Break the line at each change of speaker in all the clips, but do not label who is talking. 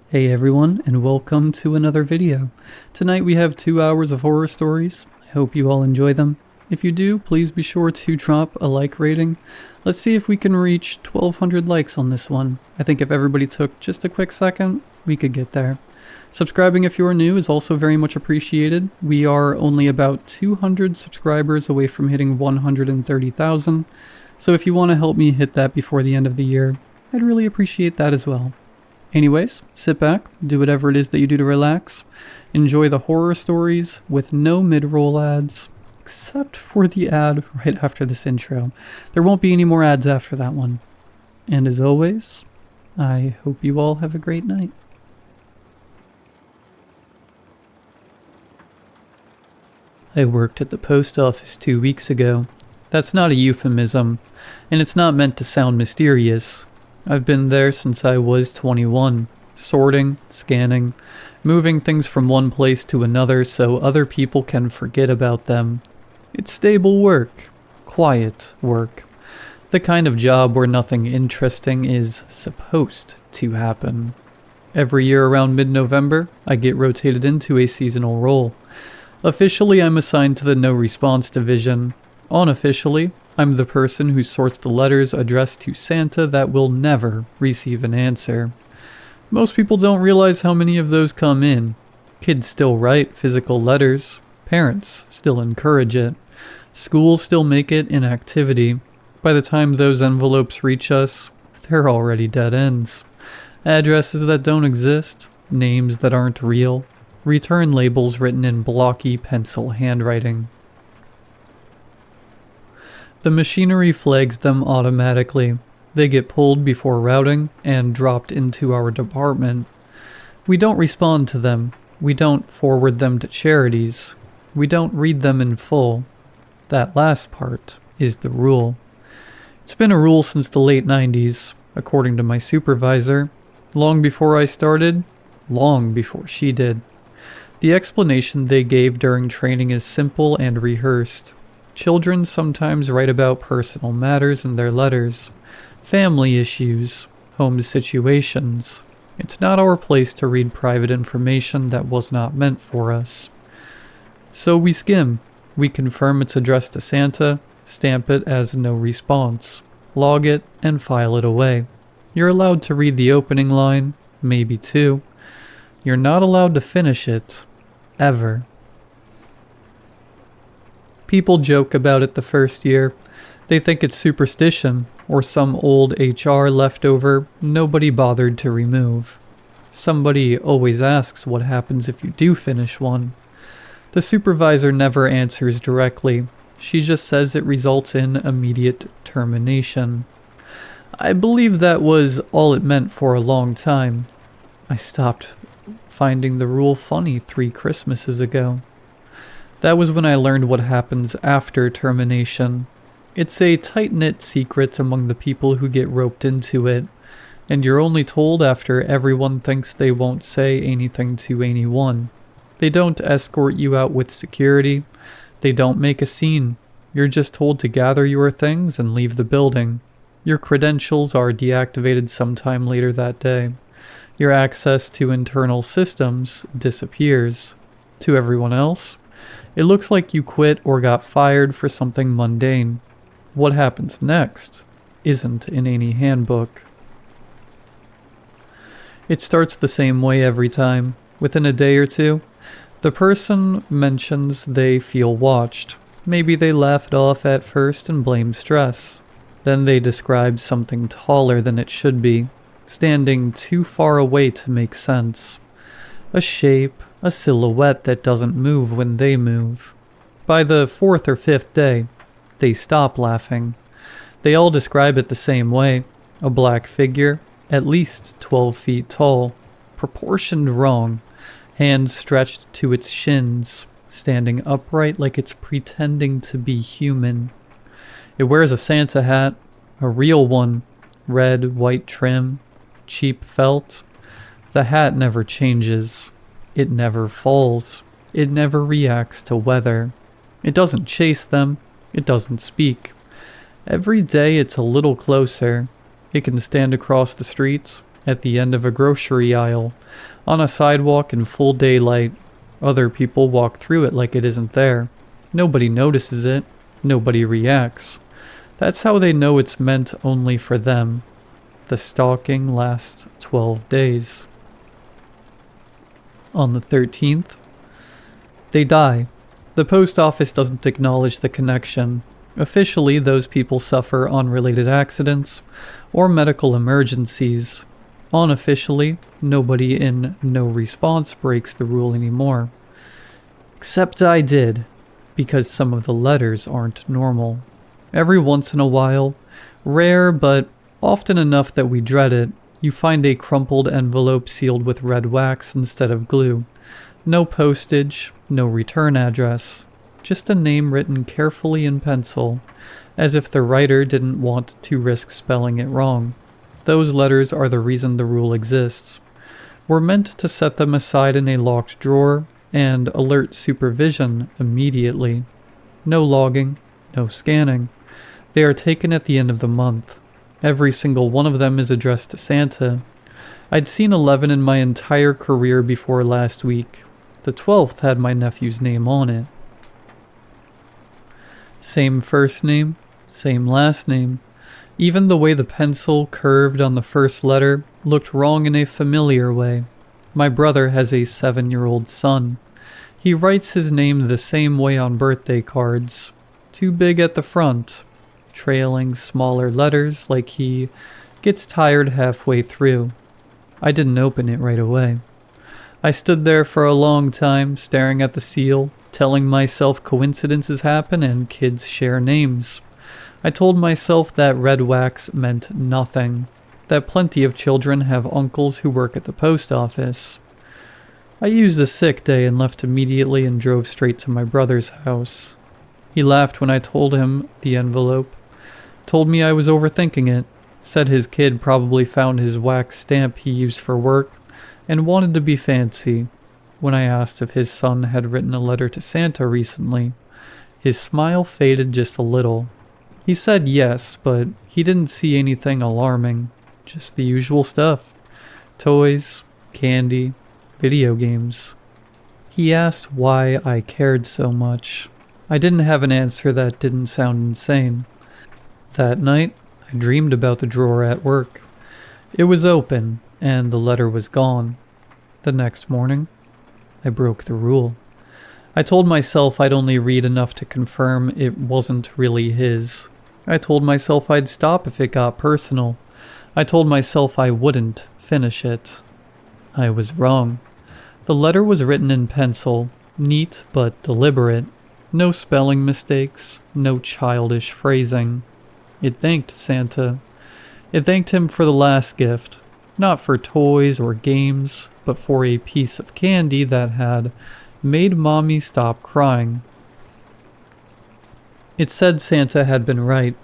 Hey everyone, and welcome to another video. Tonight we have 2 hours of horror stories. I hope you all enjoy them. If you do, please be sure to drop a like rating. Let's see if we can reach 1,200 likes on this one. I think if everybody took just a quick second, we could get there. Subscribing if you are new is also very much appreciated. We are only about 200 subscribers away from hitting 130,000. So if you want to help me hit that before the end of the year, I'd really appreciate that as well. Anyways, sit back, do whatever it is that you do to relax, enjoy the horror stories with no mid-roll ads, except for the ad right after this intro. There won't be any more ads after that one. And as always, I hope you all have a great night. I worked at the post office 2 weeks ago. That's not a euphemism, and it's not meant to sound mysterious. I've been there since I was 21, sorting, scanning, moving things from one place to another so other people can forget about them. It's stable work, quiet work, the kind of job where nothing interesting is supposed to happen. Every year around mid-November, I get rotated into a seasonal role. Officially, I'm assigned to the no response division. Unofficially, I'm the person who sorts the letters addressed to Santa that will never receive an answer. Most people don't realize how many of those come in. Kids still write physical letters. Parents still encourage it. Schools still make it an activity. By the time those envelopes reach us, they're already dead ends. Addresses that don't exist, names that aren't real, return labels written in blocky pencil handwriting. The machinery flags them automatically. They get pulled before routing and dropped into our department. We don't respond to them. We don't forward them to charities. We don't read them in full. That last part is the rule. It's been a rule since the late 90s, according to my supervisor. Long before I started, long before she did. The explanation they gave during training is simple and rehearsed. Children sometimes write about personal matters in their letters, family issues, home situations. It's not our place to read private information that was not meant for us. So we skim. We confirm it's addressed to Santa, stamp it as no response, log it, and file it away. You're allowed to read the opening line, maybe two. You're not allowed to finish it, ever. People joke about it the first year. They think it's superstition or some old HR leftover nobody bothered to remove. Somebody always asks what happens if you do finish one. The supervisor never answers directly. She just says it results in immediate termination. I believe that was all it meant for a long time. I stopped finding the rule funny 3 Christmases ago. That was when I learned what happens after termination. It's a tight-knit secret among the people who get roped into it, and you're only told after everyone thinks they won't say anything to anyone. They don't escort you out with security. They don't make a scene. You're just told to gather your things and leave the building. Your credentials are deactivated sometime later that day. Your access to internal systems disappears. To everyone else, it looks like you quit or got fired for something mundane. What happens next isn't in any handbook. It starts the same way every time. Within a day or two, the person mentions they feel watched. Maybe they laugh it off at first and blame stress. Then they describe something taller than it should be, standing too far away to make sense. A shape, a silhouette that doesn't move when they move. By the 4th or 5th day, they stop laughing. They all describe it the same way. A black figure, at least 12 feet tall, proportioned wrong, hands stretched to its shins, standing upright like it's pretending to be human. It wears a Santa hat, a real one, red, white trim, cheap felt. The hat never changes. It never falls. It never reacts to weather. It doesn't chase them. It doesn't speak. Every day it's a little closer. It can stand across the streets. at the end of a grocery aisle, on a sidewalk in full daylight. Other people walk through it like it isn't there. Nobody notices it. Nobody reacts. That's how they know it's meant only for them. The stalking lasts 12 days. On the 13th, they die. The post office doesn't acknowledge the connection. Officially, those people suffer unrelated accidents or medical emergencies. Unofficially, nobody in no response breaks the rule anymore. Except I did, because some of the letters aren't normal. Every once in a while, rare but often enough that we dread it, you find a crumpled envelope sealed with red wax instead of glue. No postage, no return address, just a name written carefully in pencil, as if the writer didn't want to risk spelling it wrong. Those letters are the reason the rule exists. We're meant to set them aside in a locked drawer and alert supervision immediately. No logging, no scanning. They are taken at the end of the month. Every single one of them is addressed to Santa. I'd seen 11 in my entire career before last week. The 12th had my nephew's name on it. Same first name, same last name. Even the way the pencil curved on the first letter looked wrong in a familiar way. My brother has a 7-year-old son. He writes his name the same way on birthday cards. Too big at the front, trailing smaller letters like he gets tired halfway through. I didn't open it right away. I stood there for a long time, staring at the seal, telling myself coincidences happen and kids share names. I told myself that red wax meant nothing, that plenty of children have uncles who work at the post office. I used a sick day and left immediately and drove straight to my brother's house. He laughed when I told him the envelope, told me I was overthinking it, said his kid probably found his wax stamp he used for work, and wanted to be fancy. When I asked if his son had written a letter to Santa recently, his smile faded just a little. He said yes, but he didn't see anything alarming, just the usual stuff. Toys, candy, video games. He asked why I cared so much. I didn't have an answer that didn't sound insane. That night, I dreamed about the drawer at work. It was open, and the letter was gone. The next morning, I broke the rule. I told myself I'd only read enough to confirm it wasn't really his. I told myself I'd stop if it got personal. I told myself I wouldn't finish it. I was wrong. The letter was written in pencil, neat but deliberate. No spelling mistakes, no childish phrasing. It thanked Santa. It thanked him for the last gift, not for toys or games, but for a piece of candy that had made Mommy stop crying. It said Santa had been right,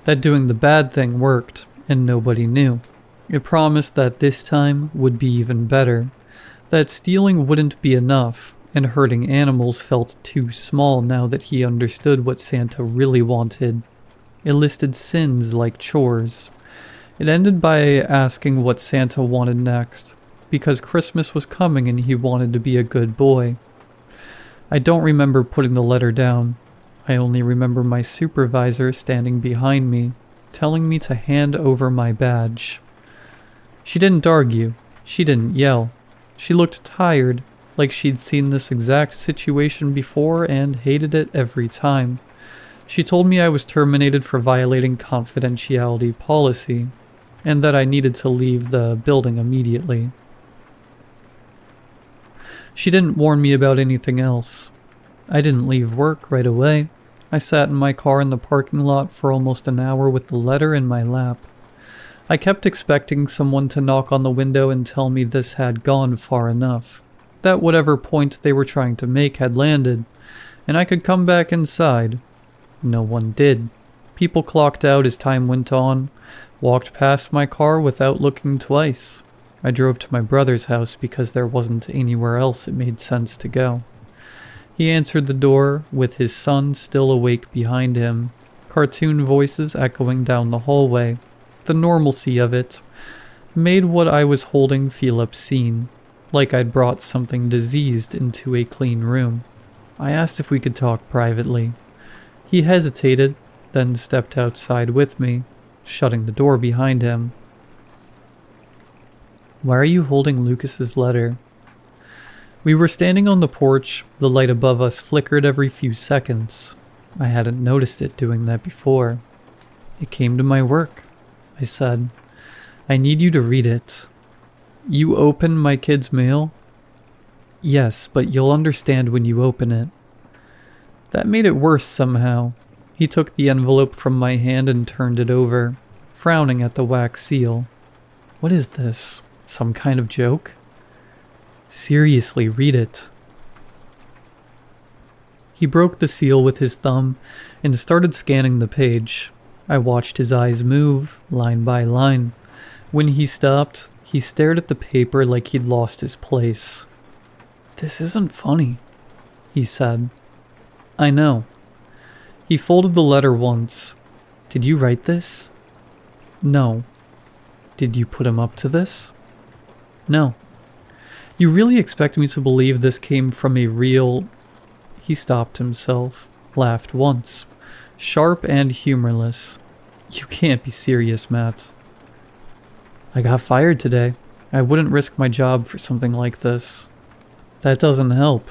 that doing the bad thing worked, and nobody knew. It promised that this time would be even better, that stealing wouldn't be enough, and hurting animals felt too small now that he understood what Santa really wanted. It listed sins like chores. It ended by asking what Santa wanted next, because Christmas was coming and he wanted to be a good boy. I don't remember putting the letter down. I only remember my supervisor standing behind me, telling me to hand over my badge. She didn't argue. She didn't yell. She looked tired, like she'd seen this exact situation before and hated it every time. She told me I was terminated for violating confidentiality policy, and that I needed to leave the building immediately. She didn't warn me about anything else. I didn't leave work right away. I sat in my car in the parking lot for almost an hour with the letter in my lap. I kept expecting someone to knock on the window and tell me this had gone far enough, that whatever point they were trying to make had landed, and I could come back inside. No one did. People clocked out as time went on, walked past my car without looking twice. I drove to my brother's house because there wasn't anywhere else it made sense to go. He answered the door with his son still awake behind him, cartoon voices echoing down the hallway. The normalcy of it. made what I was holding feel obscene, like I'd brought something diseased into a clean room. I asked if we could talk privately. He hesitated, then stepped outside with me, shutting the door behind him. Why are you holding Lucas's letter? We were standing on the porch. The light above us flickered every few seconds. I hadn't noticed it doing that before. It came to my work, I said. I need you to read it. You open my kid's mail? Yes, but you'll understand when you open it. That made it worse somehow. He took the envelope from my hand and turned it over, frowning at the wax seal. What is this? Some kind of joke? Seriously, read it. He broke the seal with his thumb and started scanning the page. I watched his eyes move, line by line. When he stopped, he stared at the paper like he'd lost his place. This isn't funny, he said. I know. He folded the letter once. Did you write this? No. Did you put him up to this? No. You really expect me to believe this came from a real... He stopped himself, laughed once, sharp and humorless. You can't be serious, Matt. I got fired today. I wouldn't risk my job for something like this. That doesn't help.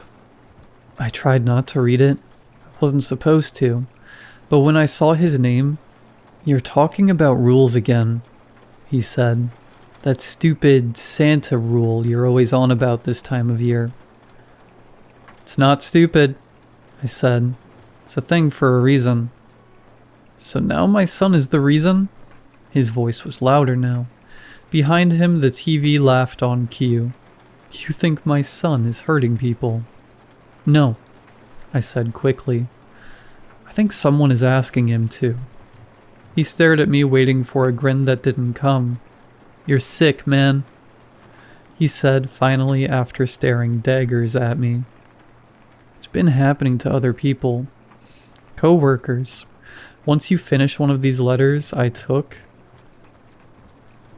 I tried not to read it. I wasn't supposed to. But when I saw his name... You're talking about rules again, he said. That stupid Santa rule you're always on about this time of year. It's not stupid, I said. It's a thing for a reason. So now my son is the reason? His voice was louder now. Behind him, the TV laughed on cue. You think my son is hurting people? No, I said quickly. I think someone is asking him to. He stared at me, waiting for a grin that didn't come. You're sick, man, he said finally after staring daggers at me. It's been happening to other people. Co-workers. Once you finish one of these letters I took...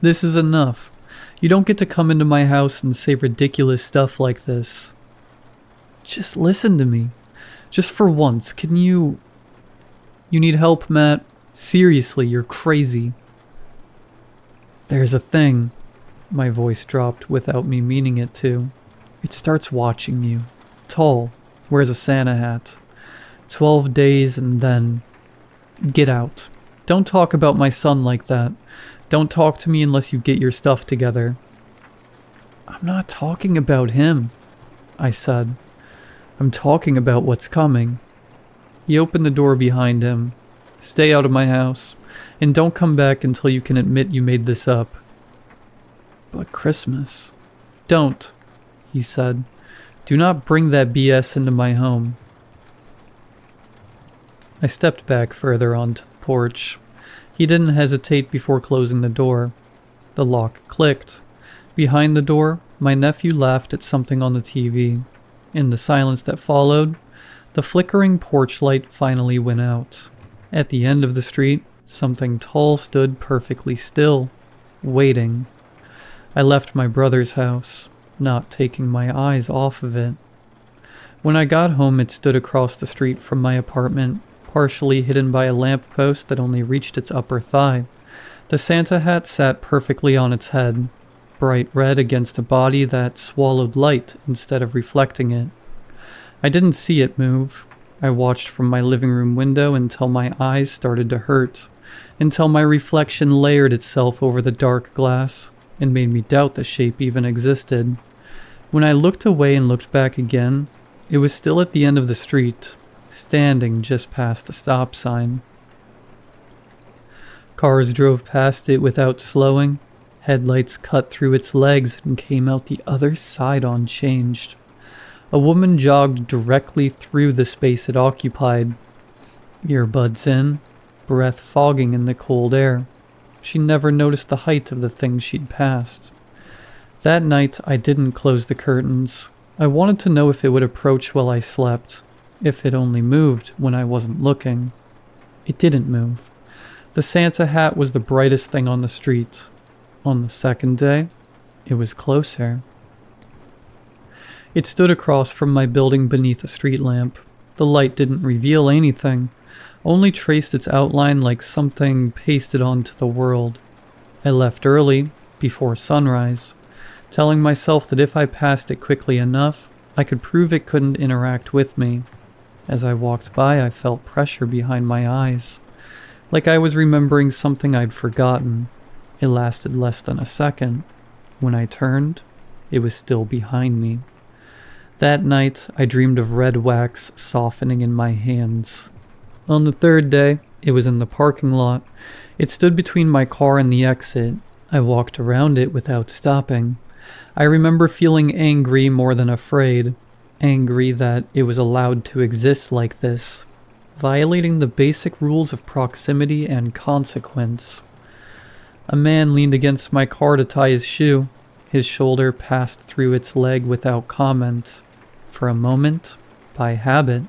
This is enough. You don't get to come into my house and say ridiculous stuff like this. Just listen to me. Just for once, can you... You need help, Matt? Seriously, you're crazy. There's a thing. My voice dropped without me meaning it to. It starts watching you. Tall. Wears a Santa hat. 12 days and then... Get out. Don't talk about my son like that. Don't talk to me unless you get your stuff together. I'm not talking about him, I said. I'm talking about what's coming. He opened the door behind him. Stay out of my house, and don't come back until you can admit you made this up. But Christmas... Don't, he said. Do not bring that BS into my home. I stepped back further onto the porch. He didn't hesitate before closing the door. The lock clicked. Behind the door, my nephew laughed at something on the TV. In the silence that followed, the flickering porch light finally went out. At the end of the street, something tall stood perfectly still, waiting. I left my brother's house, not taking my eyes off of it. When I got home, it stood across the street from my apartment, partially hidden by a lamppost that only reached its upper thigh. The Santa hat sat perfectly on its head, bright red against a body that swallowed light instead of reflecting it. I didn't see it move. I watched from my living room window until my eyes started to hurt, until my reflection layered itself over the dark glass and made me doubt the shape even existed. When I looked away and looked back again, it was still at the end of the street, standing just past the stop sign. Cars drove past it without slowing. Headlights cut through its legs and came out the other side unchanged. A woman jogged directly through the space it occupied. Earbuds in, breath fogging in the cold air. She never noticed the height of the thing she'd passed. That night, I didn't close the curtains. I wanted to know if it would approach while I slept, if it only moved when I wasn't looking. It didn't move. The Santa hat was the brightest thing on the street. On the second day, it was closer. It stood across from my building beneath a street lamp. The light didn't reveal anything, only traced its outline like something pasted onto the world. I left early, before sunrise, telling myself that if I passed it quickly enough, I could prove it couldn't interact with me. As I walked by, I felt pressure behind my eyes, like I was remembering something I'd forgotten. It lasted less than a second. When I turned, it was still behind me. That night, I dreamed of red wax softening in my hands. On the third day, it was in the parking lot. It stood between my car and the exit. I walked around it without stopping. I remember feeling angry more than afraid. Angry that it was allowed to exist like this, violating the basic rules of proximity and consequence. A man leaned against my car to tie his shoe. His shoulder passed through its leg without comment. For a moment, by habit,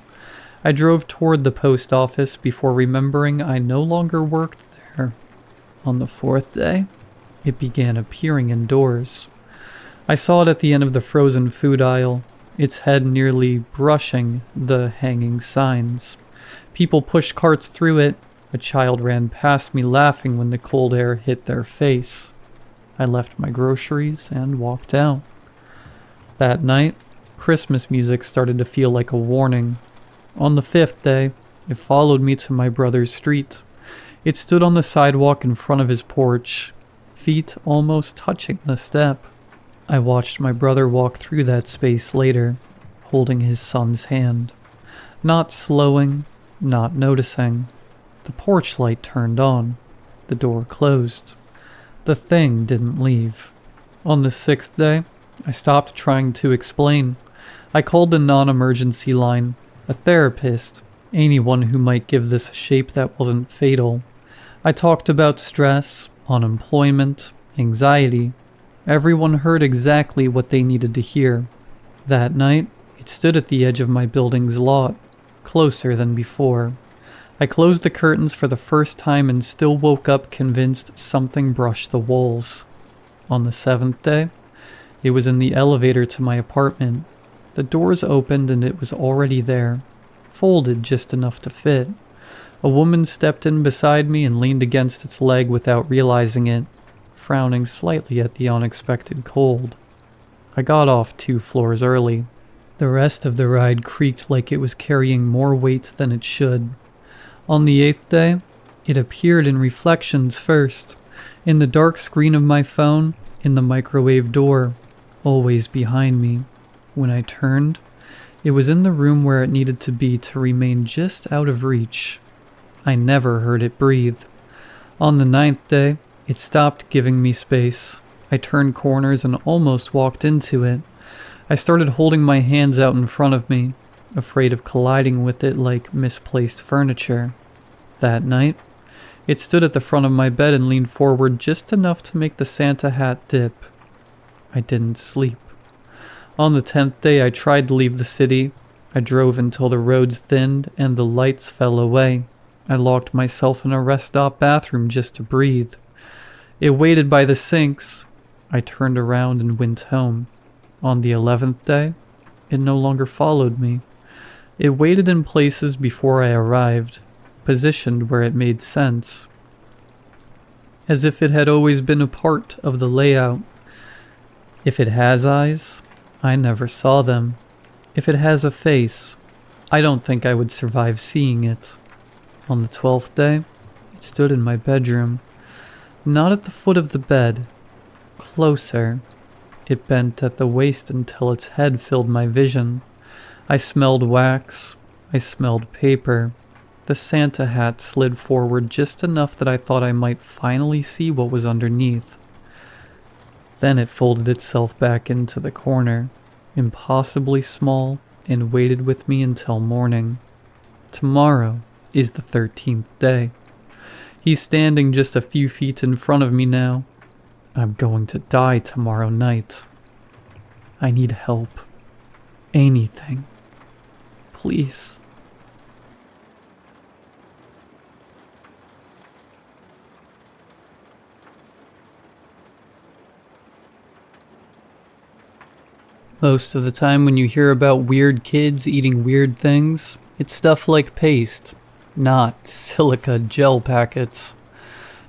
I drove toward the post office before remembering I no longer worked there. On the fourth day, it began appearing indoors. I saw it at the end of the frozen food aisle, its head nearly brushing the hanging signs. People pushed carts through it. A child ran past me laughing when the cold air hit their face. I left my groceries and walked out. That night, Christmas music started to feel like a warning. On the fifth day, it followed me to my brother's street. It stood on the sidewalk in front of his porch, feet almost touching the step. I watched my brother walk through that space later, holding his son's hand. Not slowing, not noticing. The porch light turned on. The door closed. The thing didn't leave. On the sixth day, I stopped trying to explain. I called the non-emergency line, a therapist, anyone who might give this a shape that wasn't fatal. I talked about stress, unemployment, anxiety. Everyone heard exactly what they needed to hear. That night, it stood at the edge of my building's lot, closer than before. I closed the curtains for the first time and still woke up convinced something brushed the walls. On the seventh day, it was in the elevator to my apartment. The doors opened and it was already there, folded just enough to fit. A woman stepped in beside me and leaned against its leg without realizing it, frowning slightly at the unexpected cold. I got off 2 floors early. The rest of the ride creaked like it was carrying more weight than it should. On the 8th day, it appeared in reflections first, in the dark screen of my phone, in the microwave door, always behind me. When I turned, it was in the room where it needed to be to remain just out of reach. I never heard it breathe. On the 9th day, it stopped giving me space. I turned corners and almost walked into it. I started holding my hands out in front of me, afraid of colliding with it like misplaced furniture. That night, it stood at the front of my bed and leaned forward just enough to make the Santa hat dip. I didn't sleep. On the 10th day, I tried to leave the city. I drove until the roads thinned and the lights fell away. I locked myself in a rest stop bathroom just to breathe. It waited by the sinks. I turned around and went home. On the 11th day, it no longer followed me. It waited in places before I arrived, positioned where it made sense, as if it had always been a part of the layout. If it has eyes, I never saw them. If it has a face, I don't think I would survive seeing it. On the 12th day, it stood in my bedroom. Not at the foot of the bed. Closer. It bent at the waist until its head filled my vision. I smelled wax. I smelled paper. The Santa hat slid forward just enough that I thought I might finally see what was underneath. Then it folded itself back into the corner, impossibly small, and waited with me until morning. Tomorrow is the 13th day. He's standing just a few feet in front of me now. I'm going to die tomorrow night. I need help. Anything. Please. Most of the time when you hear about weird kids eating weird things, it's stuff like paste, not silica gel packets.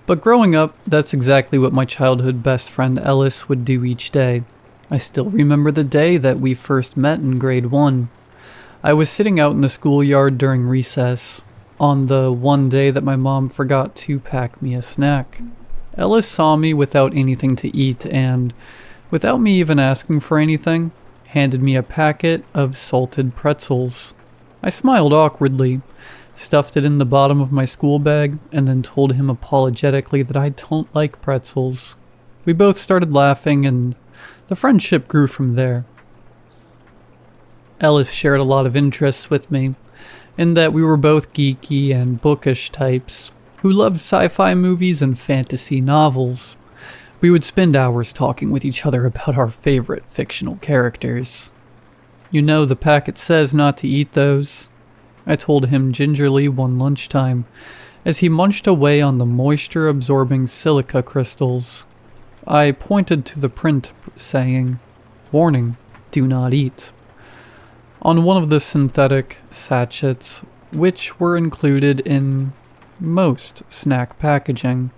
But growing up, that's exactly what my childhood best friend Ellis would do each day. I still remember the day that we first met in grade 1. I was sitting out in the schoolyard during recess, on the one day that my mom forgot to pack me a snack. Ellis saw me without anything to eat and, without me even asking for anything, handed me a packet of salted pretzels. I smiled awkwardly, stuffed it in the bottom of my school bag, and then told him apologetically that I don't like pretzels. We both started laughing, and the friendship grew from there. Ellis shared a lot of interests with me, in that we were both geeky and bookish types, who loved sci-fi movies and fantasy novels. We would spend hours talking with each other about our favorite fictional characters. "You know, the packet says not to eat those," I told him gingerly one lunchtime, as he munched away on the moisture-absorbing silica crystals. I pointed to the print, saying, "Warning, do not eat," on one of the synthetic sachets, which were included in most snack packaging.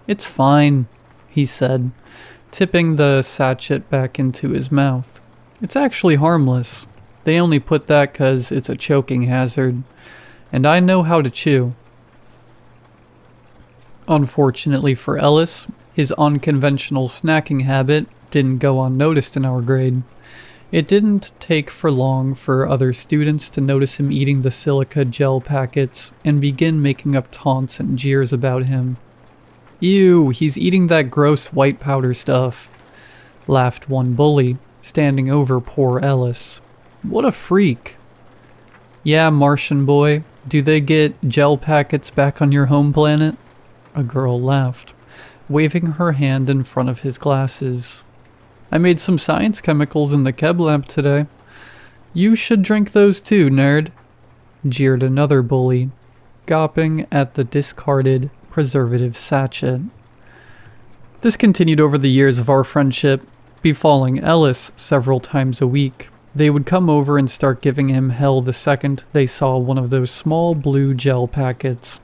"It's fine," he said, tipping the sachet back into his mouth. "It's actually harmless. They only put that 'cause it's a choking hazard, and I know how to chew." Unfortunately for Ellis, his unconventional snacking habit didn't go unnoticed in our grade. It didn't take for long for other students to notice him eating the silica gel packets and begin making up taunts and jeers about him. "Ew, he's eating that gross white powder stuff," laughed one bully, standing over poor Ellis. "What a freak." "Yeah, Martian boy, do they get gel packets back on your home planet?" A girl laughed, waving her hand in front of his glasses. "I made some science chemicals in the Keb lamp today. You should drink those too, nerd," jeered another bully, gawping at the discarded preservative sachet. This continued over the years of our friendship, befalling Ellis several times a week. They would come over and start giving him hell the second they saw one of those small blue gel packets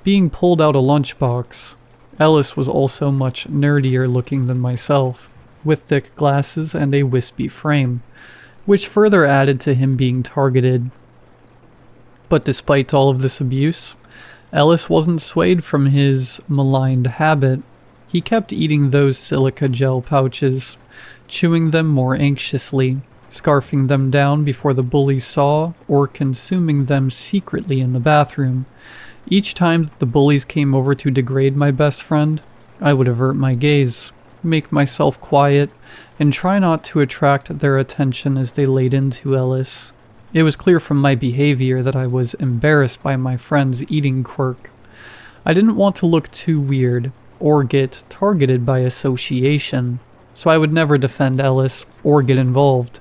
being pulled out a lunchbox. Ellis was also much nerdier looking than myself, with thick glasses and a wispy frame, which further added to him being targeted. But despite all of this abuse, Ellis wasn't swayed from his maligned habit. He kept eating those silica gel pouches, chewing them more anxiously, scarfing them down before the bullies saw, or consuming them secretly in the bathroom. Each time that the bullies came over to degrade my best friend, I would avert my gaze, make myself quiet, and try not to attract their attention as they laid into Ellis. It was clear from my behavior that I was embarrassed by my friend's eating quirk. I didn't want to look too weird, or get targeted by association, so I would never defend Ellis or get involved,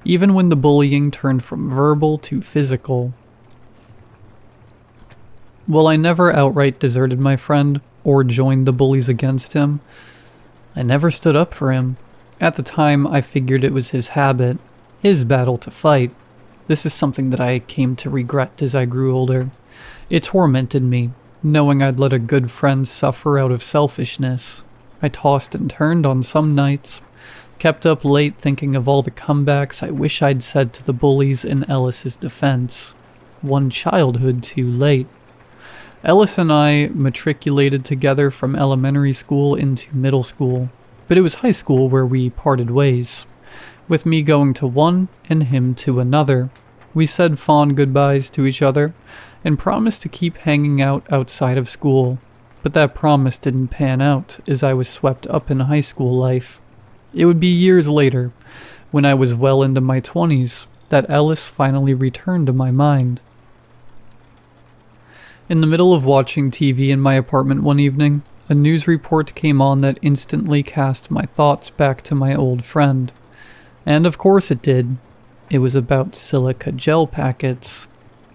even when the bullying turned from verbal to physical. While I never outright deserted my friend or joined the bullies against him, I never stood up for him. At the time, I figured it was his habit, his battle to fight. This is something that I came to regret as I grew older. It tormented me, knowing I'd let a good friend suffer out of selfishness. I tossed and turned on some nights, kept up late thinking of all the comebacks I wish I'd said to the bullies in Ellis's defense. One childhood too late. Ellis and I matriculated together from elementary school into middle school, but it was high school where we parted ways, with me going to one and him to another. We said fond goodbyes to each other and promised to keep hanging out outside of school, but that promise didn't pan out as I was swept up in high school life. It would be years later, when I was well into my 20s, that Ellis finally returned to my mind. In the middle of watching TV in my apartment one evening, a news report came on that instantly cast my thoughts back to my old friend. And of course it did. It was about silica gel packets.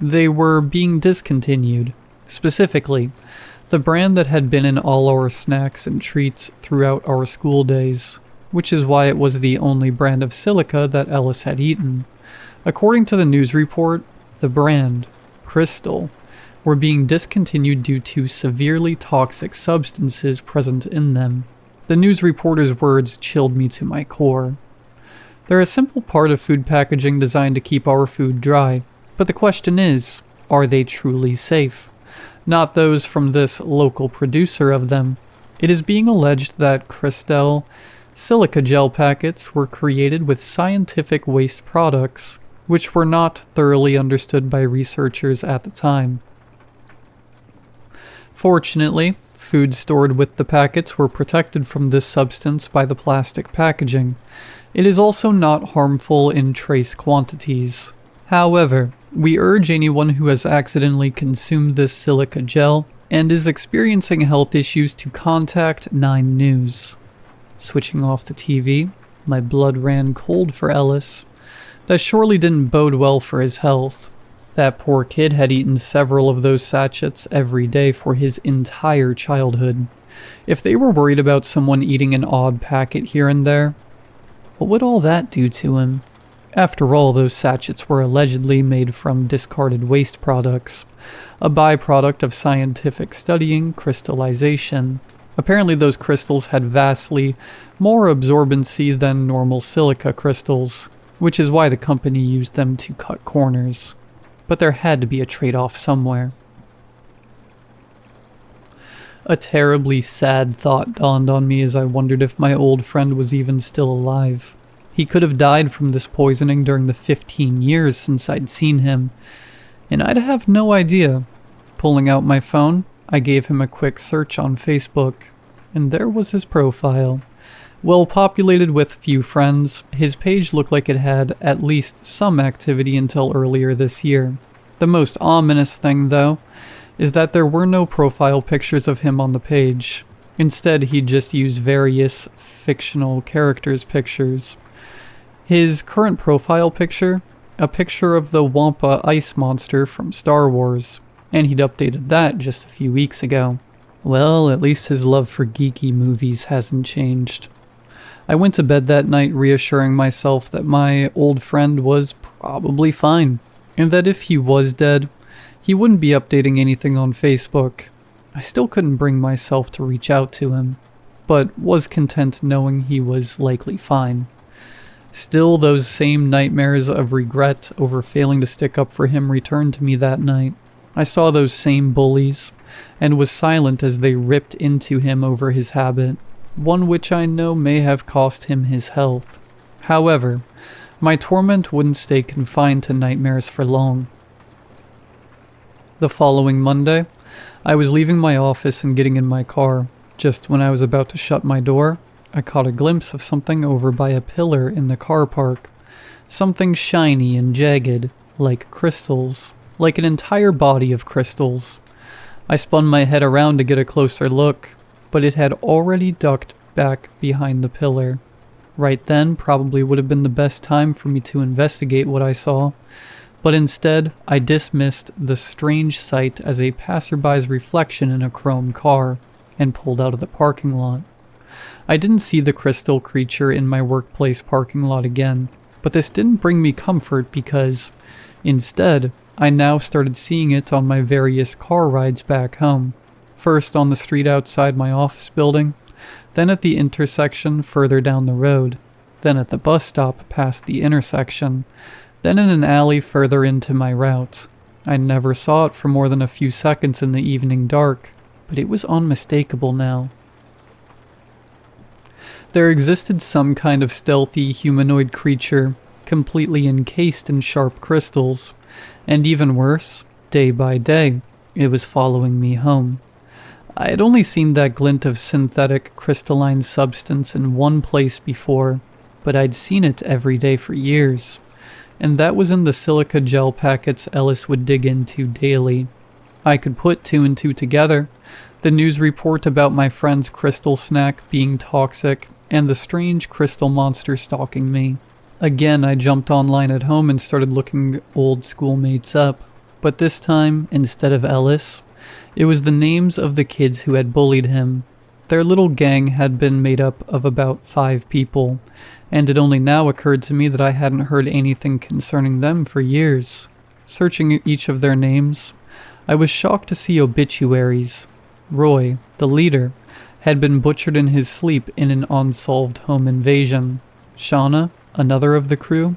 They were being discontinued. Specifically, the brand that had been in all our snacks and treats throughout our school days. which is why it was the only brand of silica that Ellis had eaten. According to the news report, the brand, Crystal, were being discontinued due to severely toxic substances present in them. The news reporter's words chilled me to my core. They're a simple part of food packaging designed to keep our food dry, but the question is, are they truly safe? Not those from this local producer of them. It is being alleged that Crystal silica gel packets were created with scientific waste products, which were not thoroughly understood by researchers at the time. Fortunately, foods stored with the packets were protected from this substance by the plastic packaging. It is also not harmful in trace quantities. However, we urge anyone who has accidentally consumed this silica gel and is experiencing health issues to contact 9 News. Switching off the TV, my blood ran cold for Ellis. That surely didn't bode well for his health. That poor kid had eaten several of those sachets every day for his entire childhood. If they were worried about someone eating an odd packet here and there, what would all that do to him? After all, those sachets were allegedly made from discarded waste products, a byproduct of scientific studying crystallization. Apparently those crystals had vastly more absorbency than normal silica crystals, which is why the company used them to cut corners. But there had to be a trade-off somewhere. A terribly sad thought dawned on me as I wondered if my old friend was even still alive. He could have died from this poisoning during the 15 years since I'd seen him, and I'd have no idea. Pulling out my phone, I gave him a quick search on Facebook, and there was his profile. Well populated with few friends, his page looked like it had at least some activity until earlier this year. The most ominous thing, though, is that there were no profile pictures of him on the page. Instead, he just used various fictional characters' pictures. His current profile picture, a picture of the Wampa ice monster from Star Wars, and he'd updated that just a few weeks ago. Well, at least his love for geeky movies hasn't changed. I went to bed that night reassuring myself that my old friend was probably fine, and that if he was dead, he wouldn't be updating anything on Facebook. I still couldn't bring myself to reach out to him, but was content knowing he was likely fine. Still, those same nightmares of regret over failing to stick up for him returned to me that night. I saw those same bullies, and was silent as they ripped into him over his habit, one which I know may have cost him his health. However, my torment wouldn't stay confined to nightmares for long. The following Monday, I was leaving my office and getting in my car. Just when I was about to shut my door, I caught a glimpse of something over by a pillar in the car park. Something shiny and jagged, like crystals, like an entire body of crystals. I spun my head around to get a closer look, but it had already ducked back behind the pillar. Right then probably would have been the best time for me to investigate what I saw, but instead I dismissed the strange sight as a passerby's reflection in a chrome car, and pulled out of the parking lot. I didn't see the crystal creature in my workplace parking lot again, but this didn't bring me comfort because, instead, I now started seeing it on my various car rides back home. First on the street outside my office building, then at the intersection further down the road, then at the bus stop past the intersection, then in an alley further into my route. I never saw it for more than a few seconds in the evening dark, but it was unmistakable now. There existed some kind of stealthy humanoid creature, completely encased in sharp crystals, and even worse, day by day, it was following me home. I had only seen that glint of synthetic crystalline substance in one place before, but I'd seen it every day for years, and that was in the silica gel packets Ellis would dig into daily. I could put 2 and 2 together, the news report about my friend's crystal snack being toxic, and the strange crystal monster stalking me. Again, I jumped online at home and started looking old schoolmates up, but this time, instead of Ellis, it was the names of the kids who had bullied him. Their little gang had been made up of about 5 people, and it only now occurred to me that I hadn't heard anything concerning them for years. Searching each of their names, I was shocked to see obituaries. Roy, the leader, had been butchered in his sleep in an unsolved home invasion. Shauna, another of the crew,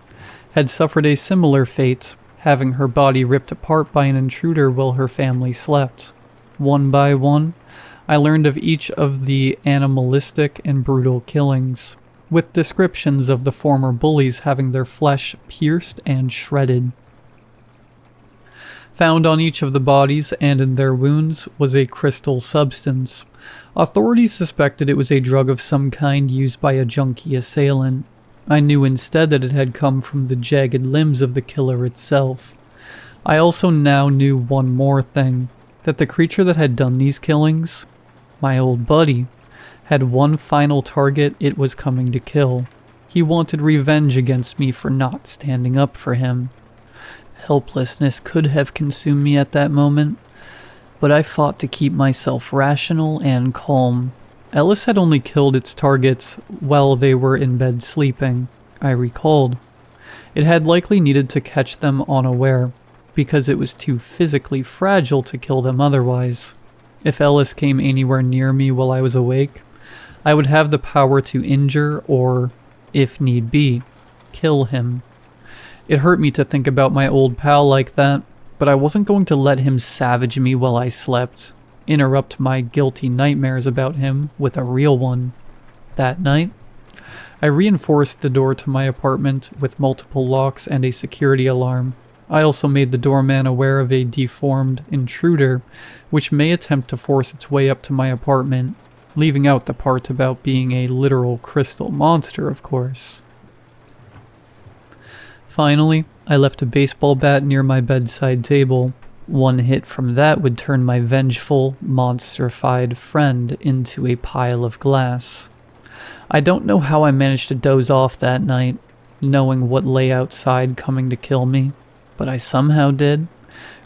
had suffered a similar fate, having her body ripped apart by an intruder while her family slept. One by one, I learned of each of the animalistic and brutal killings, with descriptions of the former bullies having their flesh pierced and shredded. Found on each of the bodies and in their wounds was a crystal substance. Authorities suspected it was a drug of some kind used by a junkie assailant. I knew instead that it had come from the jagged limbs of the killer itself. I also now knew one more thing, that the creature that had done these killings, my old buddy, had one final target it was coming to kill. He wanted revenge against me for not standing up for him. Helplessness could have consumed me at that moment, but I fought to keep myself rational and calm. Ellis had only killed its targets while they were in bed sleeping, I recalled. It had likely needed to catch them unaware, because it was too physically fragile to kill them otherwise. If Ellis came anywhere near me while I was awake, I would have the power to injure or, if need be, kill him. It hurt me to think about my old pal like that, but I wasn't going to let him savage me while I slept, interrupt my guilty nightmares about him with a real one. That night, I reinforced the door to my apartment with multiple locks and a security alarm. I also made the doorman aware of a deformed intruder, which may attempt to force its way up to my apartment, leaving out the part about being a literal crystal monster, of course. Finally, I left a baseball bat near my bedside table. One hit from that would turn my vengeful, monster-fied friend into a pile of glass. I don't know how I managed to doze off that night, knowing what lay outside coming to kill me, but I somehow did,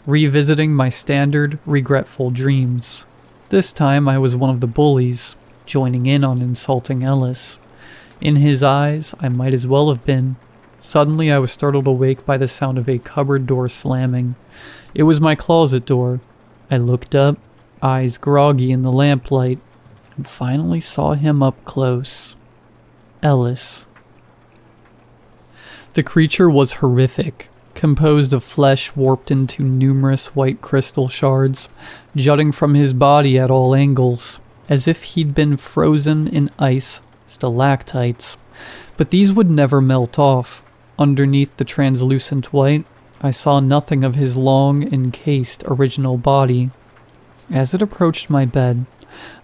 revisiting my standard, regretful dreams. This time I was one of the bullies, joining in on insulting Ellis. In his eyes, I might as well have been. Suddenly I was startled awake by the sound of a cupboard door slamming. It was my closet door. I looked up, eyes groggy in the lamplight, and finally saw him up close. Ellis. The creature was horrific, composed of flesh warped into numerous white crystal shards, jutting from his body at all angles, as if he'd been frozen in ice stalactites. But these would never melt off. Underneath the translucent white, I saw nothing of his long, encased original body. As it approached my bed,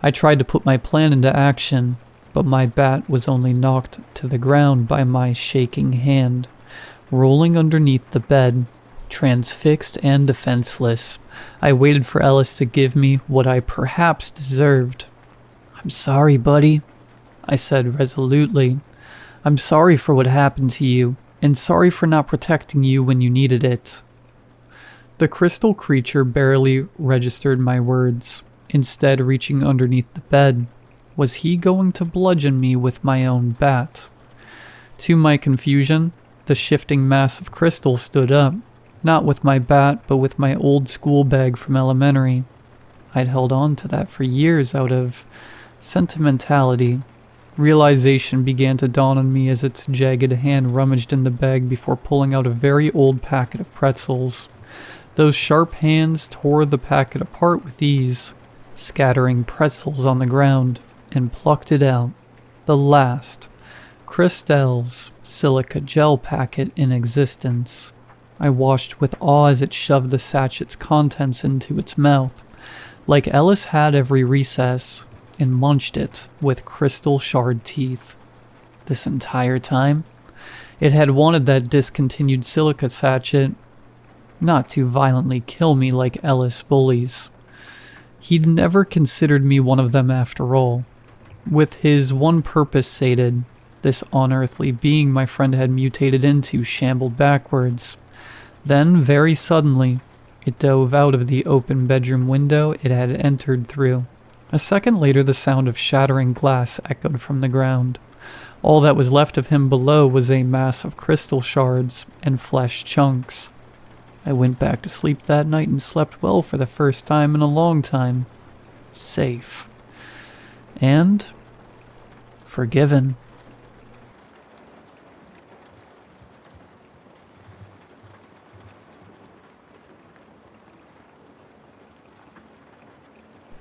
I tried to put my plan into action, but my bat was only knocked to the ground by my shaking hand. Rolling underneath the bed, transfixed and defenseless, I waited for Ellis to give me what I perhaps deserved. "I'm sorry, buddy," I said resolutely. "I'm sorry for what happened to you, and sorry for not protecting you when you needed it." The crystal creature barely registered my words, instead reaching underneath the bed. Was he going to bludgeon me with my own bat? To my confusion, the shifting mass of crystal stood up, not with my bat, but with my old school bag from elementary. I'd held on to that for years out of sentimentality. Realization began to dawn on me as its jagged hand rummaged in the bag before pulling out a very old packet of pretzels. Those sharp hands tore the packet apart with ease, scattering pretzels on the ground, and plucked it out. The last, Cristal's silica gel packet in existence. I watched with awe as it shoved the sachet's contents into its mouth, like Ellis had every recess, and munched it with crystal shard teeth. This entire time, it had wanted that discontinued silica sachet, not to violently kill me like Ellis bullies. He'd never considered me one of them after all. With his one purpose sated, this unearthly being my friend had mutated into shambled backwards. Then, very suddenly, it dove out of the open bedroom window it had entered through. A second later, the sound of shattering glass echoed from the ground. All that was left of him below was a mass of crystal shards and flesh chunks. I went back to sleep that night and slept well for the first time in a long time. Safe. And forgiven.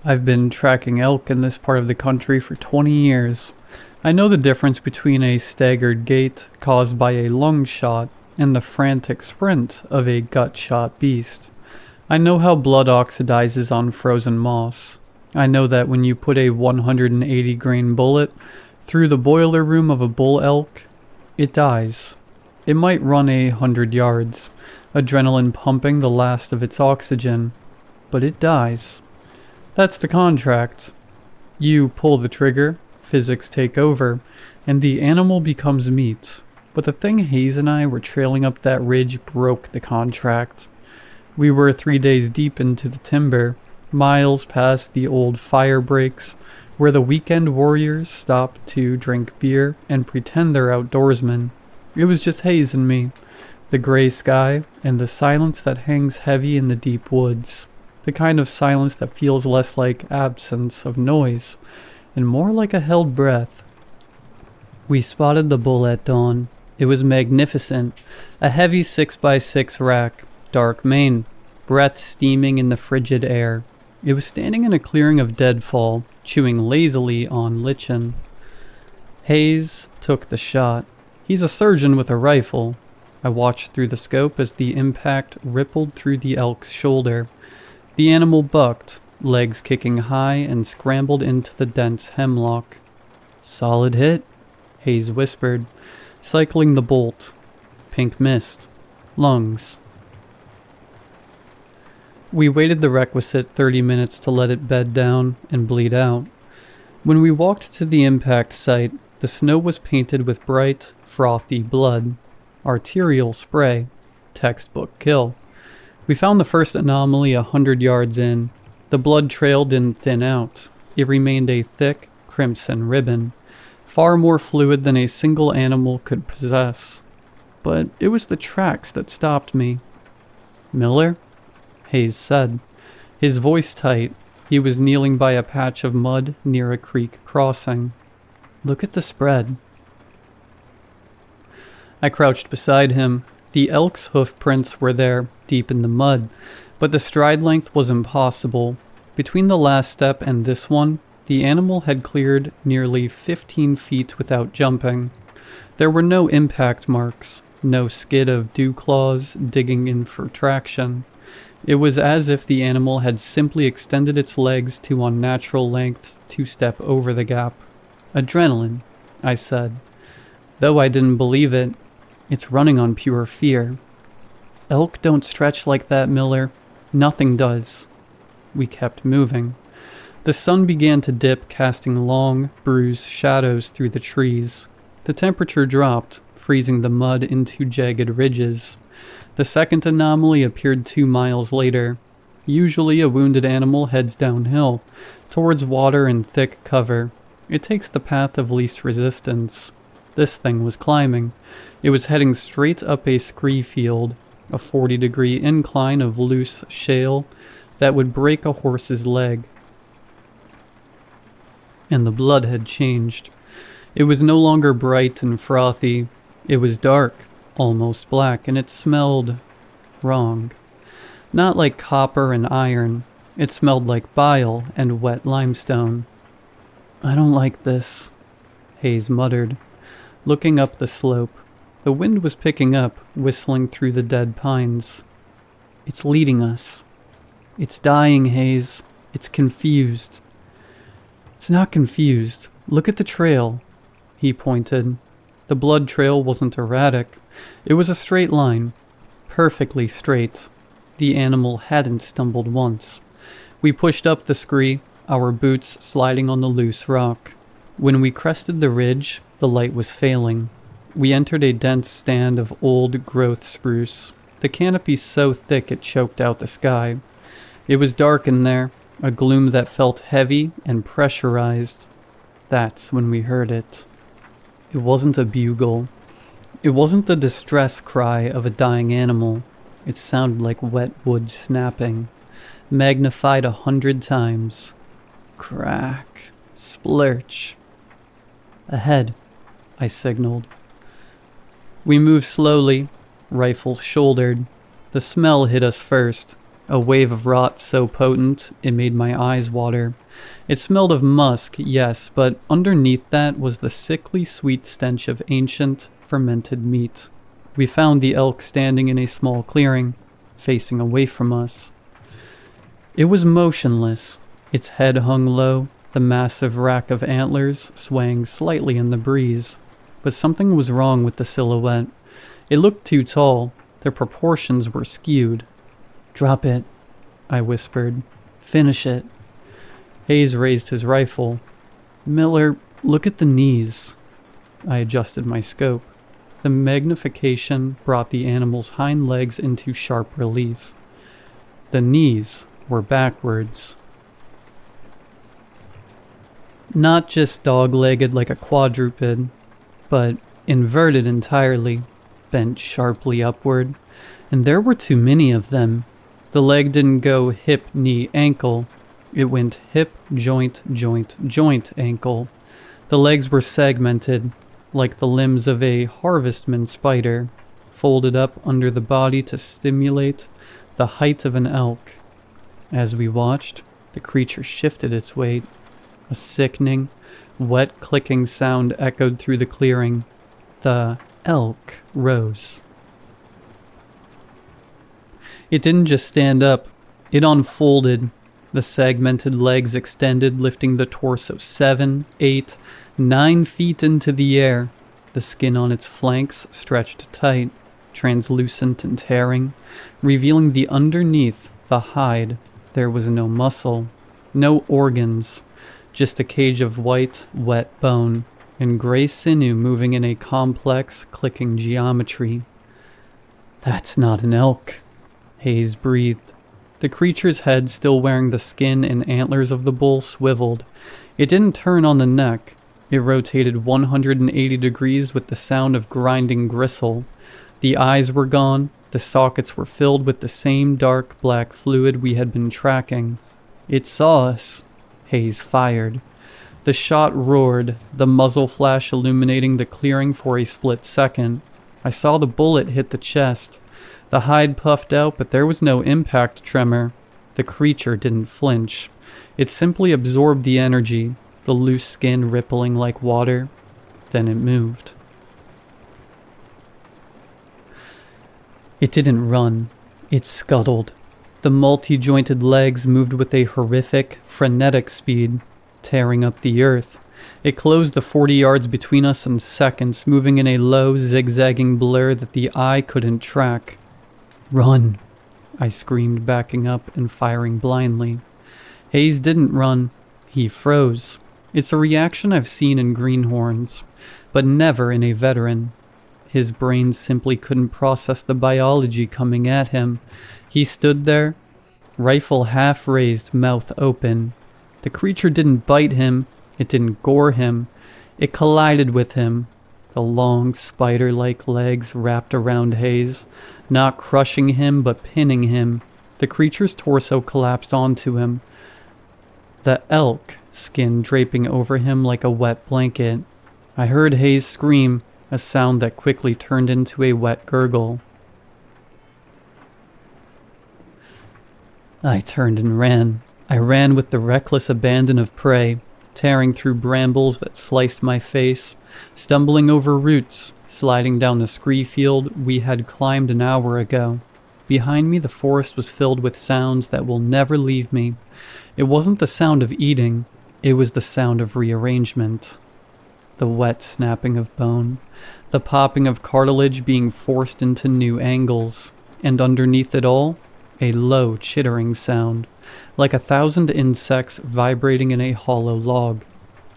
I've been tracking elk in this part of the country for 20 years. I know the difference between a staggered gait caused by a lung shot and the frantic sprint of a gut-shot beast. I know how blood oxidizes on frozen moss. I know that when you put a 180-grain bullet through the boiler room of a bull elk, it dies. It might run 100 yards, adrenaline pumping the last of its oxygen, but it dies. That's the contract. You pull the trigger, physics take over, and the animal becomes meat. But the thing Hayes and I were trailing up that ridge broke the contract. We were 3 days deep into the timber, miles past the old fire breaks, where the weekend warriors stop to drink beer and pretend they're outdoorsmen. It was just Hayes and me, the gray sky, and the silence that hangs heavy in the deep woods. The kind of silence that feels less like absence of noise, and more like a held breath. We spotted the bull at dawn. It was magnificent, a heavy 6x6 rack, dark mane, breath steaming in the frigid air. It was standing in a clearing of deadfall, chewing lazily on lichen. Hayes took the shot. He's a surgeon with a rifle. I watched through the scope as the impact rippled through the elk's shoulder. The animal bucked, legs kicking high, and scrambled into the dense hemlock. "Solid hit," Hayes whispered, cycling the bolt. Pink mist. Lungs. We waited the requisite 30 minutes to let it bed down and bleed out. When we walked to the impact site, the snow was painted with bright, frothy blood. Arterial spray. Textbook kill. We found the first anomaly 100 yards in. The blood trail didn't thin out. It remained a thick, crimson ribbon, far more fluid than a single animal could possess. But it was the tracks that stopped me. "Miller?" Hayes said, his voice tight. He was kneeling by a patch of mud near a creek crossing. "Look at the spread." I crouched beside him. The elk's hoof prints were there, deep in the mud, but the stride length was impossible. Between the last step and this one, the animal had cleared nearly 15 feet without jumping. There were no impact marks, no skid of dew claws digging in for traction. It was as if the animal had simply extended its legs to unnatural lengths to step over the gap. "Adrenaline," I said. Though I didn't believe it, it's running on pure fear. "Elk don't stretch like that, Miller. Nothing does." We kept moving. The sun began to dip, casting long, bruised shadows through the trees. The temperature dropped, freezing the mud into jagged ridges. The second anomaly appeared 2 miles later. Usually a wounded animal heads downhill, towards water and thick cover. It takes the path of least resistance. This thing was climbing. It was heading straight up a scree field, a 40-degree incline of loose shale that would break a horse's leg. And the blood had changed. It was no longer bright and frothy. It was dark, almost black, and it smelled wrong. Not like copper and iron. It smelled like bile and wet limestone. "I don't like this," Hayes muttered, looking up the slope. The wind was picking up, whistling through the dead pines. "It's leading us. It's dying, Hayes. It's confused." "It's not confused. Look at the trail." He pointed. The blood trail wasn't erratic. It was a straight line. Perfectly straight. The animal hadn't stumbled once. We pushed up the scree, our boots sliding on the loose rock. When we crested the ridge, the light was failing. We entered a dense stand of old-growth spruce, the canopy so thick it choked out the sky. It was dark in there, a gloom that felt heavy and pressurized. That's when we heard it. It wasn't a bugle. It wasn't the distress cry of a dying animal. It sounded like wet wood snapping, magnified 100 times. Crack. Splurch. Ahead, I signaled. We moved slowly, rifles shouldered. The smell hit us first, a wave of rot so potent it made my eyes water. It smelled of musk, yes, but underneath that was the sickly sweet stench of ancient, fermented meat. We found the elk standing in a small clearing, facing away from us. It was motionless, its head hung low, the massive rack of antlers swaying slightly in the breeze. But something was wrong with the silhouette. It looked too tall, their proportions were skewed. "Drop it," I whispered. "Finish it." Hayes raised his rifle. "Miller, look at the knees." I adjusted my scope. The magnification brought the animal's hind legs into sharp relief. The knees were backwards. Not just dog-legged like a quadruped, but inverted entirely, bent sharply upward, and there were too many of them. The leg didn't go hip, knee, ankle. It went hip, joint, joint, joint, ankle. The legs were segmented, like the limbs of a harvestman spider, folded up under the body to stimulate the height of an elk. As we watched, the creature shifted its weight. A sickening, wet clicking sound echoed through the clearing. The elk rose. It didn't just stand up, it unfolded. The segmented legs extended, lifting the torso 7, 8, 9 feet into the air. The skin on its flanks stretched tight, translucent and tearing, revealing the underneath, the hide. There was no muscle, no organs, just a cage of white, wet bone, and gray sinew moving in a complex, clicking geometry. "That's not an elk," Hayes breathed. The creature's head, still wearing the skin and antlers of the bull, swiveled. It didn't turn on the neck. It rotated 180 degrees with the sound of grinding gristle. The eyes were gone. The sockets were filled with the same dark black fluid we had been tracking. It saw us. Hayes fired. The shot roared, the muzzle flash illuminating the clearing for a split second. I saw the bullet hit the chest. The hide puffed out, but there was no impact tremor. The creature didn't flinch. It simply absorbed the energy, the loose skin rippling like water. Then it moved. It didn't run. It scuttled. The multi-jointed legs moved with a horrific, frenetic speed, tearing up the earth. It closed the 40 yards between us in seconds, moving in a low, zigzagging blur that the eye couldn't track. "Run!" I screamed, backing up and firing blindly. Hayes didn't run. He froze. It's a reaction I've seen in greenhorns, but never in a veteran. His brain simply couldn't process the biology coming at him. He stood there, rifle half raised, mouth open. The creature didn't bite him. It didn't gore him. It collided with him. The long, spider-like legs wrapped around Hayes, not crushing him but pinning him. The creature's torso collapsed onto him, the elk skin draping over him like a wet blanket. I heard Hayes scream, a sound that quickly turned into a wet gurgle. I turned and ran. I ran with the reckless abandon of prey, tearing through brambles that sliced my face, stumbling over roots, sliding down the scree field we had climbed an hour ago. Behind me, the forest was filled with sounds that will never leave me. It wasn't the sound of eating, it was the sound of rearrangement. The wet snapping of bone, the popping of cartilage being forced into new angles, and underneath it all, a low chittering sound, like 1,000 insects vibrating in a hollow log.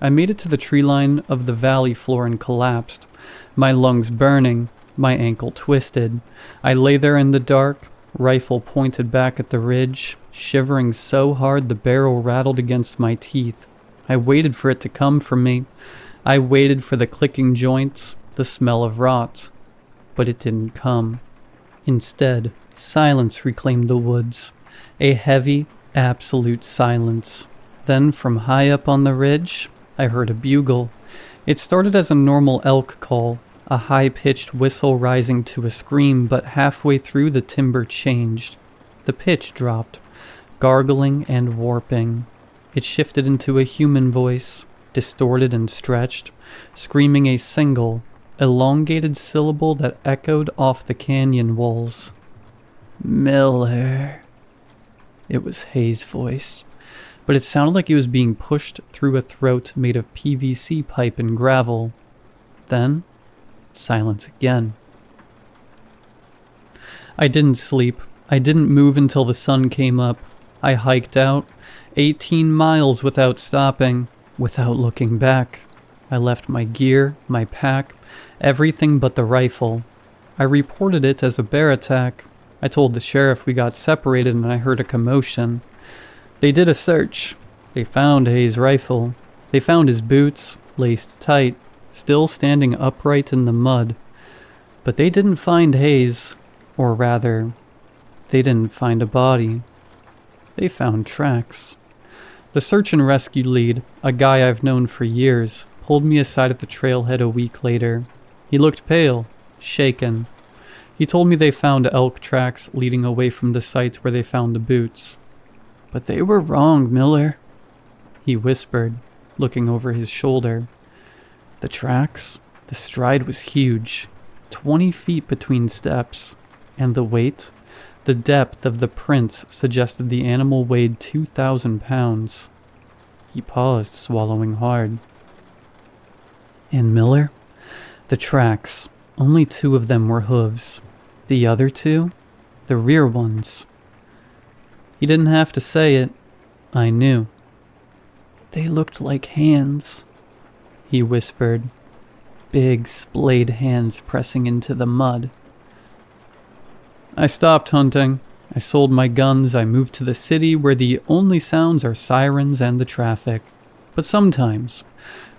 I made it to the tree line of the valley floor and collapsed, my lungs burning, my ankle twisted. I lay there in the dark, rifle pointed back at the ridge, shivering so hard the barrel rattled against my teeth. I waited for it to come for me. I waited for the clicking joints, the smell of rot. But it didn't come. Instead, silence reclaimed the woods. A heavy, absolute silence. Then, from high up on the ridge, I heard a bugle. It started as a normal elk call, a high-pitched whistle rising to a scream, but halfway through the timbre changed. The pitch dropped, gargling and warping. It shifted into a human voice, distorted and stretched, screaming a single, elongated syllable that echoed off the canyon walls. Miller. It was Hayes' voice, but it sounded like he was being pushed through a throat made of PVC pipe and gravel. Then, silence again. I didn't sleep. I didn't move until the sun came up. I hiked out, 18 miles without stopping, without looking back. I left my gear, my pack, everything but the rifle. I reported it as a bear attack. I told the sheriff we got separated and I heard a commotion. They did a search. They found Hayes' rifle. They found his boots, laced tight, still standing upright in the mud. But they didn't find Hayes, or rather, they didn't find a body. They found tracks. The search and rescue lead, a guy I've known for years, pulled me aside at the trailhead a week later. He looked pale, shaken. He told me they found elk tracks leading away from the site where they found the boots. But they were wrong, Miller, he whispered, looking over his shoulder. The tracks, the stride was huge, 20 feet between steps, and the weight, the depth of the prints suggested the animal weighed 2,000 pounds. He paused, swallowing hard. And Miller? The tracks, only 2 of them were hooves. The other 2? The rear ones. He didn't have to say it. I knew. They looked like hands, he whispered. Big, splayed hands pressing into the mud. I stopped hunting. I sold my guns. I moved to the city where the only sounds are sirens and the traffic. But sometimes,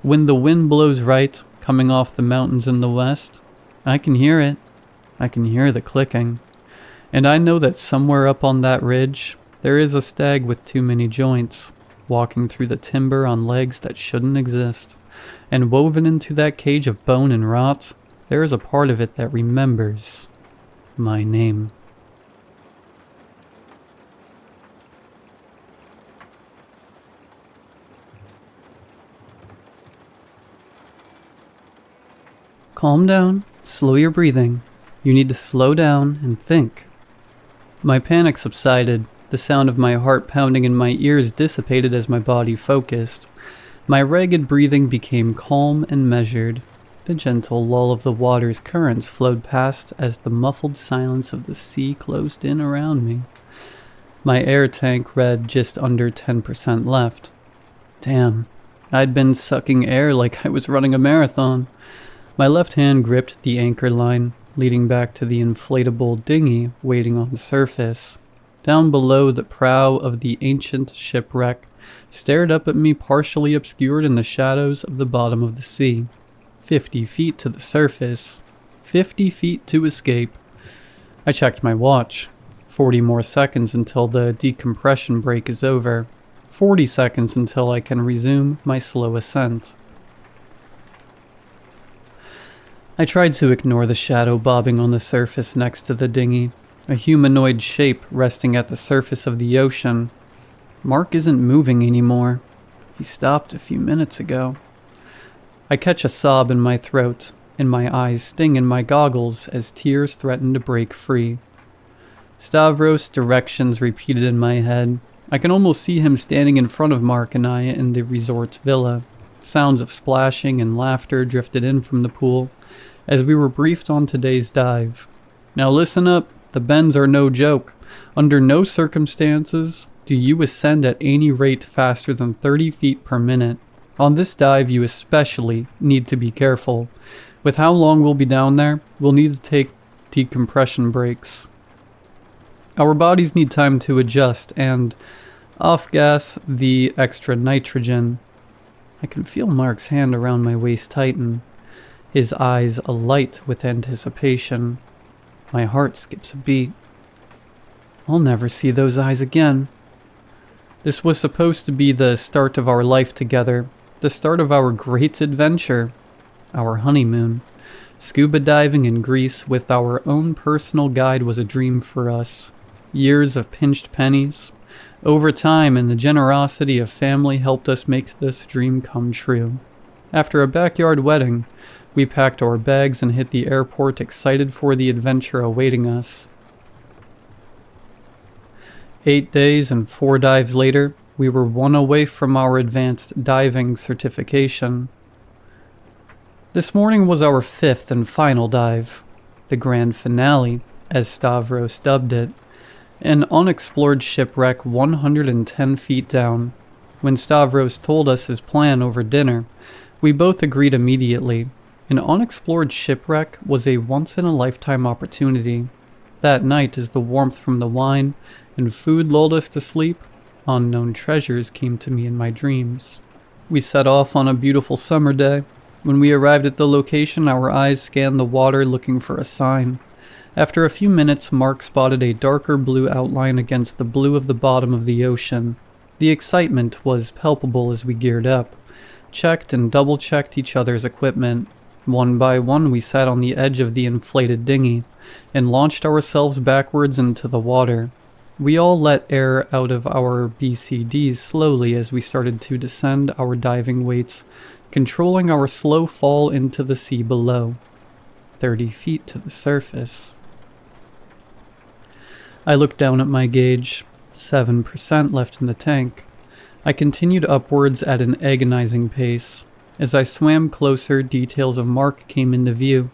when the wind blows right, coming off the mountains in the west, I can hear it. I can hear the clicking. And I know that somewhere up on that ridge, there is a stag with too many joints, walking through the timber on legs that shouldn't exist. And woven into that cage of bone and rot, there is a part of it that remembers my name. Calm down, slow your breathing. You need to slow down and think. My panic subsided. The sound of my heart pounding in my ears dissipated as my body focused. My ragged breathing became calm and measured. The gentle lull of the water's currents flowed past as the muffled silence of the sea closed in around me. My air tank read just under 10% left. Damn, I'd been sucking air like I was running a marathon. My left hand gripped the anchor line, leading back to the inflatable dinghy waiting on the surface. Down below, the prow of the ancient shipwreck stared up at me, partially obscured in the shadows of the bottom of the sea. 50 feet to the surface. 50 feet to escape. I checked my watch. 40 more seconds until the decompression break is over. 40 seconds until I can resume my slow ascent. I tried to ignore the shadow bobbing on the surface next to the dinghy, a humanoid shape resting at the surface of the ocean. Mark isn't moving anymore. He stopped a few minutes ago. I catch a sob in my throat, and my eyes sting in my goggles as tears threaten to break free. Stavros' directions repeated in my head. I can almost see him standing in front of Mark and I in the resort villa. Sounds of splashing and laughter drifted in from the pool as we were briefed on today's dive. Now listen up, the bends are no joke. Under no circumstances do you ascend at any rate faster than 30 feet per minute. On this dive you especially need to be careful. With how long we'll be down there, we'll need to take decompression breaks. Our bodies need time to adjust and off-gas the extra nitrogen. I can feel Mark's hand around my waist tighten, his eyes alight with anticipation. My heart skips a beat. I'll never see those eyes again. This was supposed to be the start of our life together, the start of our great adventure, our honeymoon. Scuba diving in Greece with our own personal guide was a dream for us. Years of pinched pennies, overtime, and the generosity of family helped us make this dream come true. After a backyard wedding, we packed our bags and hit the airport, excited for the adventure awaiting us. 8 days and 4 dives later, we were 1 away from our advanced diving certification. This morning was our 5th and final dive, the grand finale, as Stavros dubbed it, an unexplored shipwreck 110 feet down. When Stavros told us his plan over dinner, we both agreed immediately. An unexplored shipwreck was a once-in-a-lifetime opportunity. That night, as the warmth from the wine and food lulled us to sleep, unknown treasures came to me in my dreams. We set off on a beautiful summer day. When we arrived at the location, our eyes scanned the water looking for a sign. After a few minutes, Mark spotted a darker blue outline against the blue of the bottom of the ocean. The excitement was palpable as we geared up, checked and double-checked each other's equipment. One by one, we sat on the edge of the inflated dinghy and launched ourselves backwards into the water. We all let air out of our BCDs slowly as we started to descend our diving weights, controlling our slow fall into the sea below, 30 feet to the surface. I looked down at my gauge, 7% left in the tank. I continued upwards at an agonizing pace. As I swam closer, details of Mark came into view.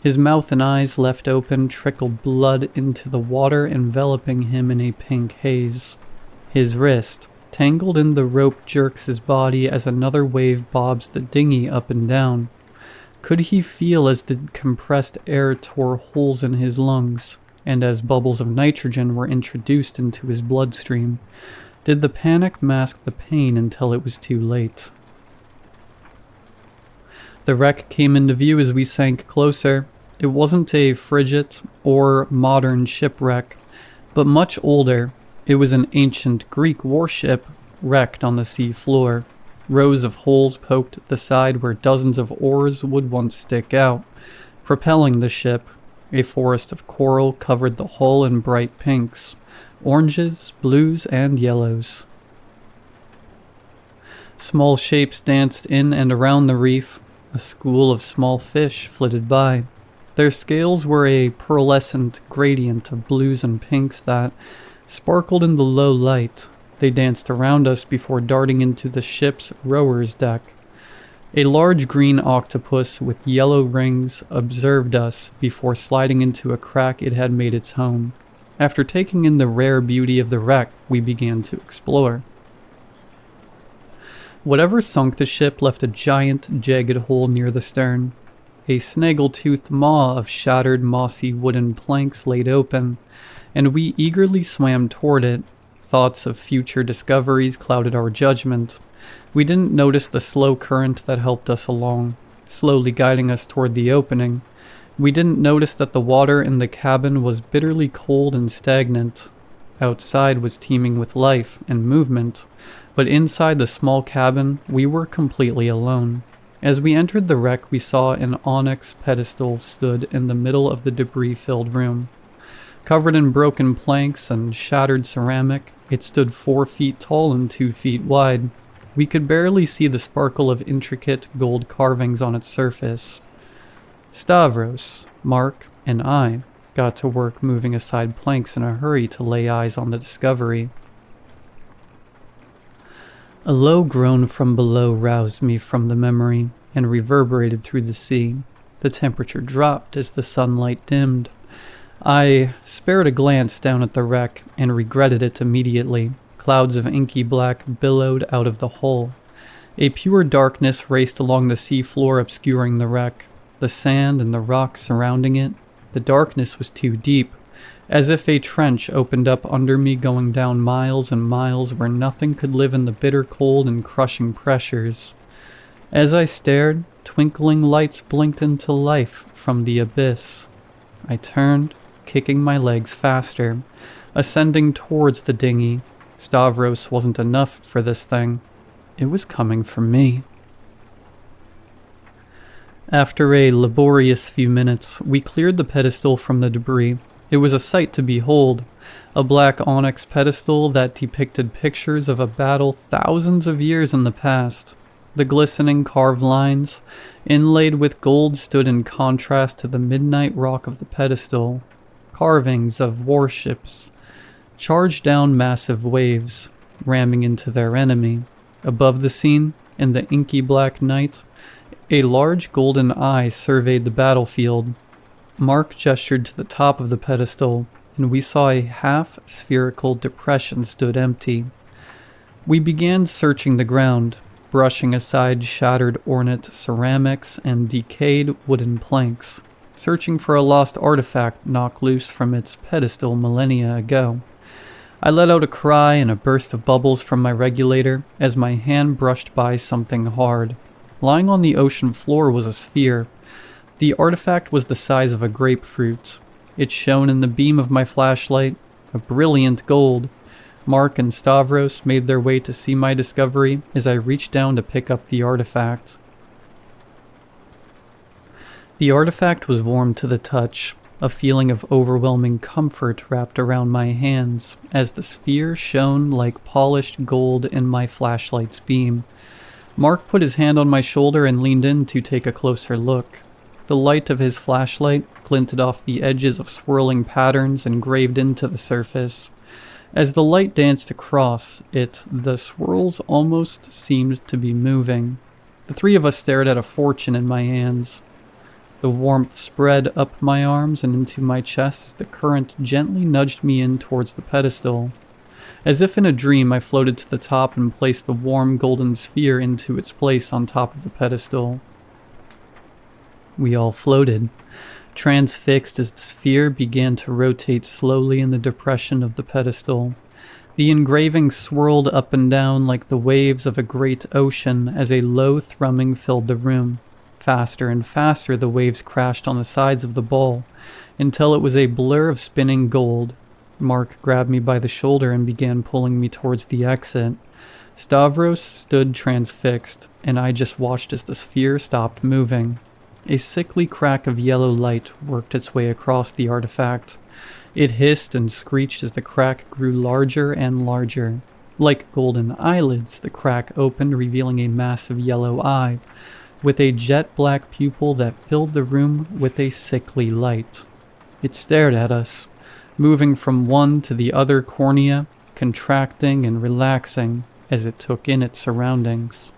His mouth and eyes, left open, trickled blood into the water, enveloping him in a pink haze. His wrist, tangled in the rope, jerks his body as another wave bobs the dinghy up and down. Could he feel as the compressed air tore holes in his lungs, and as bubbles of nitrogen were introduced into his bloodstream? Did the panic mask the pain until it was too late? The wreck came into view as we sank closer. It wasn't a frigate or modern shipwreck, but much older. It was an ancient Greek warship wrecked on the sea floor. Rows of holes poked at the side where dozens of oars would once stick out, propelling the ship. A forest of coral covered the hull in bright pinks, oranges, blues, and yellows. Small shapes danced in and around the reef. A school of small fish flitted by. Their scales were a pearlescent gradient of blues and pinks that sparkled in the low light. They danced around us before darting into the ship's rower's deck. A large green octopus with yellow rings observed us before sliding into a crack it had made its home. After taking in the rare beauty of the wreck, we began to explore. Whatever sunk the ship left a giant, jagged hole near the stern. A snaggle-toothed maw of shattered, mossy wooden planks laid open, and we eagerly swam toward it. Thoughts of future discoveries clouded our judgment. We didn't notice the slow current that helped us along, slowly guiding us toward the opening. We didn't notice that the water in the cabin was bitterly cold and stagnant. Outside was teeming with life and movement, but inside the small cabin, we were completely alone. As we entered the wreck, we saw an onyx pedestal stood in the middle of the debris-filled room. Covered in broken planks and shattered ceramic, it stood 4 feet tall and 2 feet wide. We could barely see the sparkle of intricate gold carvings on its surface. Stavros, Mark, and I got to work moving aside planks in a hurry to lay eyes on the discovery. A low groan from below roused me from the memory and reverberated through the sea. The temperature dropped as the sunlight dimmed. I spared a glance down at the wreck and regretted it immediately. Clouds of inky black billowed out of the hull. A pure darkness raced along the sea floor, obscuring the wreck, the sand and the rocks surrounding it. The darkness was too deep. as if a trench opened up under me going down miles and miles where nothing could live in the bitter cold and crushing pressures. As I stared, twinkling lights blinked into life from the abyss. I turned, kicking my legs faster, ascending towards the dinghy. Stavros wasn't enough for this thing. It was coming for me. After a laborious few minutes, we cleared the pedestal from the debris. It was a sight to behold, a black onyx pedestal that depicted pictures of a battle thousands of years in the past. The glistening carved lines, inlaid with gold, stood in contrast to the midnight rock of the pedestal. Carvings of warships charged down massive waves, ramming into their enemy. Above the scene, in the inky black night, a large golden eye surveyed the battlefield. Mark gestured to the top of the pedestal, and we saw a half-spherical depression stood empty. We began searching the ground, brushing aside shattered ornate ceramics and decayed wooden planks, searching for a lost artifact knocked loose from its pedestal millennia ago. I let out a cry and a burst of bubbles from my regulator as my hand brushed by something hard. Lying on the ocean floor was a sphere. The artifact was the size of a grapefruit. It shone in the beam of my flashlight, a brilliant gold. Mark and Stavros made their way to see my discovery as I reached down to pick up the artifact. The artifact was warm to the touch. A feeling of overwhelming comfort wrapped around my hands as the sphere shone like polished gold in my flashlight's beam. Mark put his hand on my shoulder and leaned in to take a closer look. The light of his flashlight glinted off the edges of swirling patterns engraved into the surface. As the light danced across it, the swirls almost seemed to be moving. The three of us stared at a fortune in my hands. The warmth spread up my arms and into my chest as the current gently nudged me in towards the pedestal. As if in a dream, I floated to the top and placed the warm golden sphere into its place on top of the pedestal. We all floated, transfixed as the sphere began to rotate slowly in the depression of the pedestal. The engraving swirled up and down like the waves of a great ocean as a low thrumming filled the room. Faster and faster the waves crashed on the sides of the ball, until it was a blur of spinning gold. Mark grabbed me by the shoulder and began pulling me towards the exit. Stavros stood transfixed, and I just watched as the sphere stopped moving. A sickly crack of yellow light worked its way across the artifact. It hissed and screeched as the crack grew larger and larger. Like golden eyelids, the crack opened, revealing a massive yellow eye, with a jet-black pupil that filled the room with a sickly light. It stared at us, moving from one to the other cornea, contracting and relaxing as it took in its surroundings.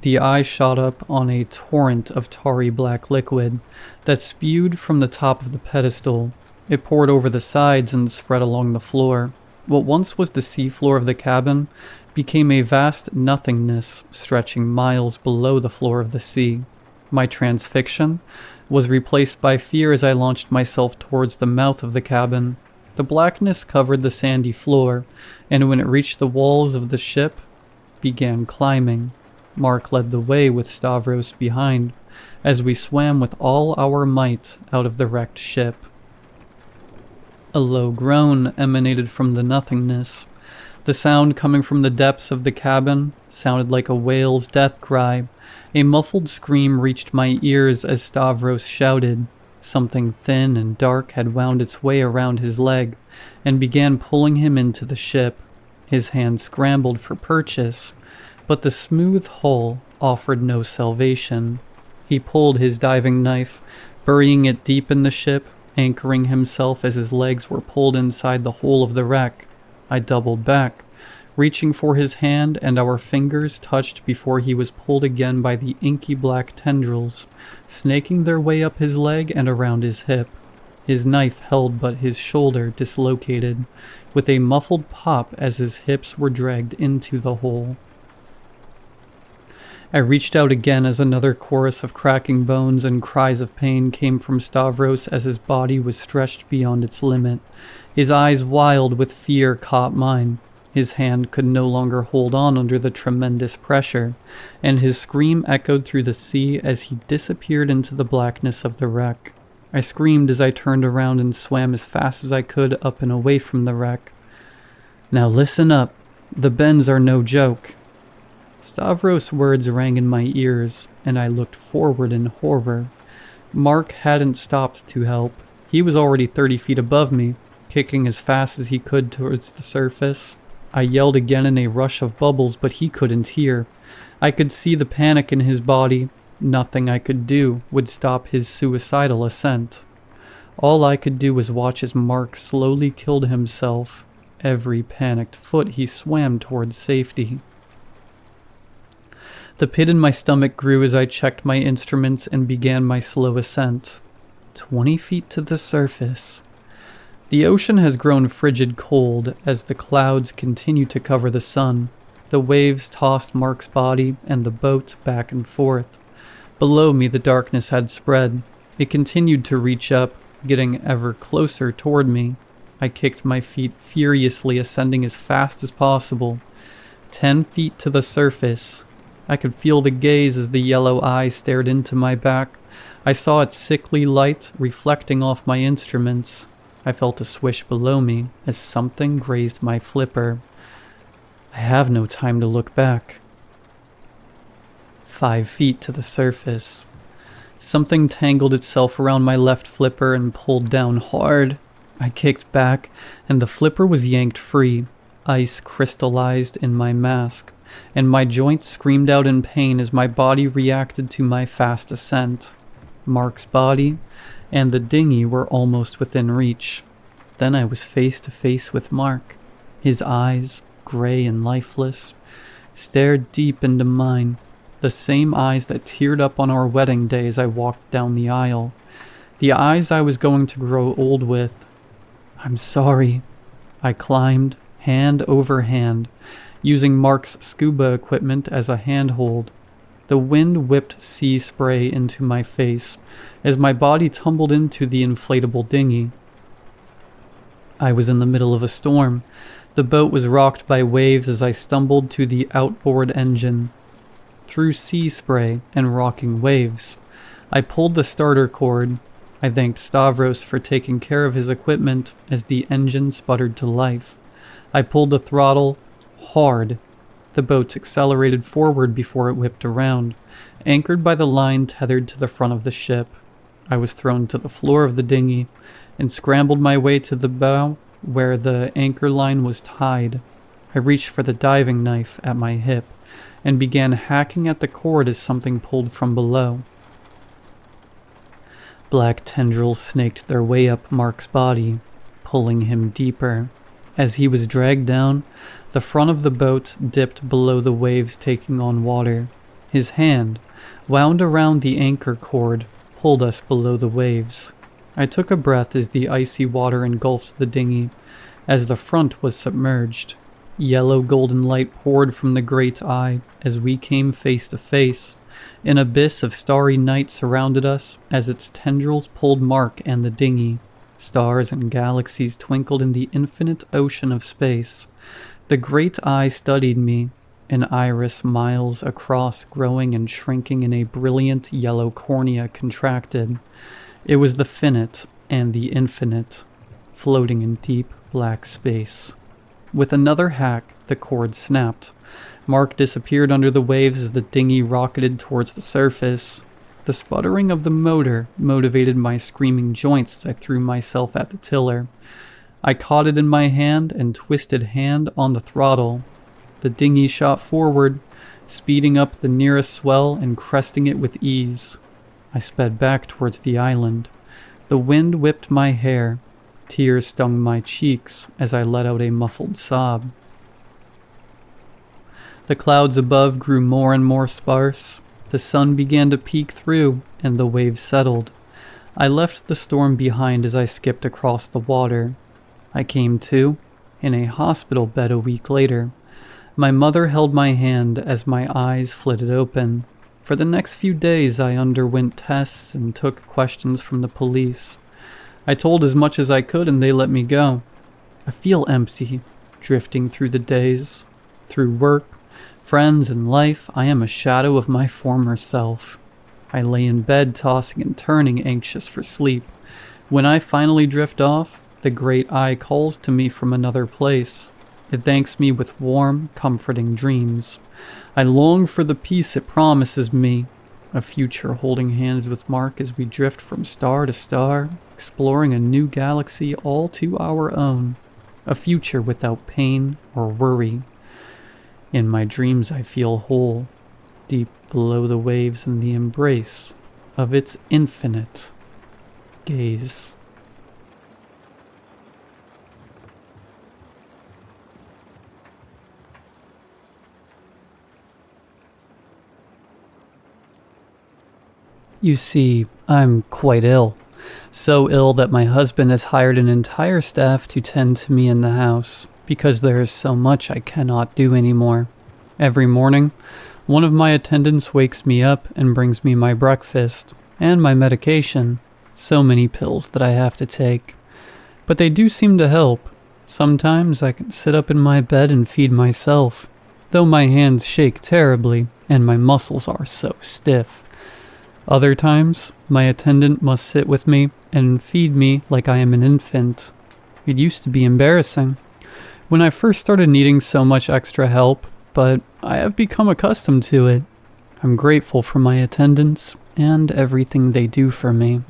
The eye shot up on a torrent of tarry black liquid that spewed from the top of the pedestal. It poured over the sides and spread along the floor. What once was the seafloor of the cabin became a vast nothingness stretching miles below the floor of the sea. My transfixion was replaced by fear as I launched myself towards the mouth of the cabin. The blackness covered the sandy floor, and when it reached the walls of the ship, began climbing. Mark led the way with Stavros behind, as we swam with all our might out of the wrecked ship. A low groan emanated from the nothingness. The sound coming from the depths of the cabin sounded like a whale's death cry. A muffled scream reached my ears as Stavros shouted. Something thin and dark had wound its way around his leg and began pulling him into the ship. His hand scrambled for purchase, but the smooth hull offered no salvation. He pulled his diving knife, burying it deep in the ship, anchoring himself as his legs were pulled inside the hole of the wreck. I doubled back, reaching for his hand, and our fingers touched before he was pulled again by the inky black tendrils, snaking their way up his leg and around his hip. His knife held but his shoulder dislocated, with a muffled pop as his hips were dragged into the hole. I reached out again as another chorus of cracking bones and cries of pain came from Stavros as his body was stretched beyond its limit. His eyes wild with fear caught mine. His hand could no longer hold on under the tremendous pressure, and his scream echoed through the sea as he disappeared into the blackness of the wreck. I screamed as I turned around and swam as fast as I could up and away from the wreck. "Now listen up. The bends are no joke." Stavros' words rang in my ears, and I looked forward in horror. Mark hadn't stopped to help. He was already 30 feet above me, kicking as fast as he could towards the surface. I yelled again in a rush of bubbles, but he couldn't hear. I could see the panic in his body. Nothing I could do would stop his suicidal ascent. All I could do was watch as Mark slowly killed himself. Every panicked foot he swam towards safety. The pit in my stomach grew as I checked my instruments and began my slow ascent. 20 feet to the surface. The ocean has grown frigid cold as the clouds continue to cover the sun. The waves tossed Mark's body and the boat back and forth. Below me the darkness had spread. It continued to reach up, getting ever closer toward me. I kicked my feet furiously, ascending as fast as possible. 10 feet to the surface. I could feel the gaze as the yellow eye stared into my back. I saw its sickly light reflecting off my instruments. I felt a swish below me as something grazed my flipper. I have no time to look back. 5 feet to the surface. Something tangled itself around my left flipper and pulled down hard. I kicked back, and the flipper was yanked free. Ice crystallized in my mask, and my joints screamed out in pain as my body reacted to my fast ascent. Mark's body and the dinghy were almost within reach. Then I was face to face with Mark. His eyes, gray and lifeless, stared deep into mine, the same eyes that teared up on our wedding day as I walked down the aisle. The eyes I was going to grow old with. "I'm sorry." I climbed, hand over hand, using Mark's scuba equipment as a handhold. The wind whipped sea spray into my face as my body tumbled into the inflatable dinghy. I was in the middle of a storm. The boat was rocked by waves as I stumbled to the outboard engine. Through sea spray and rocking waves, I pulled the starter cord. I thanked Stavros for taking care of his equipment as the engine sputtered to life. I pulled the throttle hard. The boat accelerated forward before it whipped around, anchored by the line tethered to the front of the ship. I was thrown to the floor of the dinghy and scrambled my way to the bow where the anchor line was tied. I reached for the diving knife at my hip and began hacking at the cord as something pulled from below. Black tendrils snaked their way up Mark's body, pulling him deeper. As he was dragged down, the front of the boat dipped below the waves taking on water. His hand, wound around the anchor cord, pulled us below the waves. I took a breath as the icy water engulfed the dinghy, as the front was submerged. Yellow golden light poured from the great eye as we came face to face. An abyss of starry night surrounded us as its tendrils pulled Mark and the dinghy. Stars and galaxies twinkled in the infinite ocean of space. The great eye studied me, an iris miles across growing and shrinking in a brilliant yellow cornea contracted. It was the finite and the infinite, floating in deep black space. With another hack, the cord snapped. Mark disappeared under the waves as the dinghy rocketed towards the surface. The sputtering of the motor motivated my screaming joints as I threw myself at the tiller. I caught it in my hand and twisted hand on the throttle. The dinghy shot forward, speeding up the nearest swell and cresting it with ease. I sped back towards the island. The wind whipped my hair. Tears stung my cheeks as I let out a muffled sob. The clouds above grew more and more sparse. The sun began to peek through, and the waves settled. I left the storm behind as I skipped across the water. I came to, in a hospital bed a week later. My mother held my hand as my eyes flitted open. For the next few days, I underwent tests and took questions from the police. I told as much as I could and they let me go. I feel empty, drifting through the days. Through work, friends, and life, I am a shadow of my former self. I lay in bed tossing and turning, anxious for sleep. When I finally drift off, the great eye calls to me from another place. It thanks me with warm, comforting dreams. I long for the peace it promises me, a future holding hands with Mark as we drift from star to star, exploring a new galaxy all to our own, a future without pain or worry. In my dreams I feel whole, deep below the waves in the embrace of its infinite gaze. You see, I'm quite ill. So ill that my husband has hired an entire staff to tend to me in the house, because there is so much I cannot do anymore. Every morning, one of my attendants wakes me up and brings me my breakfast and my medication. So many pills that I have to take. But they do seem to help. Sometimes I can sit up in my bed and feed myself, though my hands shake terribly and my muscles are so stiff. Other times, my attendant must sit with me and feed me like I am an infant. It used to be embarrassing when I first started needing so much extra help, but I have become accustomed to it. I'm grateful for my attendants and everything they do for me.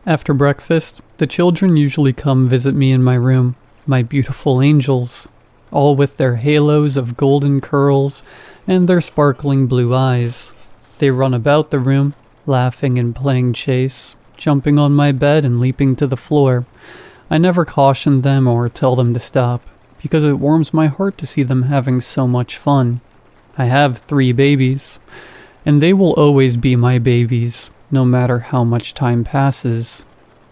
After breakfast, the children usually come visit me in my room, my beautiful angels, all with their halos of golden curls and their sparkling blue eyes. They run about the room, laughing and playing chase, jumping on my bed and leaping to the floor. I never caution them or tell them to stop, because it warms my heart to see them having so much fun. I have 3 babies, and they will always be my babies, no matter how much time passes.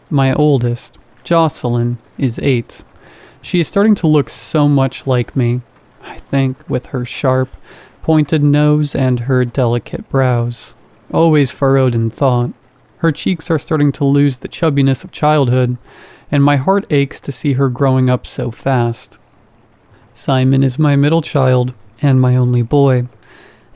My oldest, Jocelyn, is 8. She is starting to look so much like me, I think, with her sharp, pointed nose and her delicate brows, always furrowed in thought. Her cheeks are starting to lose the chubbiness of childhood, and my heart aches to see her growing up so fast. Simon is my middle child and my only boy,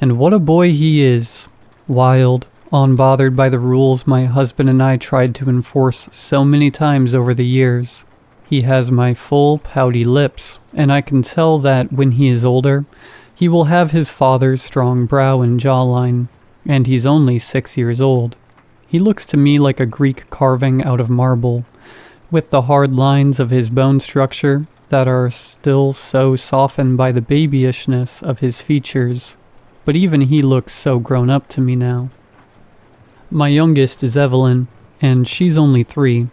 and what a boy he is. Wild, unbothered by the rules my husband and I tried to enforce so many times over the years. He has my full pouty lips, and I can tell that when he is older, he will have his father's strong brow and jawline, and he's only 6 years old. He looks to me like a Greek carving out of marble, with the hard lines of his bone structure that are still so softened by the babyishness of his features. But even he looks so grown up to me now. My youngest is Evelyn, and she's only 3.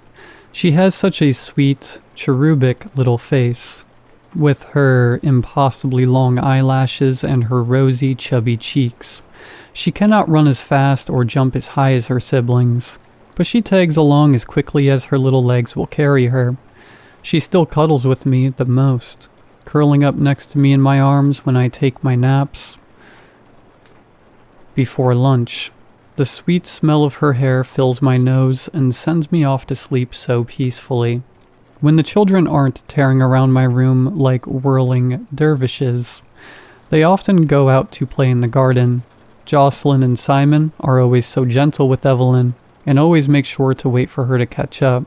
She has such a sweet, cherubic little face, with her impossibly long eyelashes and her rosy, chubby cheeks. She cannot run as fast or jump as high as her siblings, but she tags along as quickly as her little legs will carry her. She still cuddles with me the most, curling up next to me in my arms when I take my naps. Before lunch, the sweet smell of her hair fills my nose and sends me off to sleep so peacefully. When the children aren't tearing around my room like whirling dervishes, they often go out to play in the garden. Jocelyn and Simon are always so gentle with Evelyn and always make sure to wait for her to catch up.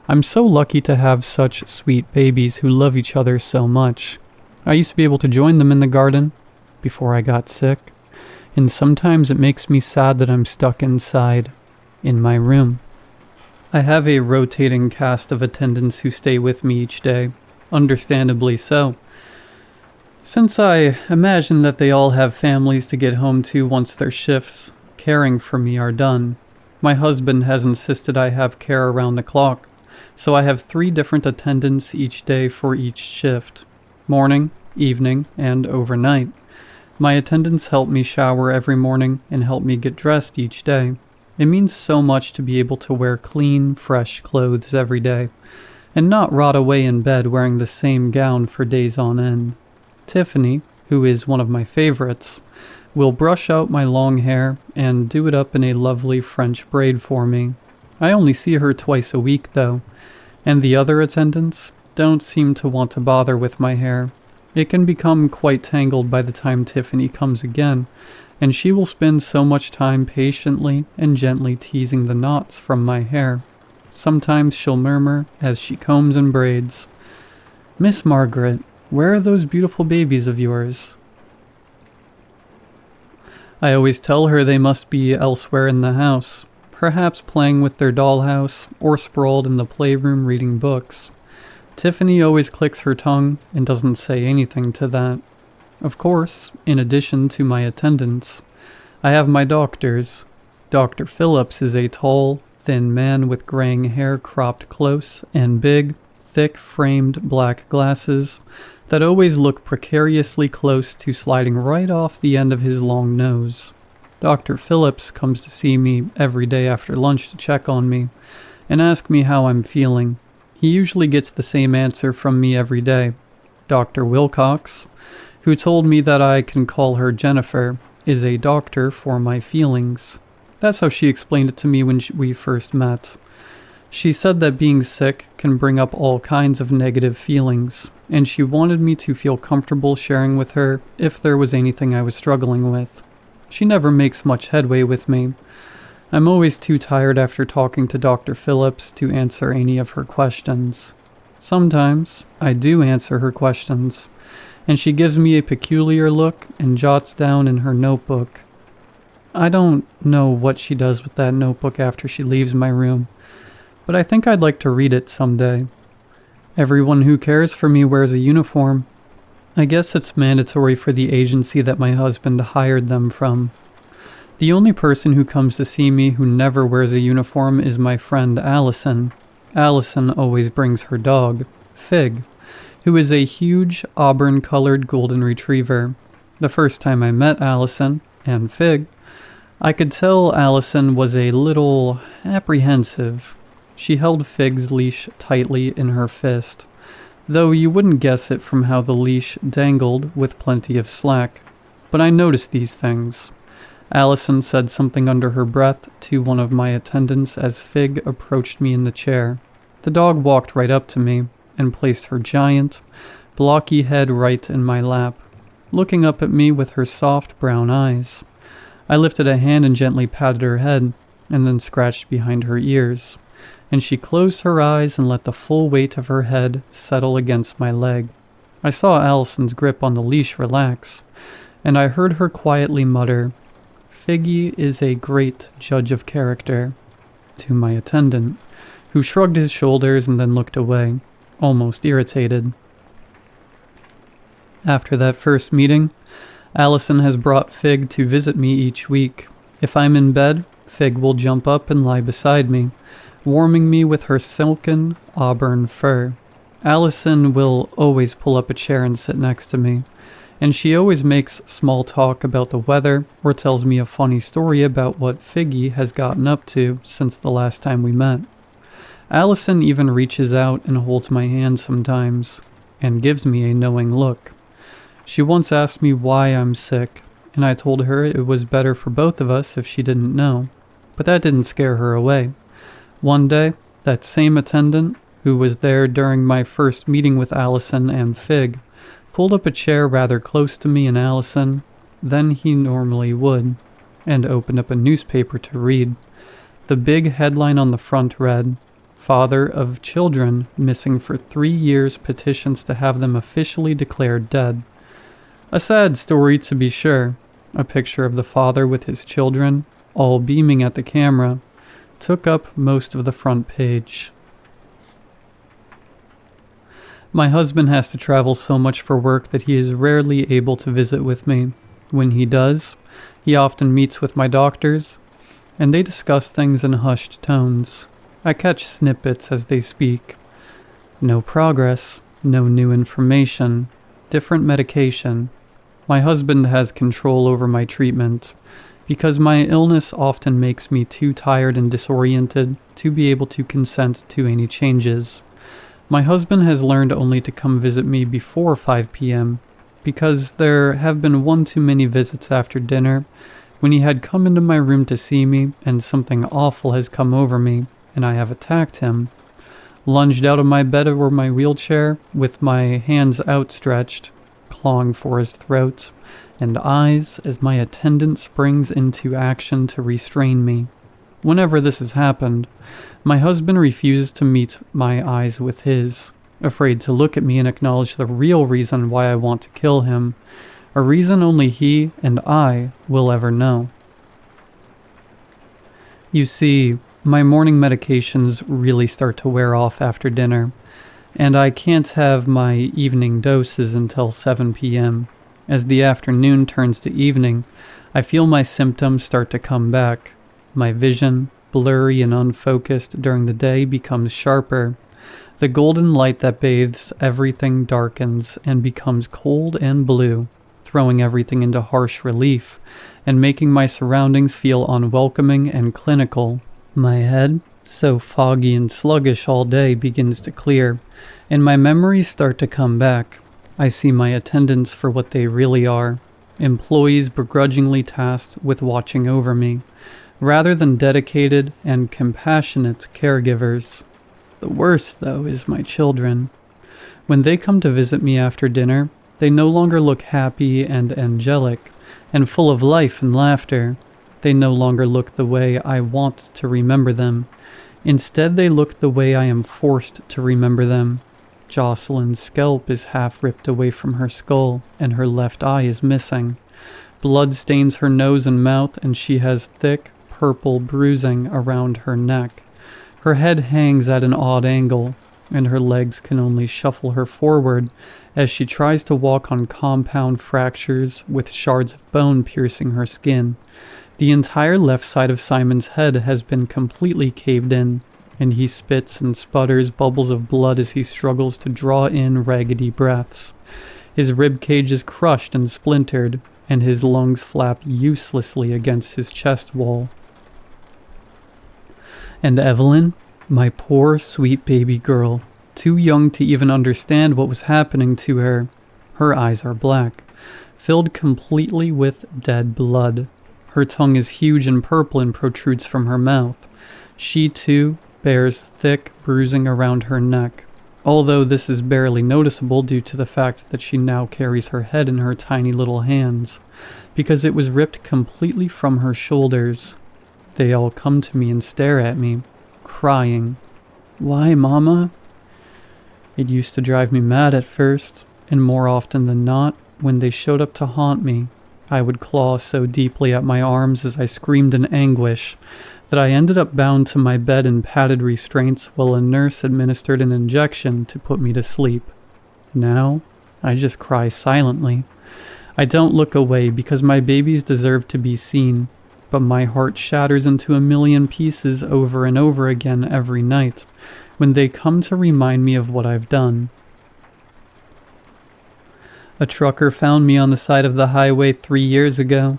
I'm so lucky to have such sweet babies who love each other so much. I used to be able to join them in the garden before I got sick, and sometimes it makes me sad that I'm stuck inside, in my room. I have a rotating cast of attendants who stay with me each day, understandably so, since I imagine that they all have families to get home to once their shifts caring for me are done. My husband has insisted I have care around the clock, so I have 3 different attendants each day for each shift: morning, evening, and overnight. My attendants help me shower every morning and help me get dressed each day. It means so much to be able to wear clean, fresh clothes every day, and not rot away in bed wearing the same gown for days on end. Tiffany, who is one of my favorites, will brush out my long hair and do it up in a lovely French braid for me. I only see her twice a week though, and the other attendants don't seem to want to bother with my hair. It can become quite tangled by the time Tiffany comes again, and she will spend so much time patiently and gently teasing the knots from my hair. Sometimes she'll murmur as she combs and braids, "Miss Margaret, where are those beautiful babies of yours?" I always tell her they must be elsewhere in the house, perhaps playing with their dollhouse or sprawled in the playroom reading books. Tiffany always clicks her tongue and doesn't say anything to that. Of course, in addition to my attendants, I have my doctors. Dr. Phillips is a tall, thin man with graying hair cropped close and big, thick-framed black glasses that always look precariously close to sliding right off the end of his long nose. Dr. Phillips comes to see me every day after lunch to check on me and ask me how I'm feeling. He usually gets the same answer from me every day. Dr. Wilcox, who told me that I can call her Jennifer, is a doctor for my feelings. That's how she explained it to me when we first met. She said that being sick can bring up all kinds of negative feelings, and she wanted me to feel comfortable sharing with her if there was anything I was struggling with. She never makes much headway with me. I'm always too tired after talking to Dr. Phillips to answer any of her questions. Sometimes I do answer her questions, and she gives me a peculiar look and jots down in her notebook. I don't know what she does with that notebook after she leaves my room, but I think I'd like to read it someday. Everyone who cares for me wears a uniform. I guess it's mandatory for the agency that my husband hired them from. The only person who comes to see me who never wears a uniform is my friend Allison. Allison always brings her dog, Fig, who is a huge auburn-colored golden retriever. The first time I met Allison and Fig, I could tell Allison was a little apprehensive. She held Fig's leash tightly in her fist, though you wouldn't guess it from how the leash dangled with plenty of slack. But I noticed these things. Allison said something under her breath to one of my attendants as Fig approached me in the chair. The dog walked right up to me and placed her giant, blocky head right in my lap, looking up at me with her soft brown eyes. I lifted a hand and gently patted her head, and then scratched behind her ears, and she closed her eyes and let the full weight of her head settle against my leg. I saw Allison's grip on the leash relax, and I heard her quietly mutter, "Figgy is a great judge of character," to my attendant, who shrugged his shoulders and then looked away, almost irritated. After that first meeting, Allison has brought Fig to visit me each week. If I'm in bed, Fig will jump up and lie beside me, warming me with her silken auburn fur. Allison will always pull up a chair and sit next to me, and she always makes small talk about the weather or tells me a funny story about what Figgy has gotten up to since the last time we met. Allison even reaches out and holds my hand sometimes, and gives me a knowing look. She once asked me why I'm sick, and I told her it was better for both of us if she didn't know, but that didn't scare her away. One day, that same attendant, who was there during my first meeting with Allison and Fig, pulled up a chair rather close to me and Allison than he normally would, and opened up a newspaper to read. The big headline on the front read, "Father of children missing for 3 years petitions to have them officially declared dead." A sad story to be sure. A picture of the father with his children, all beaming at the camera, took up most of the front page. My husband has to travel so much for work that he is rarely able to visit with me. When he does, he often meets with my doctors, and they discuss things in hushed tones. I catch snippets as they speak. No progress, no new information, different medication. My husband has control over my treatment, because my illness often makes me too tired and disoriented to be able to consent to any changes. My husband has learned only to come visit me before 5 p.m. because there have been one too many visits after dinner when he had come into my room to see me and something awful has come over me and I have attacked him. Lunged out of my bed or my wheelchair with my hands outstretched, clawing for his throat and eyes as my attendant springs into action to restrain me. Whenever this has happened, my husband refuses to meet my eyes with his, afraid to look at me and acknowledge the real reason why I want to kill him, a reason only he and I will ever know. You see, my morning medications really start to wear off after dinner, and I can't have my evening doses until 7 p.m. As the afternoon turns to evening, I feel my symptoms start to come back. My vision, blurry and unfocused during the day, becomes sharper. The golden light that bathes everything darkens and becomes cold and blue, throwing everything into harsh relief and making my surroundings feel unwelcoming and clinical. My head, so foggy and sluggish all day, begins to clear, and my memories start to come back. I see my attendants for what they really are, employees begrudgingly tasked with watching over me, rather than dedicated and compassionate caregivers. The worst, though, is my children. When they come to visit me after dinner, they no longer look happy and angelic and full of life and laughter. They no longer look the way I want to remember them. Instead, they look the way I am forced to remember them. Jocelyn's scalp is half ripped away from her skull, and her left eye is missing. Blood stains her nose and mouth, and she has thick, purple bruising around her neck. Her head hangs at an odd angle, and her legs can only shuffle her forward as she tries to walk on compound fractures with shards of bone piercing her skin. The entire left side of Simon's head has been completely caved in, and he spits and sputters bubbles of blood as he struggles to draw in raggedy breaths. His rib cage is crushed and splintered, and his lungs flap uselessly against his chest wall. And Evelyn, my poor sweet baby girl, too young to even understand what was happening to her. Her eyes are black, filled completely with dead blood. Her tongue is huge and purple and protrudes from her mouth. She, too, bears thick bruising around her neck, although this is barely noticeable due to the fact that she now carries her head in her tiny little hands, because it was ripped completely from her shoulders. They all come to me and stare at me, crying. "Why, Mama?" It used to drive me mad at first, and more often than not, when they showed up to haunt me, I would claw so deeply at my arms as I screamed in anguish that I ended up bound to my bed in padded restraints while a nurse administered an injection to put me to sleep. Now, I just cry silently. I don't look away because my babies deserve to be seen, but my heart shatters into a million pieces over and over again every night when they come to remind me of what I've done. A trucker found me on the side of the highway 3 years ago,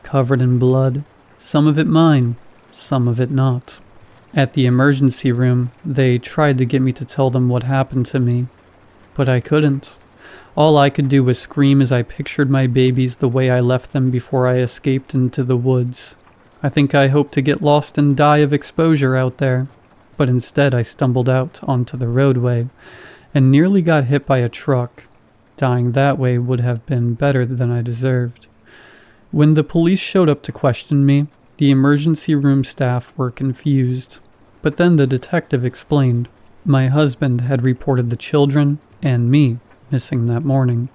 covered in blood, some of it mine, some of it not. At the emergency room, they tried to get me to tell them what happened to me, but I couldn't. All I could do was scream as I pictured my babies the way I left them before I escaped into the woods. I think I hoped to get lost and die of exposure out there, but instead I stumbled out onto the roadway and nearly got hit by a truck. Dying that way would have been better than I deserved. When the police showed up to question me, the emergency room staff were confused, but then the detective explained. My husband had reported the children and me missing that morning.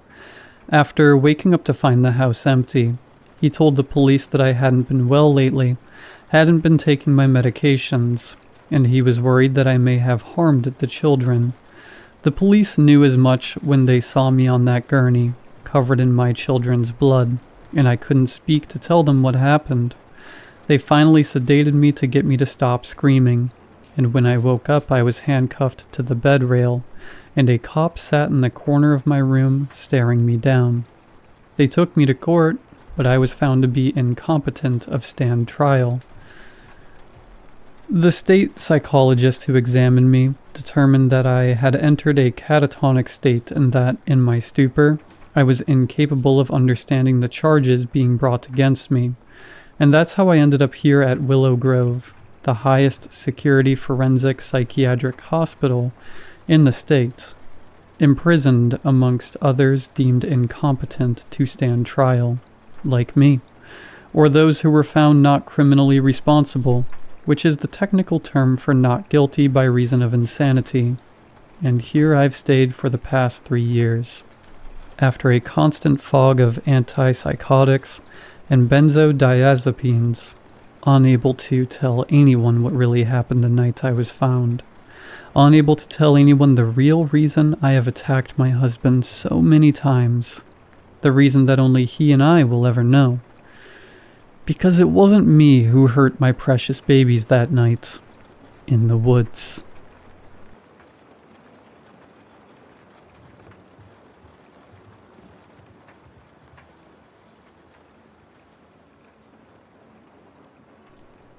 After waking up to find the house empty, he told the police that I hadn't been well lately, hadn't been taking my medications, and he was worried that I may have harmed the children. The police knew as much when they saw me on that gurney, covered in my children's blood, and I couldn't speak to tell them what happened. They finally sedated me to get me to stop screaming, and when I woke up I was handcuffed to the bed rail, and a cop sat in the corner of my room staring me down. They took me to court, but I was found to be incompetent of stand trial. The state psychologist who examined me determined that I had entered a catatonic state and that, in my stupor, I was incapable of understanding the charges being brought against me, and that's how I ended up here at Willow Grove, the highest security forensic psychiatric hospital in the States, imprisoned amongst others deemed incompetent to stand trial, like me, or those who were found not criminally responsible, which is the technical term for not guilty by reason of insanity. And here I've stayed for the past 3 years. After a constant fog of antipsychotics and benzodiazepines, unable to tell anyone what really happened the night I was found. Unable to tell anyone the real reason I have attacked my husband so many times. The reason that only he and I will ever know. Because it wasn't me who hurt my precious babies that night. In the woods.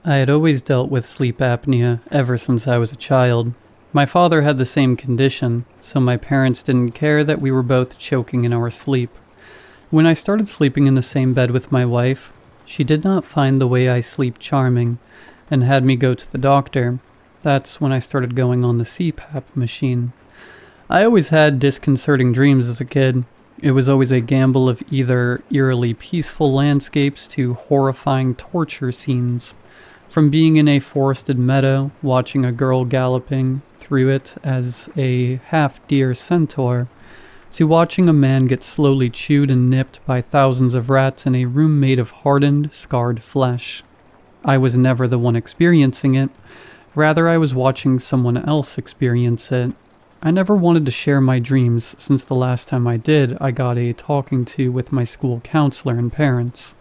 I had always dealt with sleep apnea ever since I was a child. My father had the same condition, so my parents didn't care that we were both choking in our sleep. When I started sleeping in the same bed with my wife, she did not find the way I sleep charming, and had me go to the doctor. That's when I started going on the CPAP machine. I always had disconcerting dreams as a kid. It was always a gamble of either eerily peaceful landscapes to horrifying torture scenes. From being in a forested meadow, watching a girl galloping through it as a half-deer centaur, to watching a man get slowly chewed and nipped by thousands of rats in a room made of hardened, scarred flesh. I was never the one experiencing it. Rather, I was watching someone else experience it. I never wanted to share my dreams, since the last time I did, I got a talking to with my school counselor and parents.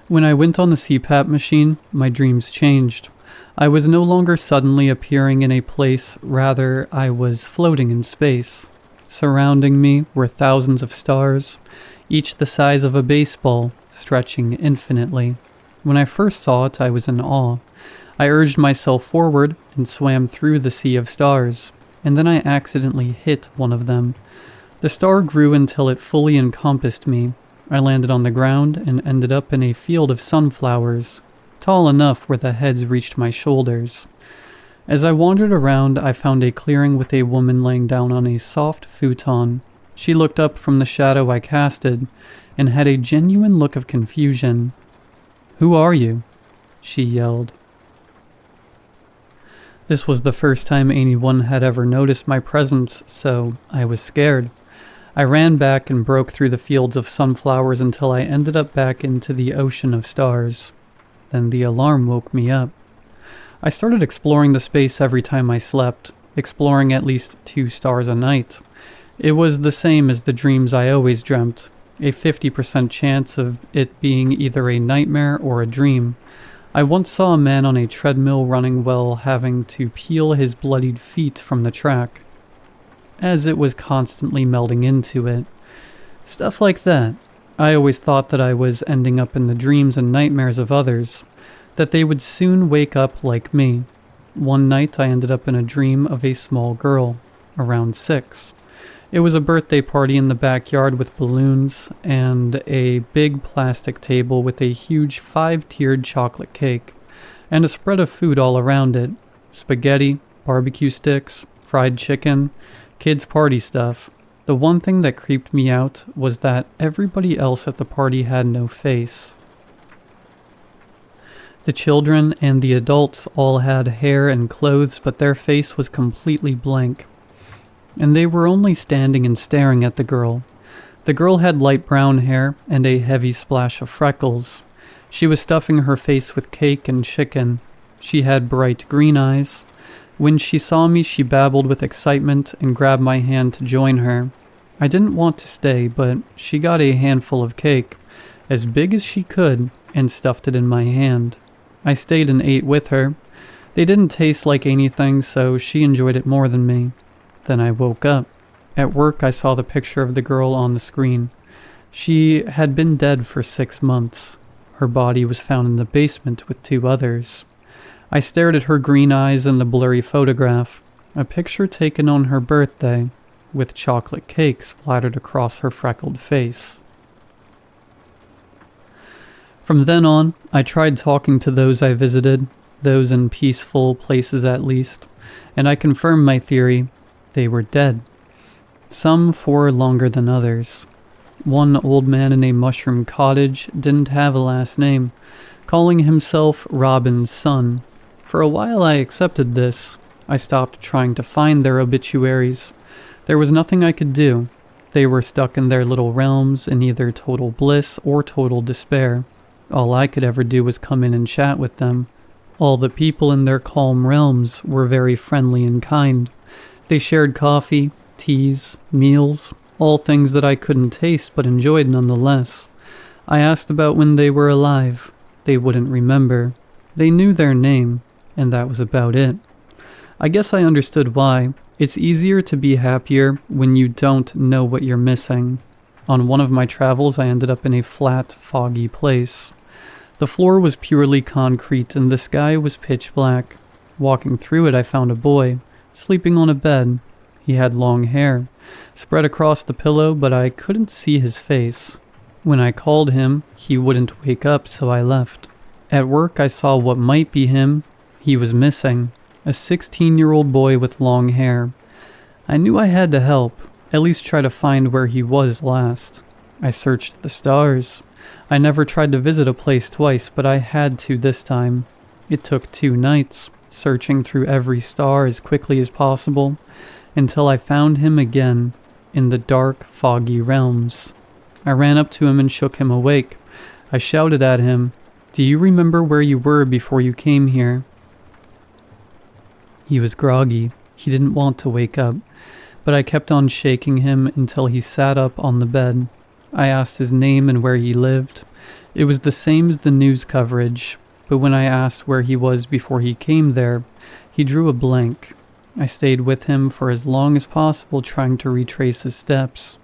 When I went on the CPAP machine, my dreams changed. I was no longer suddenly appearing in a place, rather I was floating in space. Surrounding me were thousands of stars, each the size of a baseball, stretching infinitely. When I first saw it, I was in awe. I urged myself forward and swam through the sea of stars, and then I accidentally hit one of them. The star grew until it fully encompassed me. I landed on the ground and ended up in a field of sunflowers, tall enough where the heads reached my shoulders. As I wandered around, I found a clearing with a woman laying down on a soft futon. She looked up from the shadow I casted and had a genuine look of confusion. "Who are you?" she yelled. This was the first time anyone had ever noticed my presence, so I was scared. I ran back and broke through the fields of sunflowers until I ended up back into the ocean of stars. Then the alarm woke me up. I started exploring the space every time I slept, exploring at least 2 stars a night. It was the same as the dreams I always dreamt, a 50% chance of it being either a nightmare or a dream. I once saw a man on a treadmill running while having to peel his bloodied feet from the track, as it was constantly melding into it. Stuff like that. I always thought that I was ending up in the dreams and nightmares of others, that they would soon wake up like me. One night I ended up in a dream of a small girl, around 6. It was a birthday party in the backyard with balloons and a big plastic table with a huge 5-tiered chocolate cake, and a spread of food all around it. Spaghetti, barbecue sticks, fried chicken, kids' party stuff. The one thing that creeped me out was that everybody else at the party had no face. The children and the adults all had hair and clothes, but their face was completely blank. And they were only standing and staring at the girl. The girl had light brown hair and a heavy splash of freckles. She was stuffing her face with cake and chicken. She had bright green eyes. When she saw me, she babbled with excitement and grabbed my hand to join her. I didn't want to stay, but she got a handful of cake, as big as she could, and stuffed it in my hand. I stayed and ate with her. They didn't taste like anything, so she enjoyed it more than me. Then I woke up. At work, I saw the picture of the girl on the screen. She had been dead for 6 months. Her body was found in the basement with 2 others. I stared at her green eyes in the blurry photograph, a picture taken on her birthday. with chocolate cake splattered across her freckled face. From then on, I tried talking to those I visited, those in peaceful places at least, and I confirmed my theory: they were dead. Some for longer than others. One old man in a mushroom cottage didn't have a last name, calling himself Robin's son. For a while I accepted this. I stopped trying to find their obituaries. There was nothing I could do. They were stuck in their little realms in either total bliss or total despair. All I could ever do was come in and chat with them. All the people in their calm realms were very friendly and kind. They shared coffee, teas, meals, all things that I couldn't taste but enjoyed nonetheless. I asked about when they were alive. They wouldn't remember. They knew their name, and that was about it. I guess I understood why. It's easier to be happier when you don't know what you're missing. On one of my travels, I ended up in a flat, foggy place. The floor was purely concrete and the sky was pitch black. Walking through it, I found a boy, sleeping on a bed. He had long hair, spread across the pillow, but I couldn't see his face. When I called him, he wouldn't wake up, so I left. At work, I saw what might be him. He was missing. A 16-year-old boy with long hair. I knew I had to help, at least try to find where he was last. I searched the stars. I never tried to visit a place twice, but I had to this time. It took 2 nights, searching through every star as quickly as possible, until I found him again, in the dark, foggy realms. I ran up to him and shook him awake. I shouted at him, "Do you remember where you were before you came here?" He was groggy. He didn't want to wake up, but I kept on shaking him until he sat up on the bed. I asked his name and where he lived. It was the same as the news coverage, but when I asked where he was before he came there, he drew a blank. I stayed with him for as long as possible, trying to retrace his steps.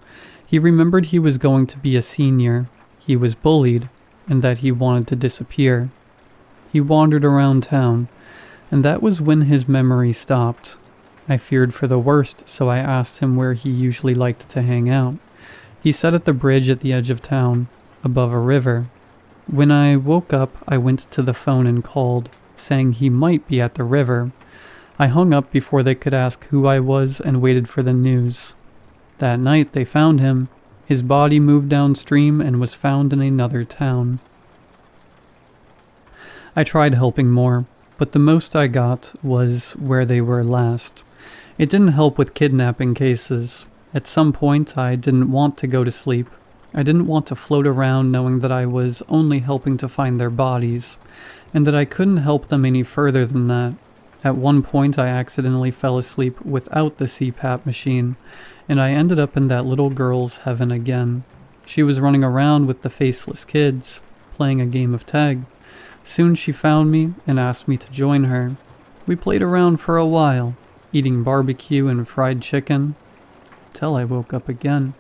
He remembered he was going to be a senior. He was bullied, and that he wanted to disappear. He wandered around town, and that was when his memory stopped. I feared for the worst, so I asked him where he usually liked to hang out. He said at the bridge at the edge of town, above a river. When I woke up, I went to the phone and called, saying he might be at the river. I hung up before they could ask who I was and waited for the news. That night they found him. His body moved downstream and was found in another town. I tried helping more, but the most I got was where they were last. It didn't help with kidnapping cases. At some point, I didn't want to go to sleep. I didn't want to float around knowing that I was only helping to find their bodies, and that I couldn't help them any further than that. At one point, I accidentally fell asleep without the CPAP machine, and I ended up in that little girl's heaven again. She was running around with the faceless kids, playing a game of tag. Soon she found me and asked me to join her. We played around for a while, eating barbecue and fried chicken, till I woke up again.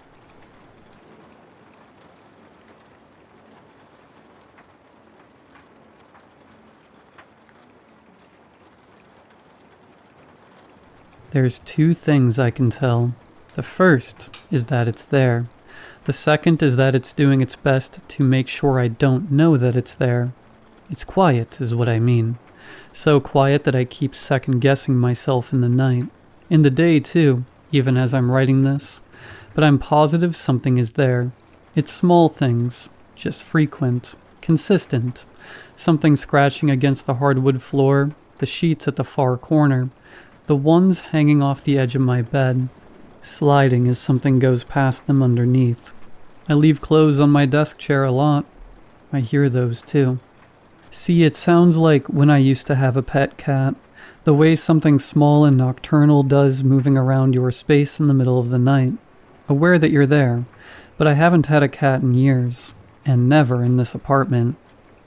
There's 2 things I can tell. The first is that it's there. The second is that it's doing its best to make sure I don't know that it's there. It's quiet, is what I mean. So quiet that I keep second-guessing myself in the night. In the day, too, even as I'm writing this. But I'm positive something is there. It's small things, just frequent, consistent. Something scratching against the hardwood floor, the sheets at the far corner, the ones hanging off the edge of my bed, sliding as something goes past them underneath. I leave clothes on my desk chair a lot. I hear those too. See, it sounds like when I used to have a pet cat, the way something small and nocturnal does moving around your space in the middle of the night. Aware that you're there, but I haven't had a cat in years, and never in this apartment.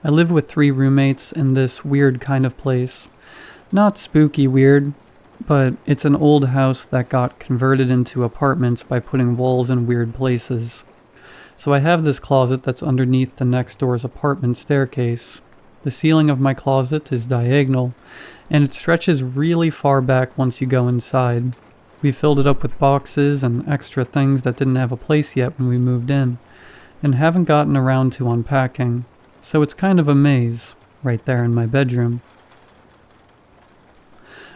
I live with 3 roommates in this weird kind of place. Not spooky weird, but it's an old house that got converted into apartments by putting walls in weird places. So I have this closet that's underneath the next door's apartment staircase. The ceiling of my closet is diagonal, and it stretches really far back once you go inside. We filled it up with boxes and extra things that didn't have a place yet when we moved in, and haven't gotten around to unpacking, so it's kind of a maze right there in my bedroom.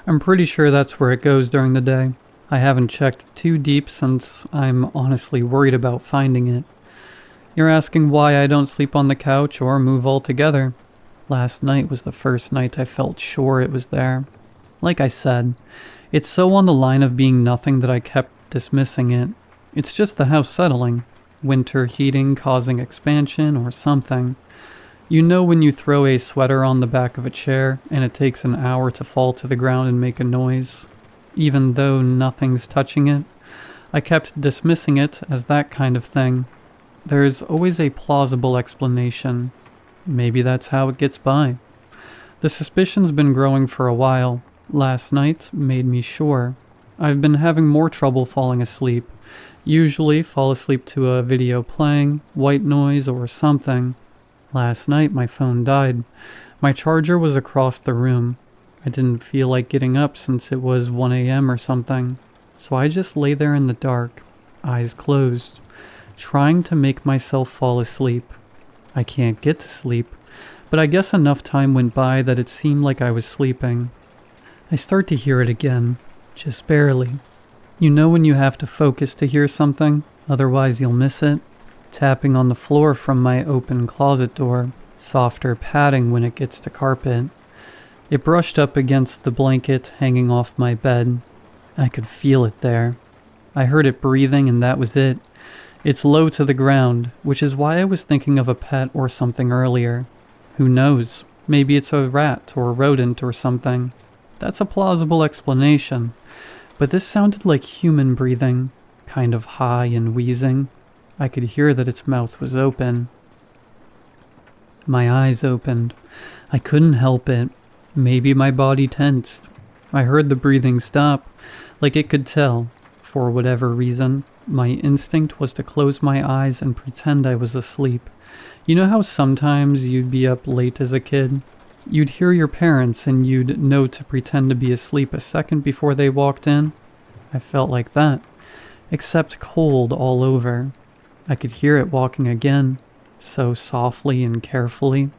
I'm pretty sure that's where it goes during the day. I haven't checked too deep since I'm honestly worried about finding it. You're asking why I don't sleep on the couch or move altogether. Last night was the first night I felt sure it was there. Like I said, it's so on the line of being nothing that I kept dismissing it. It's just the house settling, winter heating causing expansion or something. You know when you throw a sweater on the back of a chair and it takes an hour to fall to the ground and make a noise, even though nothing's touching it? I kept dismissing it as that kind of thing. There's always a plausible explanation. Maybe that's how it gets by. The suspicion's been growing for a while. Last night made me sure. I've been having more trouble falling asleep. Usually fall asleep to a video playing, white noise, or something. Last night my phone died. My charger was across the room. I didn't feel like getting up since it was 1 a.m. or something, so I just lay there in the dark, eyes closed, trying to make myself fall asleep. I can't get to sleep, but I guess enough time went by that it seemed like I was sleeping. I start to hear it again, just barely. You know when you have to focus to hear something, otherwise you'll miss it? Tapping on the floor from my open closet door, softer padding when it gets to carpet. It brushed up against the blanket hanging off my bed. I could feel it there. I heard it breathing and that was it. It's low to the ground, which is why I was thinking of a pet or something earlier. Who knows? Maybe it's a rat or a rodent or something. That's a plausible explanation. But this sounded like human breathing, kind of high and wheezing. I could hear that its mouth was open. My eyes opened. I couldn't help it. Maybe my body tensed. I heard the breathing stop, like it could tell. For whatever reason, my instinct was to close my eyes and pretend I was asleep. You know how sometimes you'd be up late as a kid? You'd hear your parents and you'd know to pretend to be asleep a second before they walked in? I felt like that, except cold all over. I could hear it walking again, so softly and carefully.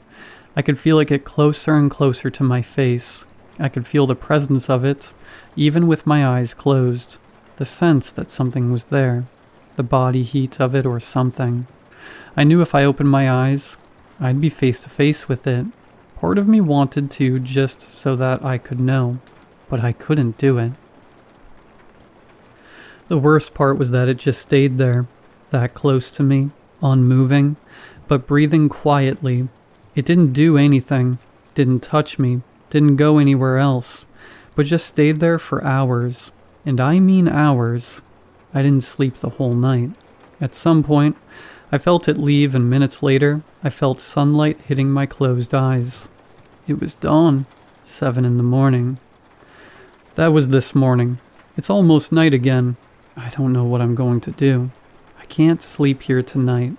I could feel it get closer and closer to my face. I could feel the presence of it, even with my eyes closed. The sense that something was there. The body heat of it or something. I knew if I opened my eyes, I'd be face to face with it. Part of me wanted to just so that I could know, but I couldn't do it. The worst part was that it just stayed there, that close to me, unmoving, but breathing quietly. It didn't do anything, didn't touch me, didn't go anywhere else, but just stayed there for hours. And I mean hours. I didn't sleep the whole night. At some point, I felt it leave, and minutes later, I felt sunlight hitting my closed eyes. It was dawn, 7 in the morning. That was this morning. It's almost night again. I don't know what I'm going to do. I can't sleep here tonight,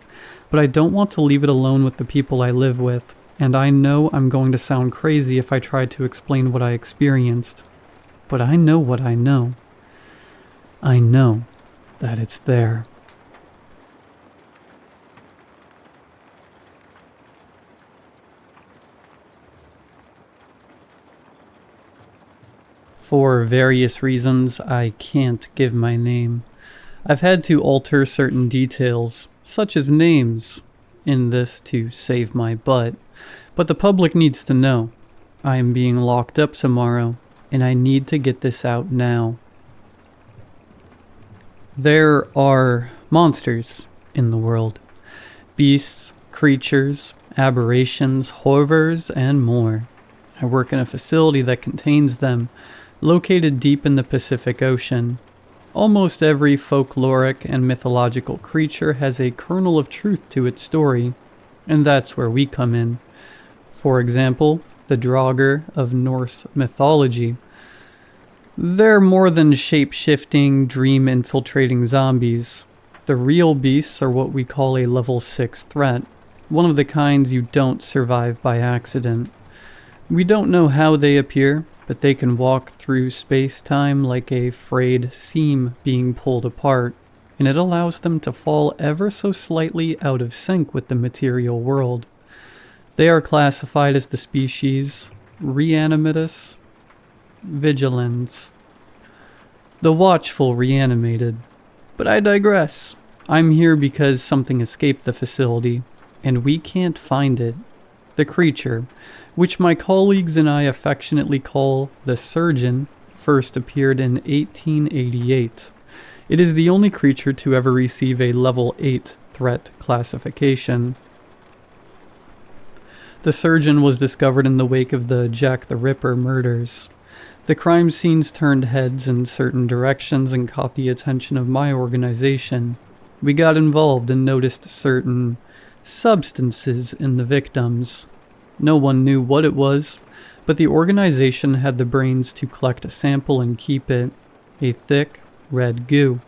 but I don't want to leave it alone with the people I live with, and I know I'm going to sound crazy if I try to explain what I experienced. But I know what I know. I know that it's there. For various reasons, I can't give my name. I've had to alter certain details, such as names, in this to save my butt. But the public needs to know. I am being locked up tomorrow, and I need to get this out now. There are monsters in the world. Beasts, creatures, aberrations, horrors, and more. I work in a facility that contains them, located deep in the Pacific Ocean. Almost every folkloric and mythological creature has a kernel of truth to its story, and that's where we come in. For example, the Draugr of Norse mythology. They're more than shape-shifting, dream-infiltrating zombies. The real beasts are what we call a level 6 threat, one of the kinds you don't survive by accident. We don't know how they appear, but they can walk through space-time like a frayed seam being pulled apart, and it allows them to fall ever so slightly out of sync with the material world. They are classified as the species Reanimatus vigilans, the watchful reanimated. But I digress. I'm here because something escaped the facility, and we can't find it. The creature, which my colleagues and I affectionately call the Surgeon, first appeared in 1888. It is the only creature to ever receive a level 8 threat classification. The Surgeon was discovered in the wake of the Jack the Ripper murders. The crime scenes turned heads in certain directions and caught the attention of my organization. We got involved and noticed certain substances in the victims. No one knew what it was, but the organization had the brains to collect a sample and keep it, a thick, red goo,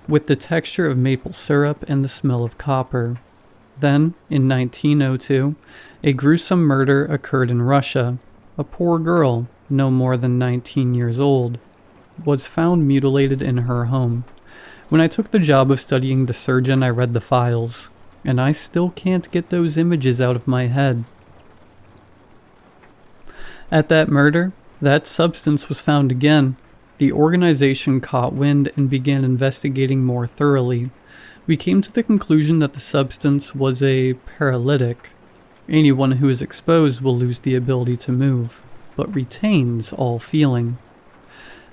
with the texture of maple syrup and the smell of copper. Then, in 1902, a gruesome murder occurred in Russia. A poor girl, no more than 19 years old, was found mutilated in her home. When I took the job of studying the Surgeon, I read the files, and I still can't get those images out of my head. At that murder, that substance was found again. The organization caught wind and began investigating more thoroughly. We came to the conclusion that the substance was a paralytic. Anyone who is exposed will lose the ability to move, but retains all feeling.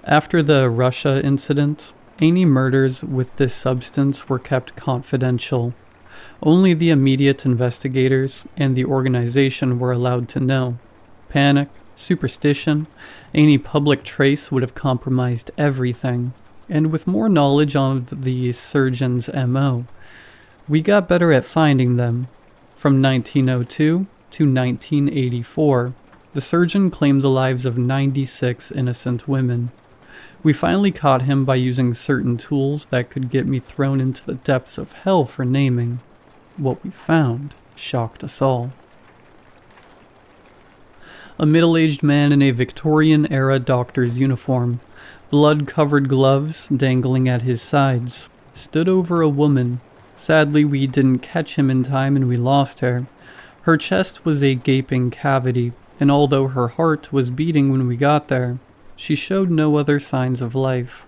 After the Russia incident, any murders with this substance were kept confidential. Only the immediate investigators and the organization were allowed to know. Panic, superstition, any public trace would have compromised everything. And with more knowledge of the Surgeon's MO, we got better at finding them. From 1902 to 1984, the Surgeon claimed the lives of 96 innocent women. We finally caught him by using certain tools that could get me thrown into the depths of hell for naming. What we found shocked us all. A middle-aged man in a Victorian-era doctor's uniform, blood-covered gloves dangling at his sides, stood over a woman. Sadly, we didn't catch him in time and we lost her. Her chest was a gaping cavity, and although her heart was beating when we got there, she showed no other signs of life.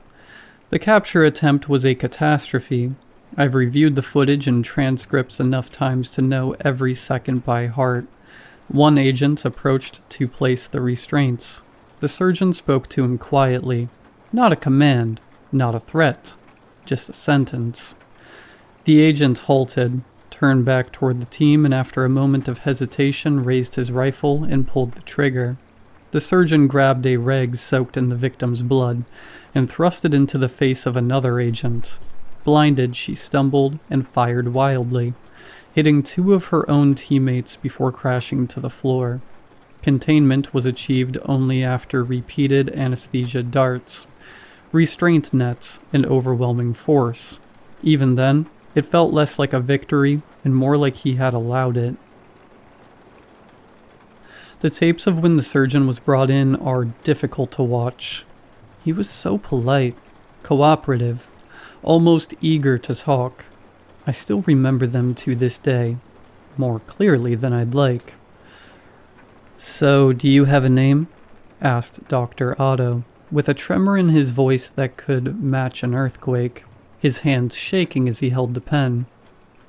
The capture attempt was a catastrophe. I've reviewed the footage and transcripts enough times to know every second by heart. One agent approached to place the restraints. The Surgeon spoke to him quietly. Not a command, not a threat, just a sentence. The agent halted, turned back toward the team, and after a moment of hesitation raised his rifle and pulled the trigger. The Surgeon grabbed a rag soaked in the victim's blood and thrust it into the face of another agent. Blinded, she stumbled and fired wildly, hitting two of her own teammates before crashing to the floor. Containment was achieved only after repeated anesthesia darts, restraint nets, and overwhelming force. Even then, it felt less like a victory and more like he had allowed it. The tapes of when the Surgeon was brought in are difficult to watch. He was so polite, cooperative, almost eager to talk. I still remember them to this day, more clearly than I'd like. "So, do you have a name?" asked Dr. Otto, with a tremor in his voice that could match an earthquake, his hands shaking as he held the pen.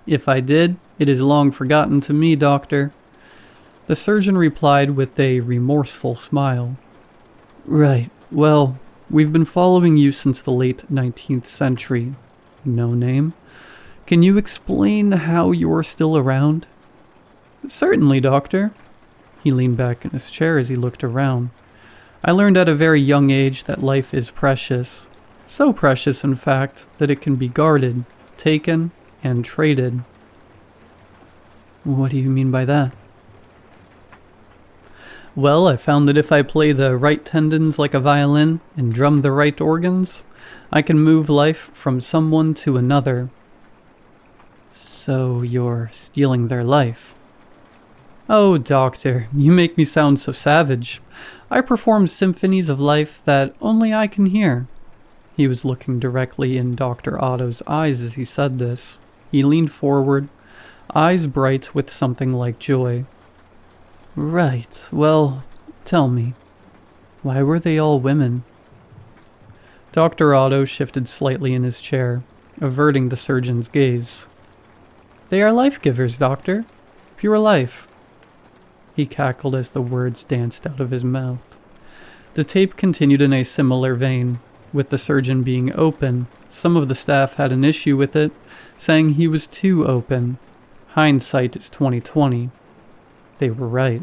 "If I did, it is long forgotten to me, Doctor." The Surgeon replied with a remorseful smile. "Right, well, we've been following you since the late 19th century. No name? Can you explain how you're still around?" "Certainly, Doctor." He leaned back in his chair as he looked around. "I learned at a very young age that life is precious. So precious, in fact, that it can be guarded, taken, and traded." "What do you mean by that?" "Well, I found that if I play the right tendons like a violin and drum the right organs, I can move life from someone to another." "So you're stealing their life?" Oh, doctor, you make me sound so savage. I perform symphonies of life that only I can hear. He was looking directly in Dr. Otto's eyes as he said this. He leaned forward, eyes bright with something like joy. Right, well, tell me, why were they all women? Dr. Otto shifted slightly in his chair, averting the surgeon's gaze. They are life-givers, doctor. Pure life. He cackled as the words danced out of his mouth. The tape continued in a similar vein, with the surgeon being open. Some of the staff had an issue with it, saying he was too open. Hindsight is 20/20. They were right.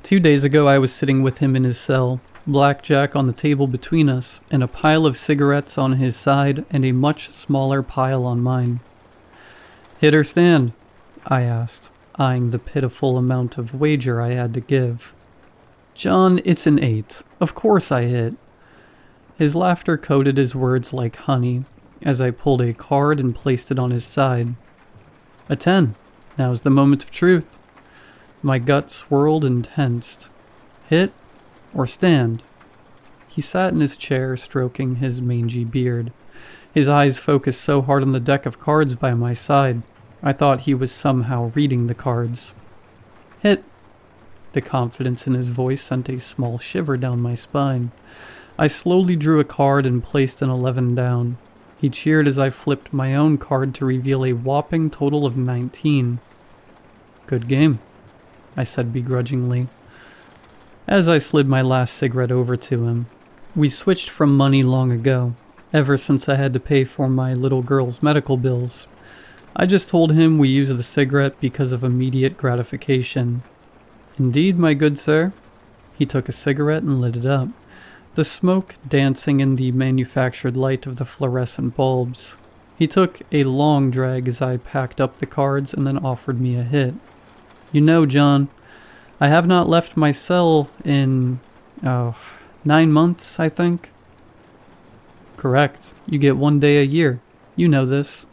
2 days ago I was sitting with him in his cell, blackjack on the table between us, and a pile of cigarettes on his side and a much smaller pile on mine. Hit or stand? I asked, eyeing the pitiful amount of wager I had to give. John, it's an 8. Of course I hit. His laughter coated his words like honey, as I pulled a card and placed it on his side. A 10. Now's the moment of truth. My gut swirled and tensed. Hit or stand? He sat in his chair, stroking his mangy beard. His eyes focused so hard on the deck of cards by my side, I thought he was somehow reading the cards. Hit. The confidence in his voice sent a small shiver down my spine. I slowly drew a card and placed an 11 down. He cheered as I flipped my own card to reveal a whopping total of 19. Good game, I said begrudgingly, as I slid my last cigarette over to him. We switched from money long ago, ever since I had to pay for my little girl's medical bills. I just told him we used the cigarette because of immediate gratification. Indeed, my good sir. He took a cigarette and lit it up, the smoke dancing in the manufactured light of the fluorescent bulbs. He took a long drag as I packed up the cards and then offered me a hit. You know, John, I have not left my cell in, 9 months, I think. Correct. You get 1 day a year. You know this.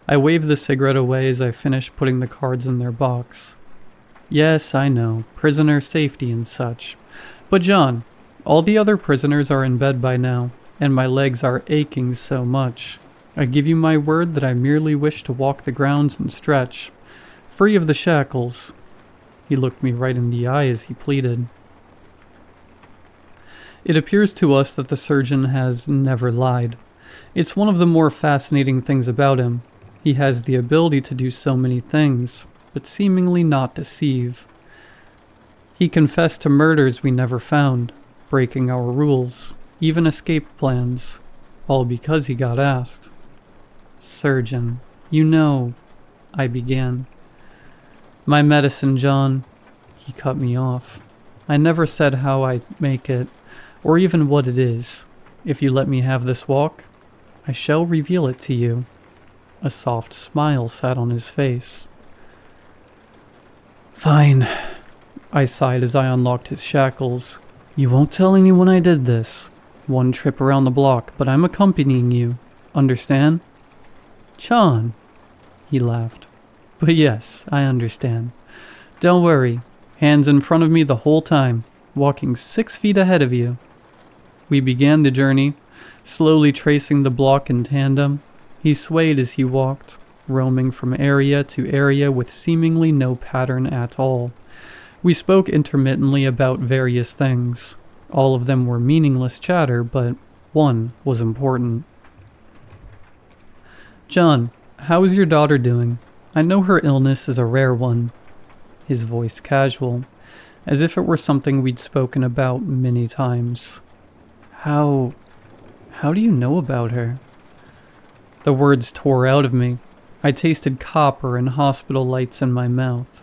I waved the cigarette away as I finished putting the cards in their box. Yes, I know. Prisoner safety and such. But John, all the other prisoners are in bed by now, and my legs are aching so much. I give you my word that I merely wish to walk the grounds and stretch, free of the shackles. He looked me right in the eye as he pleaded. It appears to us that the surgeon has never lied. It's one of the more fascinating things about him. He has the ability to do so many things, but seemingly not deceive. He confessed to murders we never found, breaking our rules, even escape plans, all because he got asked. Surgeon, you know, I began. My medicine, John. He cut me off. I never said how I make it, or even what it is. If you let me have this walk, I shall reveal it to you. A soft smile sat on his face. Fine, I sighed as I unlocked his shackles. You won't tell anyone I did this. 1 trip around the block, but I'm accompanying you. Understand? John, he laughed. But yes, I understand. Don't worry. Hands in front of me the whole time, walking 6 feet ahead of you. We began the journey, slowly tracing the block in tandem. He swayed as he walked, roaming from area to area with seemingly no pattern at all. We spoke intermittently about various things. All of them were meaningless chatter, but one was important. John, how is your daughter doing? I know her illness is a rare one. His voice casual, as if it were something we'd spoken about many times. How do you know about her? The words tore out of me. I tasted copper and hospital lights in my mouth.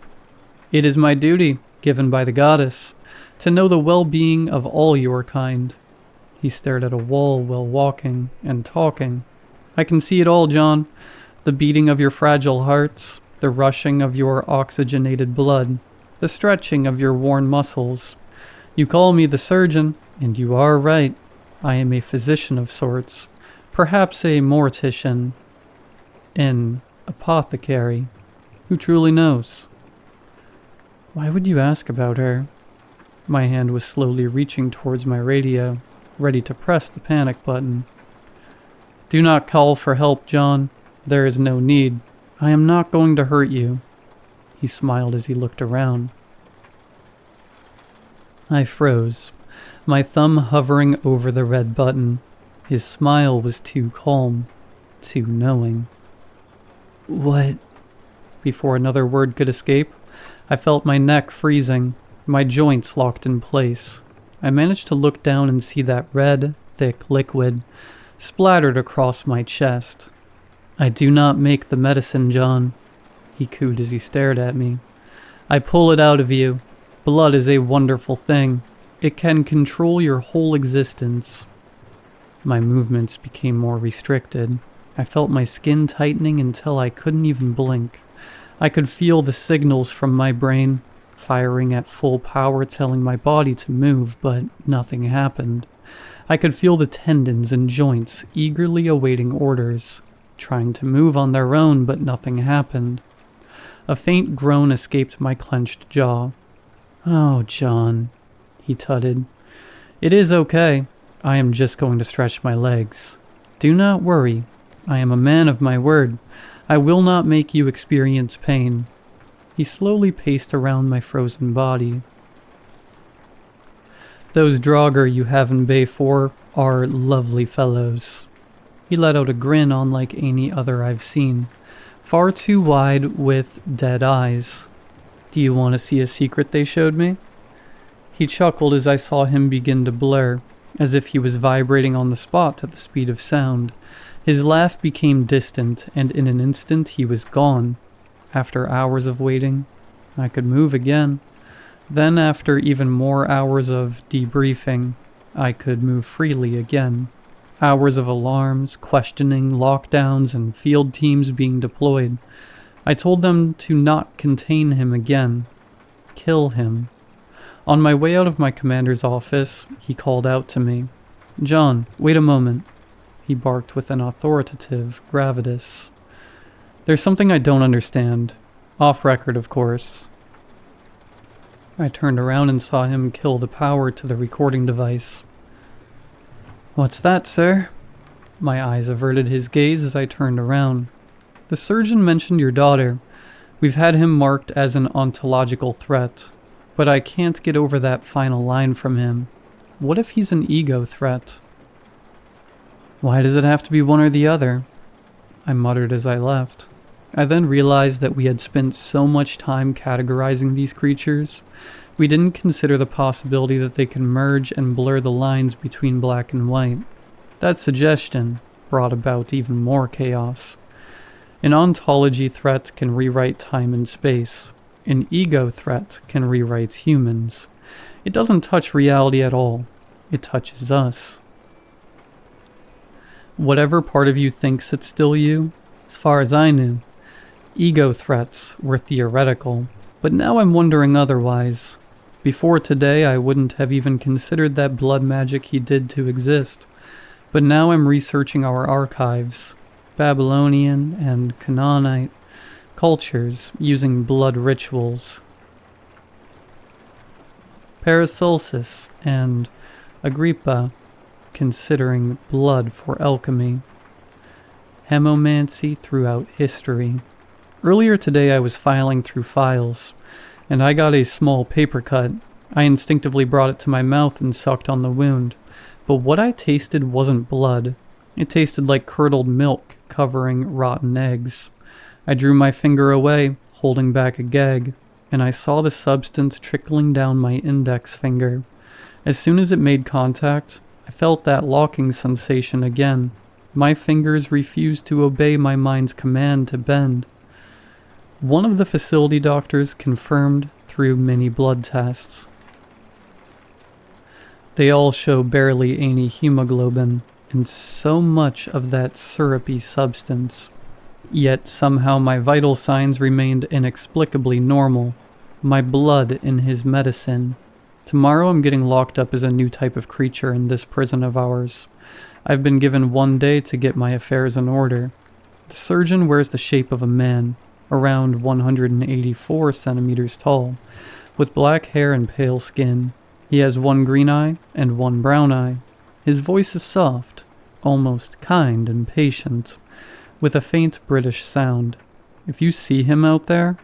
It is my duty, given by the goddess, to know the well-being of all your kind. He stared at a wall while walking and talking. I can see it all, John. The beating of your fragile hearts, the rushing of your oxygenated blood, the stretching of your worn muscles. You call me the surgeon, and you are right. I am a physician of sorts, perhaps a mortician, an apothecary. Who truly knows? Why would you ask about her? My hand was slowly reaching towards my radio, ready to press the panic button. Do not call for help, John. There is no need. I am not going to hurt you. He smiled as he looked around. I froze, my thumb hovering over the red button. His smile was too calm, too knowing. What? Before another word could escape, I felt my neck freezing, my joints locked in place. I managed to look down and see that red, thick liquid splattered across my chest. I do not make the medicine, John, he cooed as he stared at me. I pull it out of you. Blood is a wonderful thing. It can control your whole existence. My movements became more restricted. I felt my skin tightening until I couldn't even blink. I could feel the signals from my brain, firing at full power, telling my body to move, but nothing happened. I could feel the tendons and joints eagerly awaiting orders, trying to move on their own, but nothing happened. A faint groan escaped my clenched jaw. Oh, John, he tutted. It is okay. I am just going to stretch my legs. Do not worry. I am a man of my word. I will not make you experience pain. He slowly paced around my frozen body. Those Draugr you have in Bay 4 are lovely fellows. He let out a grin unlike any other I've seen, far too wide with dead eyes. Do you want to see a secret they showed me? He chuckled as I saw him begin to blur, as if he was vibrating on the spot at the speed of sound. His laugh became distant, and in an instant he was gone. After hours of waiting, I could move again. Then, after even more hours of debriefing, I could move freely again. Hours of alarms, questioning, lockdowns, and field teams being deployed. I told them to not contain him again. Kill him. On my way out of my commander's office, he called out to me. John, wait a moment. He barked with an authoritative gravitas. There's something I don't understand. Off record, of course. I turned around and saw him kill the power to the recording device. What's that, sir? My eyes averted his gaze as I turned around. The surgeon mentioned your daughter. We've had him marked as an ontological threat, but I can't get over that final line from him. What if he's an ego threat? Why does it have to be one or the other? I muttered as I left. I then realized that we had spent so much time categorizing these creatures, we didn't consider the possibility that they can merge and blur the lines between black and white. That suggestion brought about even more chaos. An ontology threat can rewrite time and space. An ego threat can rewrite humans. It doesn't touch reality at all. It touches us. Whatever part of you thinks it's still you, as far as I knew, ego threats were theoretical, but now I'm wondering otherwise. Before today, I wouldn't have even considered that blood magic he did to exist, but now I'm researching our archives, Babylonian and Canaanite cultures using blood rituals. Paracelsus and Agrippa considering blood for alchemy. Hemomancy throughout history. Earlier today I was filing through files, and I got a small paper cut. I instinctively brought it to my mouth and sucked on the wound, but what I tasted wasn't blood. It tasted like curdled milk covering rotten eggs. I drew my finger away, holding back a gag, and I saw the substance trickling down my index finger. As soon as it made contact, I felt that locking sensation again. My fingers refused to obey my mind's command to bend. One of the facility doctors confirmed through many blood tests. They all show barely any hemoglobin, and so much of that syrupy substance. Yet somehow my vital signs remained inexplicably normal. My blood in his medicine. Tomorrow I'm getting locked up as a new type of creature in this prison of ours. I've been given 1 day to get my affairs in order. The surgeon wears the shape of a man. around 184 centimeters tall, with black hair and pale skin. He has one green eye and one brown eye. His voice is soft, almost kind and patient, with a faint British sound. If you see him out there,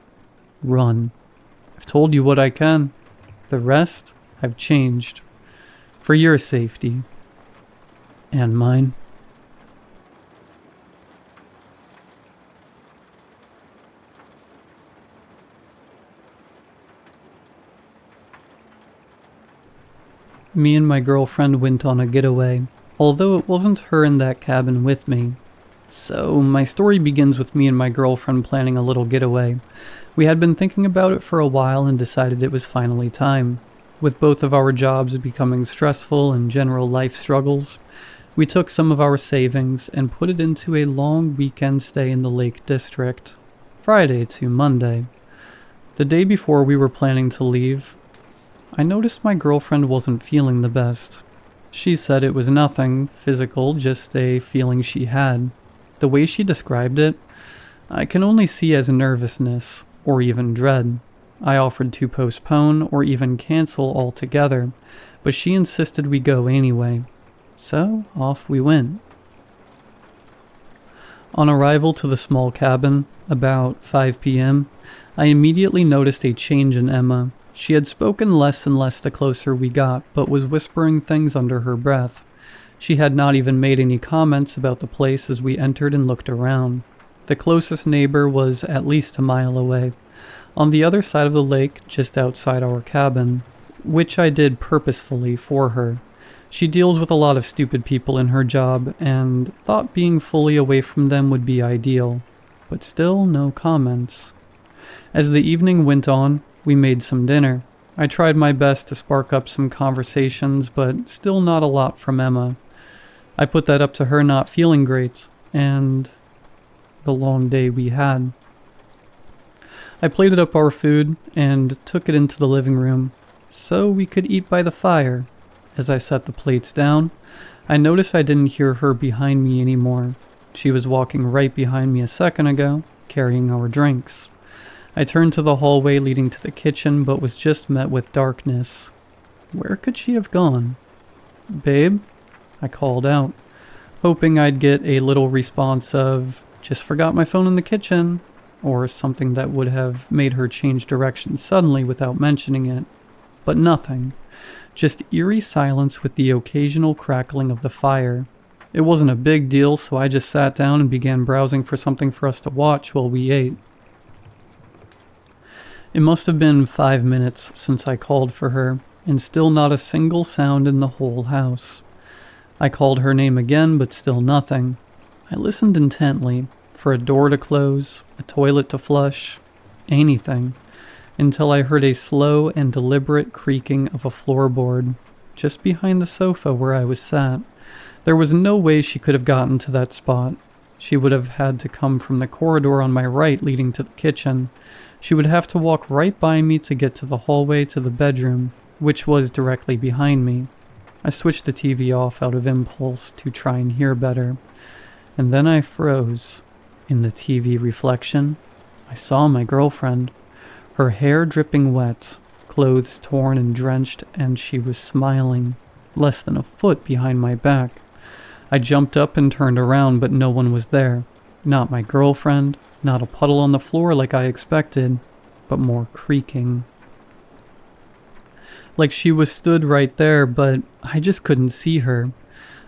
run. I've told you what I can. The rest, I've changed. For your safety. And mine. Me and my girlfriend went on a getaway, although it wasn't her in that cabin with me. So, my story begins with me and my girlfriend planning a little getaway. We had been thinking about it for a while and decided it was finally time. With both of our jobs becoming stressful and general life struggles, we took some of our savings and put it into a long weekend stay in the Lake District, Friday to Monday. The day before we were planning to leave, I noticed my girlfriend wasn't feeling the best. She said it was nothing physical, just a feeling she had. The way she described it, I can only see as nervousness, or even dread. I offered to postpone or even cancel altogether, but she insisted we go anyway. So, off we went. On arrival to the small cabin, about 5 p.m., I immediately noticed a change in Emma. She had spoken less and less the closer we got, but was whispering things under her breath. She had not even made any comments about the place as we entered and looked around. The closest neighbor was at least a mile away, on the other side of the lake, just outside our cabin, which I did purposefully for her. She deals with a lot of stupid people in her job, and thought being fully away from them would be ideal, but still no comments. As the evening went on, we made some dinner. I tried my best to spark up some conversations, but still not a lot from Emma. I put that up to her not feeling great, and the long day we had. I plated up our food and took it into the living room, so we could eat by the fire. As I set the plates down, I noticed I didn't hear her behind me anymore. She was walking right behind me a second ago, carrying our drinks. I turned to the hallway leading to the kitchen, but was just met with darkness. Where could she have gone? "Babe?" I called out, hoping I'd get a little response of, "Just forgot my phone in the kitchen," or something that would have made her change direction suddenly without mentioning it. But nothing. Just eerie silence with the occasional crackling of the fire. It wasn't a big deal, so I just sat down and began browsing for something for us to watch while we ate. It must have been 5 minutes since I called for her, and still not a single sound in the whole house. I called her name again, but still nothing. I listened intently, for a door to close, a toilet to flush, anything, until I heard a slow and deliberate creaking of a floorboard, just behind the sofa where I was sat. There was no way she could have gotten to that spot. She would have had to come from the corridor on my right leading to the kitchen. She would have to walk right by me to get to the hallway to the bedroom, which was directly behind me. I switched the TV off out of impulse to try and hear better, and then I froze. In the TV reflection, I saw my girlfriend, her hair dripping wet, clothes torn and drenched, and she was smiling, less than a foot behind my back. I jumped up and turned around, but no one was there. Not my girlfriend, not a puddle on the floor like I expected, but more creaking. Like she was stood right there, but I just couldn't see her.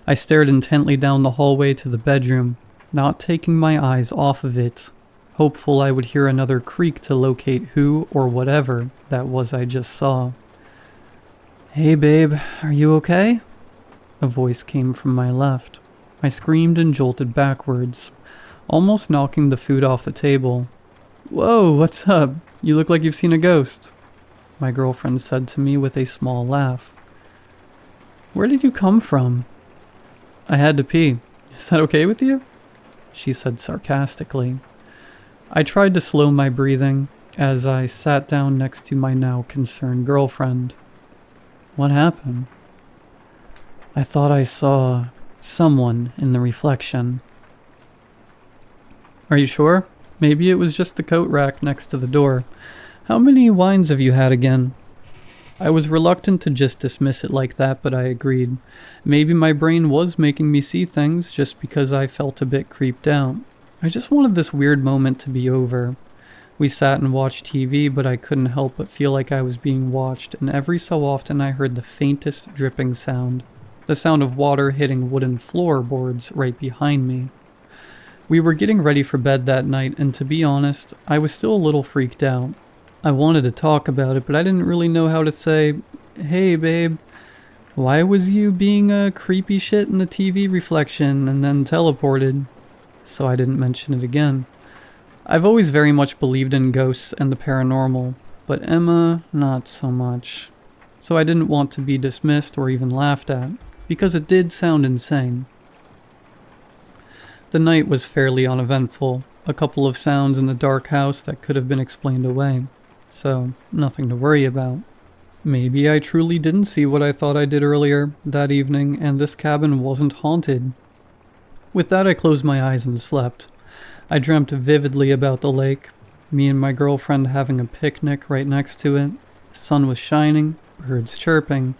I stared intently down the hallway to the bedroom, not taking my eyes off of it, hopeful I would hear another creak to locate who or whatever that was I just saw. "Hey babe, are you okay?" A voice came from my left. I screamed and jolted backwards, almost knocking the food off the table. "Whoa, what's up? You look like you've seen a ghost," my girlfriend said to me with a small laugh. "Where did you come from?" "I had to pee. Is that okay with you?" she said sarcastically. I tried to slow my breathing as I sat down next to my now concerned girlfriend. "What happened?" "I thought I saw someone in the reflection." "Are you sure? Maybe it was just the coat rack next to the door. How many wines have you had again? I was reluctant to just dismiss it like that, but I agreed. Maybe my brain was making me see things just because I felt a bit creeped out. I just wanted this weird moment to be over. We sat and watched TV, but I couldn't help but feel like I was being watched, and every so often I heard the faintest dripping sound. The sound of water hitting wooden floorboards right behind me. We were getting ready for bed that night, and to be honest, I was still a little freaked out. I wanted to talk about it, but I didn't really know how to say, "Hey babe, why was you being a creepy shit in the TV reflection and then teleported?" So I didn't mention it again. I've always very much believed in ghosts and the paranormal, but Emma, not so much. So I didn't want to be dismissed or even laughed at, because it did sound insane. The night was fairly uneventful, a couple of sounds in the dark house that could have been explained away, so nothing to worry about. Maybe I truly didn't see what I thought I did earlier that evening, and this cabin wasn't haunted. With that, I closed my eyes and slept. I dreamt vividly about the lake, me and my girlfriend having a picnic right next to it. The sun was shining, birds chirping,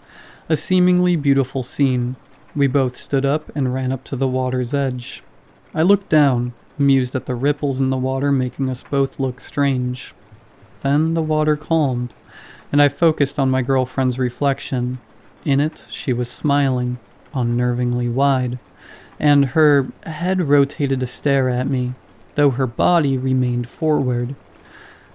a seemingly beautiful scene. We both stood up and ran up to the water's edge. I looked down, amused at the ripples in the water making us both look strange. Then the water calmed, and I focused on my girlfriend's reflection. In it, she was smiling, unnervingly wide, and her head rotated to stare at me, though her body remained forward.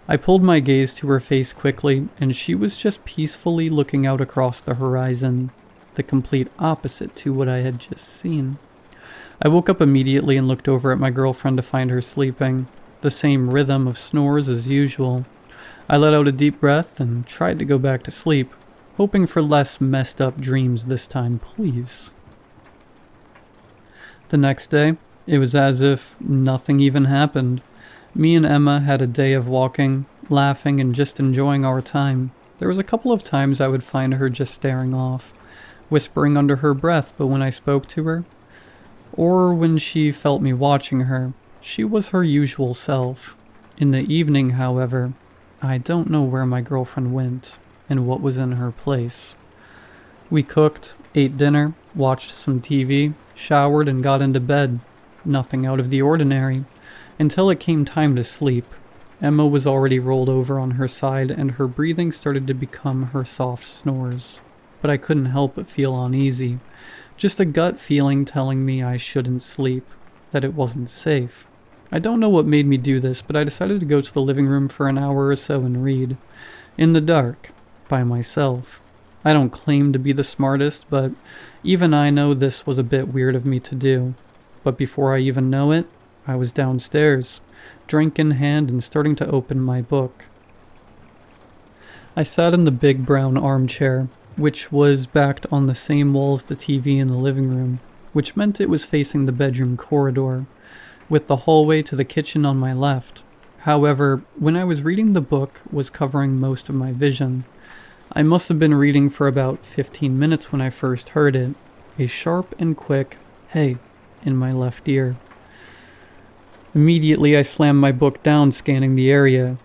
I pulled my gaze to her face quickly, and she was just peacefully looking out across the horizon, the complete opposite to what I had just seen. I woke up immediately and looked over at my girlfriend to find her sleeping, the same rhythm of snores as usual. I let out a deep breath and tried to go back to sleep, hoping for less messed up dreams this time, please. The next day, it was as if nothing even happened. Me and Emma had a day of walking, laughing, and just enjoying our time. There was a couple of times I would find her just staring off, whispering under her breath, but when I spoke to her, or when she felt me watching her, she was her usual self. In the evening, however, I don't know where my girlfriend went and what was in her place. We cooked, ate dinner, watched some TV, showered, and got into bed. Nothing out of the ordinary, until it came time to sleep. Emma was already rolled over on her side, and her breathing started to become her soft snores. But I couldn't help but feel uneasy. Just a gut feeling telling me I shouldn't sleep, that it wasn't safe. I don't know what made me do this, but I decided to go to the living room for an hour or so and read. In the dark, by myself. I don't claim to be the smartest, but even I know this was a bit weird of me to do. But before I even know it, I was downstairs, drink in hand and starting to open my book. I sat in the big brown armchair, which was backed on the same wall as the TV in the living room, which meant it was facing the bedroom corridor, with the hallway to the kitchen on my left. However, when I was reading, the book was covering most of my vision. I must have been reading for about 15 minutes when I first heard it, a sharp and quick, "Hey," in my left ear. Immediately I slammed my book down, scanning the area.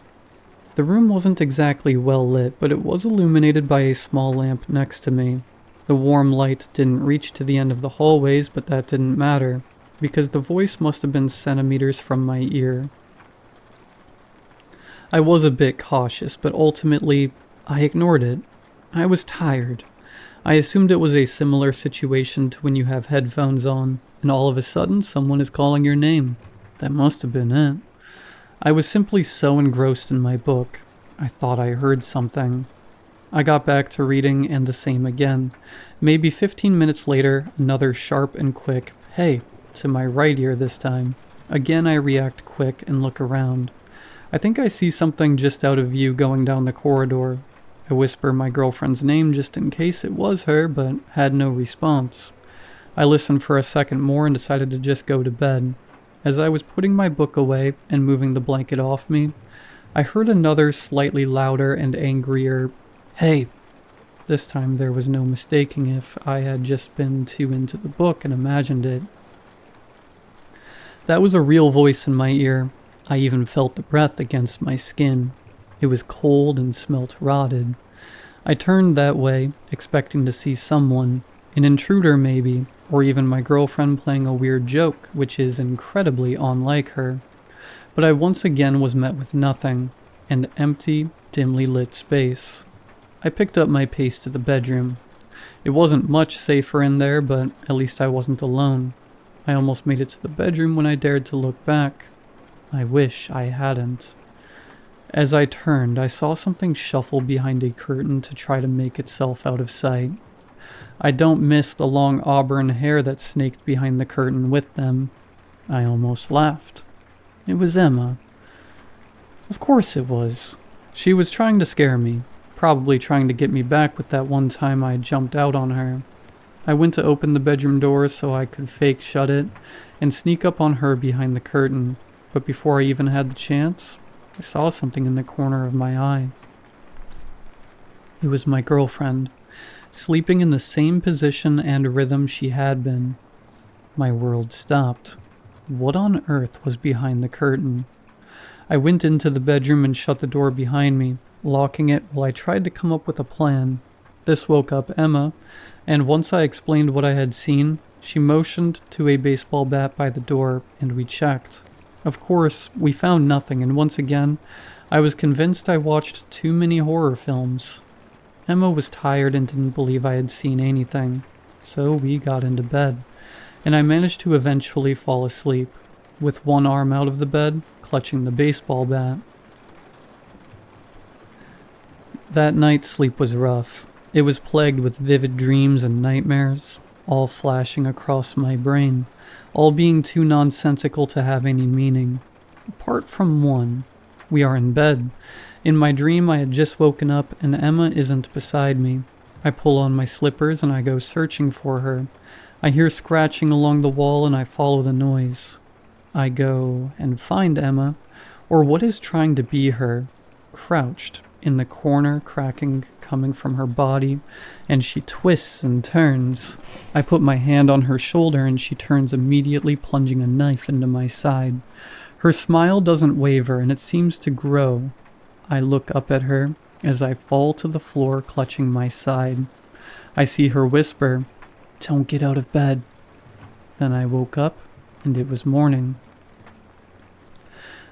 The room wasn't exactly well lit, but it was illuminated by a small lamp next to me. The warm light didn't reach to the end of the hallways, but that didn't matter, because the voice must have been centimeters from my ear. I was a bit cautious, but ultimately, I ignored it. I was tired. I assumed it was a similar situation to when you have headphones on, and all of a sudden someone is calling your name. That must have been it. I was simply so engrossed in my book. I thought I heard something. I got back to reading, and the same again. Maybe 15 minutes later, another sharp and quick, "Hey," to my right ear this time. Again I react quick and look around. I think I see something just out of view going down the corridor. I whisper my girlfriend's name just in case it was her, but had no response. I listened for a second more and decided to just go to bed. As I was putting my book away and moving the blanket off me, I heard another slightly louder and angrier, "Hey." This time there was no mistaking if I had just been too into the book and imagined it. That was a real voice in my ear, I even felt the breath against my skin. It was cold and smelt rotted. I turned that way, expecting to see someone, an intruder maybe, or even my girlfriend playing a weird joke, which is incredibly unlike her. But I once again was met with nothing, an empty, dimly lit space. I picked up my pace to the bedroom. It wasn't much safer in there, but at least I wasn't alone. I almost made it to the bedroom when I dared to look back. I wish I hadn't. As I turned, I saw something shuffle behind a curtain to try to make itself out of sight. I don't miss the long auburn hair that snaked behind the curtain with them. I almost laughed. It was Emma. Of course it was. She was trying to scare me, probably trying to get me back with that one time I jumped out on her. I went to open the bedroom door so I could fake shut it and sneak up on her behind the curtain, but before I even had the chance, I saw something in the corner of my eye. It was my girlfriend, sleeping in the same position and rhythm she had been. My world stopped. What on earth was behind the curtain? I went into the bedroom and shut the door behind me, locking it while I tried to come up with a plan. This woke up Emma, and once I explained what I had seen, she motioned to a baseball bat by the door, and we checked. Of course, we found nothing, and once again, I was convinced I watched too many horror films. Emma was tired and didn't believe I had seen anything, so we got into bed, and I managed to eventually fall asleep, with one arm out of the bed, clutching the baseball bat. That night's sleep was rough. It was plagued with vivid dreams and nightmares, all flashing across my brain, all being too nonsensical to have any meaning. Apart from one. We are in bed. In my dream, I had just woken up and Emma isn't beside me. I pull on my slippers and I go searching for her. I hear scratching along the wall and I follow the noise. I go and find Emma, or what is trying to be her, crouched in the corner, cracking coming from her body, and she twists and turns. I put my hand on her shoulder and she turns, immediately plunging a knife into my side. Her smile doesn't waver and it seems to grow. I look up at her as I fall to the floor, clutching my side. I see her whisper, "Don't get out of bed." Then I woke up and it was morning.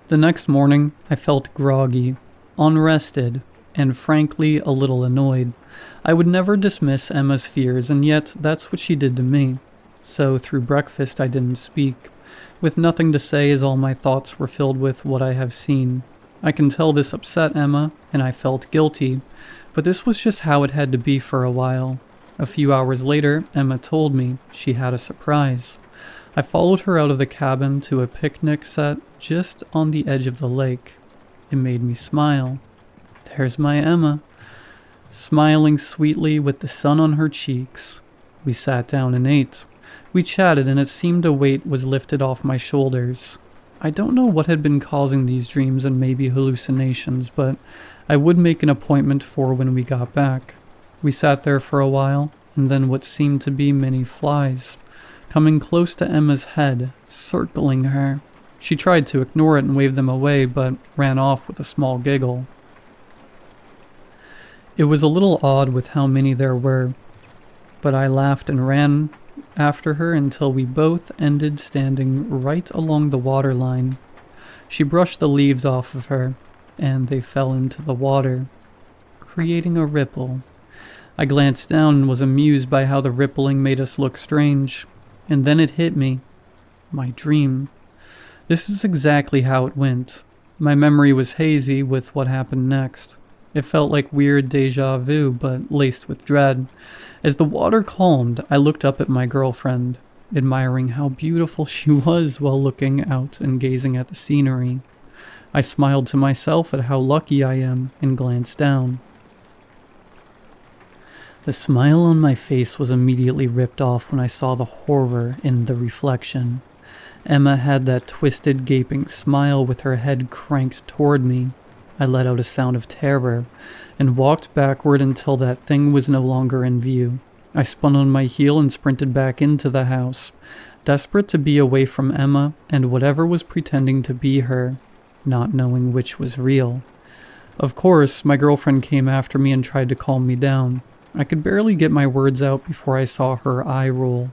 The next morning, I felt groggy, unrested, and frankly a little annoyed. I would never dismiss Emma's fears, and yet that's what she did to me. So through breakfast I didn't speak, with nothing to say as all my thoughts were filled with what I have seen. I can tell this upset Emma, and I felt guilty, but this was just how it had to be for a while. A few hours later, Emma told me she had a surprise. I followed her out of the cabin to a picnic set just on the edge of the lake. It made me smile. There's my Emma, smiling sweetly with the sun on her cheeks. We sat down and ate. We chatted and it seemed a weight was lifted off my shoulders. I don't know what had been causing these dreams and maybe hallucinations, but I would make an appointment for when we got back. We sat there for a while, and then what seemed to be many flies, coming close to Emma's head, circling her. She tried to ignore it and wave them away, but ran off with a small giggle. It was a little odd with how many there were, but I laughed and ran after her until we both ended standing right along the water line. She brushed the leaves off of her, and they fell into the water, creating a ripple. I glanced down and was amused by how the rippling made us look strange, and then it hit me. My dream. This is exactly how it went. My memory was hazy with what happened next. It felt like weird deja vu, but laced with dread. As the water calmed, I looked up at my girlfriend, admiring how beautiful she was while looking out and gazing at the scenery. I smiled to myself at how lucky I am and glanced down. The smile on my face was immediately ripped off when I saw the horror in the reflection. Emma had that twisted, gaping smile with her head cranked toward me. I let out a sound of terror and walked backward until that thing was no longer in view. I spun on my heel and sprinted back into the house, desperate to be away from Emma and whatever was pretending to be her. not knowing which was real. Of course, my girlfriend came after me and tried to calm me down. I could barely get my words out before I saw her eye roll.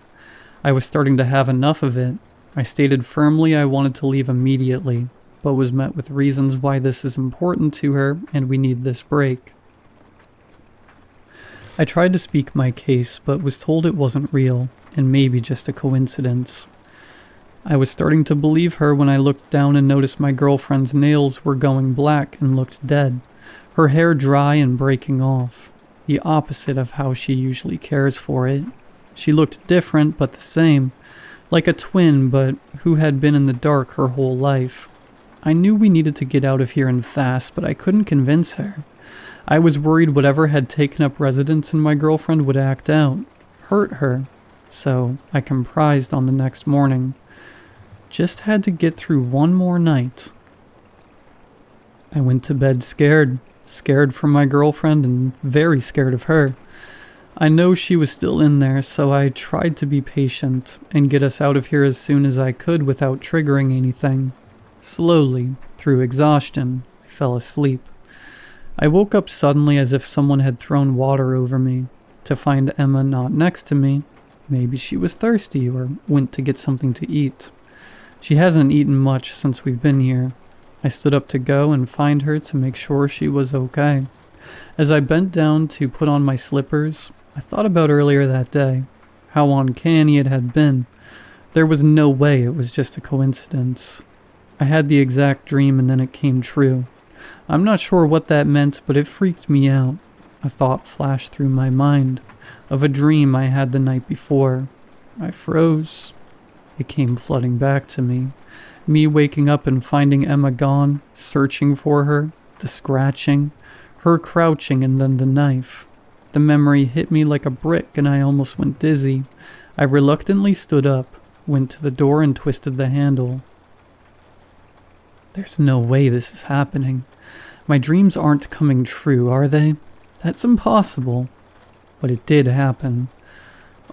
I was starting to have enough of it. I stated firmly I wanted to leave immediately, but was met with reasons why this is important to her and we need this break. I tried to speak my case, but was told it wasn't real, and maybe just a coincidence. I was starting to believe her when I looked down and noticed my girlfriend's nails were going black and looked dead, her hair dry and breaking off, the opposite of how she usually cares for it. She looked different but the same, like a twin but who had been in the dark her whole life. I knew we needed to get out of here and fast, but I couldn't convince her. I was worried whatever had taken up residence in my girlfriend would act out, hurt her, so I comprised on the next morning. Just had to get through one more night. I went to bed scared for my girlfriend and very scared of her. I know she was still in there, so I tried to be patient and get us out of here as soon as I could without triggering anything. Slowly, through exhaustion, I fell asleep. I woke up suddenly as if someone had thrown water over me, to find Emma not next to me. Maybe she was thirsty or went to get something to eat. She hasn't eaten much since we've been here. I stood up to go and find her to make sure she was okay. As I bent down to put on my slippers, I thought about earlier that day, how uncanny it had been. There was no way it was just a coincidence. I had the exact dream and then it came true. I'm not sure what that meant, but it freaked me out. A thought flashed through my mind of a dream I had the night before. I froze. It came flooding back to me. Me waking up and finding Emma gone, searching for her, the scratching, her crouching, and then the knife. The memory hit me like a brick and I almost went dizzy. I reluctantly stood up, went to the door and twisted the handle. There's no way this is happening. My dreams aren't coming true, are they? That's impossible. But it did happen.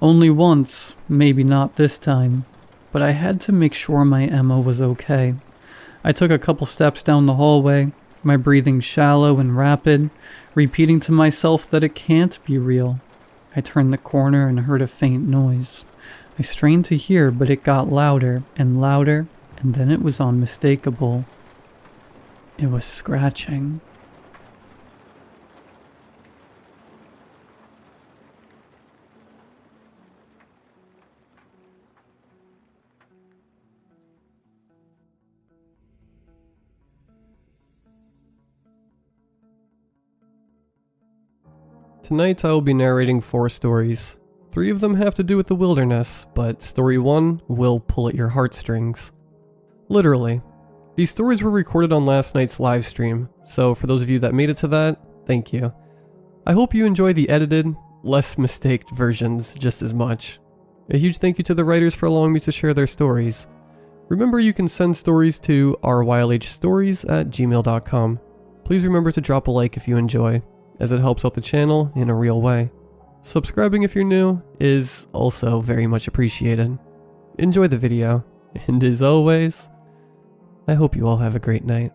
Only once, maybe not this time. But I had to make sure my Emma was okay. I took a couple steps down the hallway, my breathing shallow and rapid, repeating to myself that it can't be real. I turned the corner and heard a faint noise. I strained to hear, but it got louder, and then it was unmistakable. It was scratching.
Tonight I will be narrating 4 stories. 3 of them have to do with the wilderness, but story 1 will pull at your heartstrings. Literally. These stories were recorded on last night's live stream, so for those of you that made it to that, thank you. I hope you enjoy the edited, less mistaked versions just as much. A huge thank you to the writers for allowing me to share their stories. Remember, you can send stories to rylhstories@gmail.com. Please remember to drop a like if you enjoy, as it helps out the channel in a real way. Subscribing if you're new is also very much appreciated. Enjoy the video, and as always, I hope you all have a great night.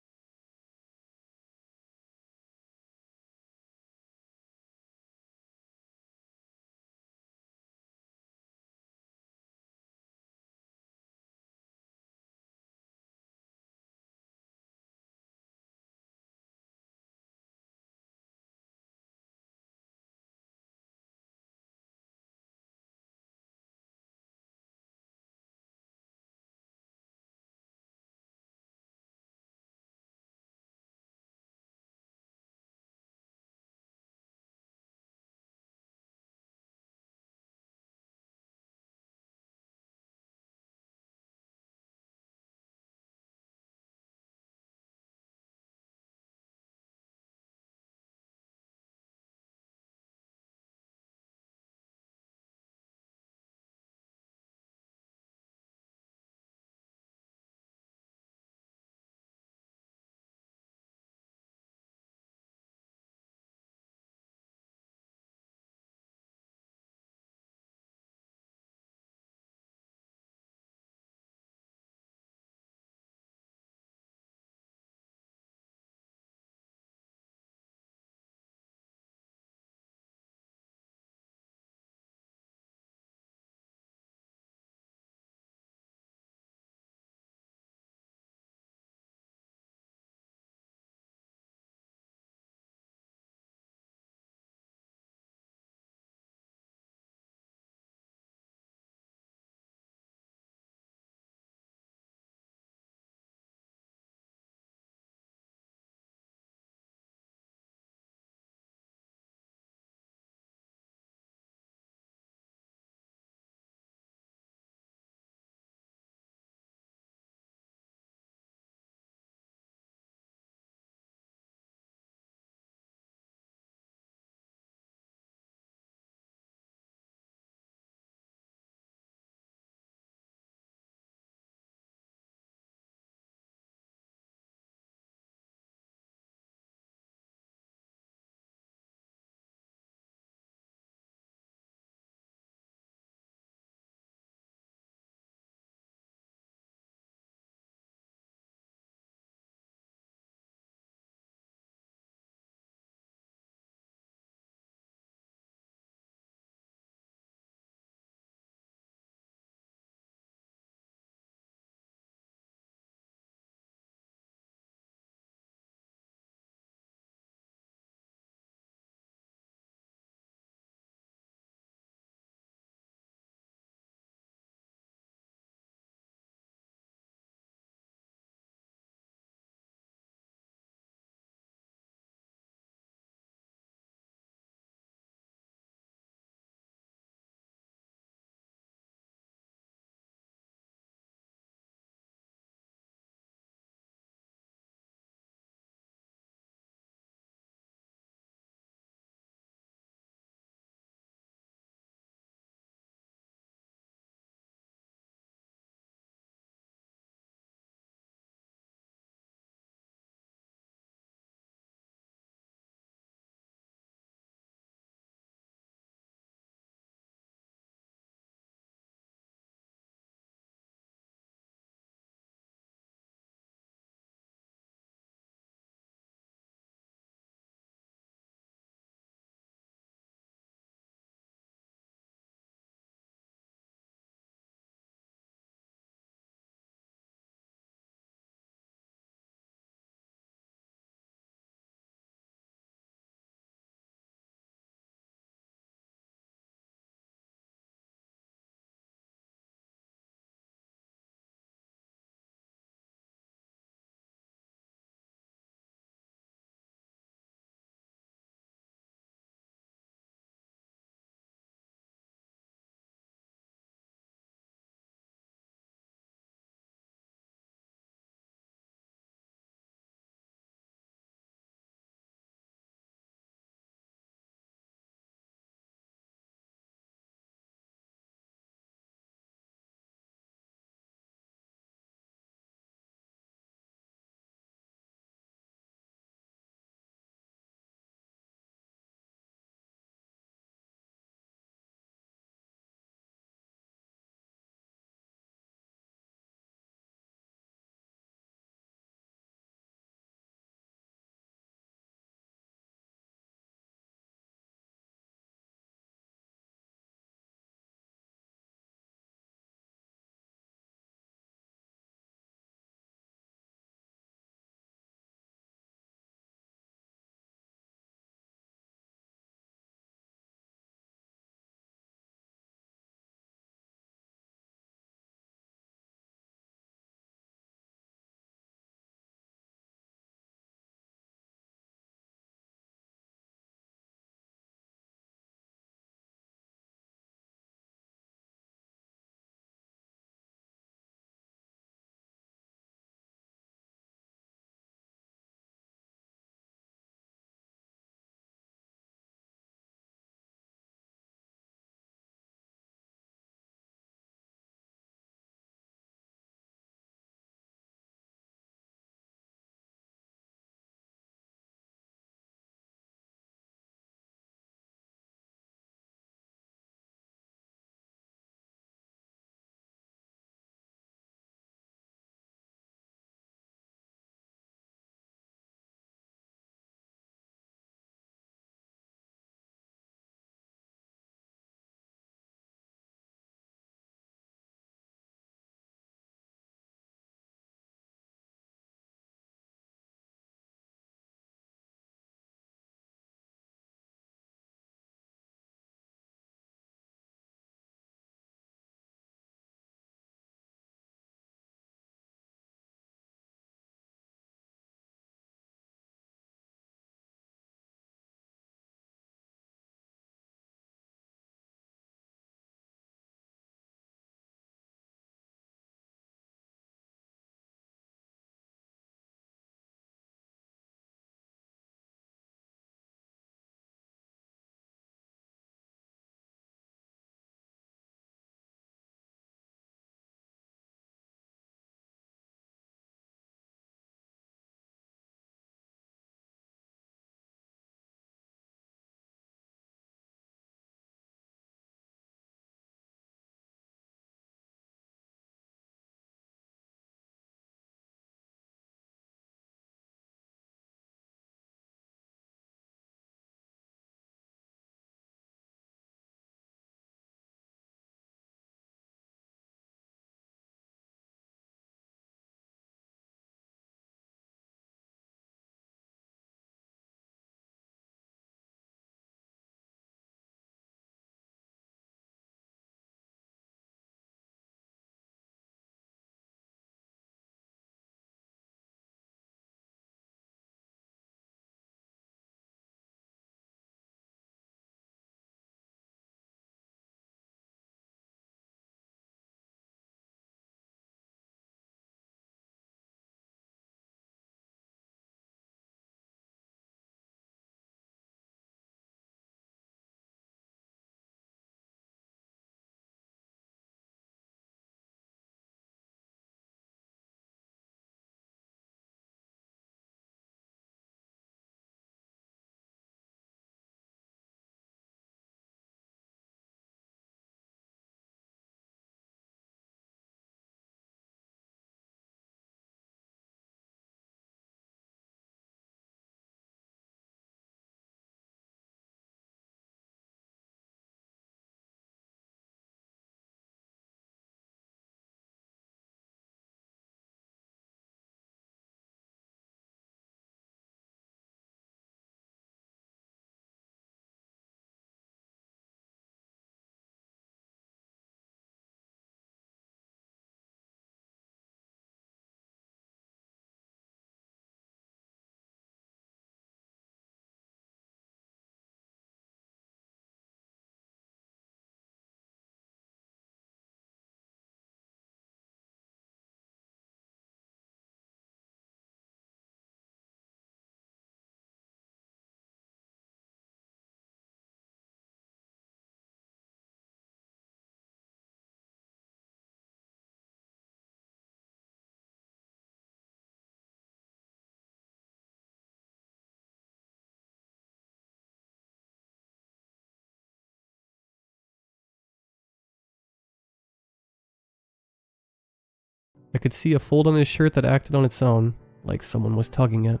I could see a fold on his shirt that acted on its own, like someone was tugging it.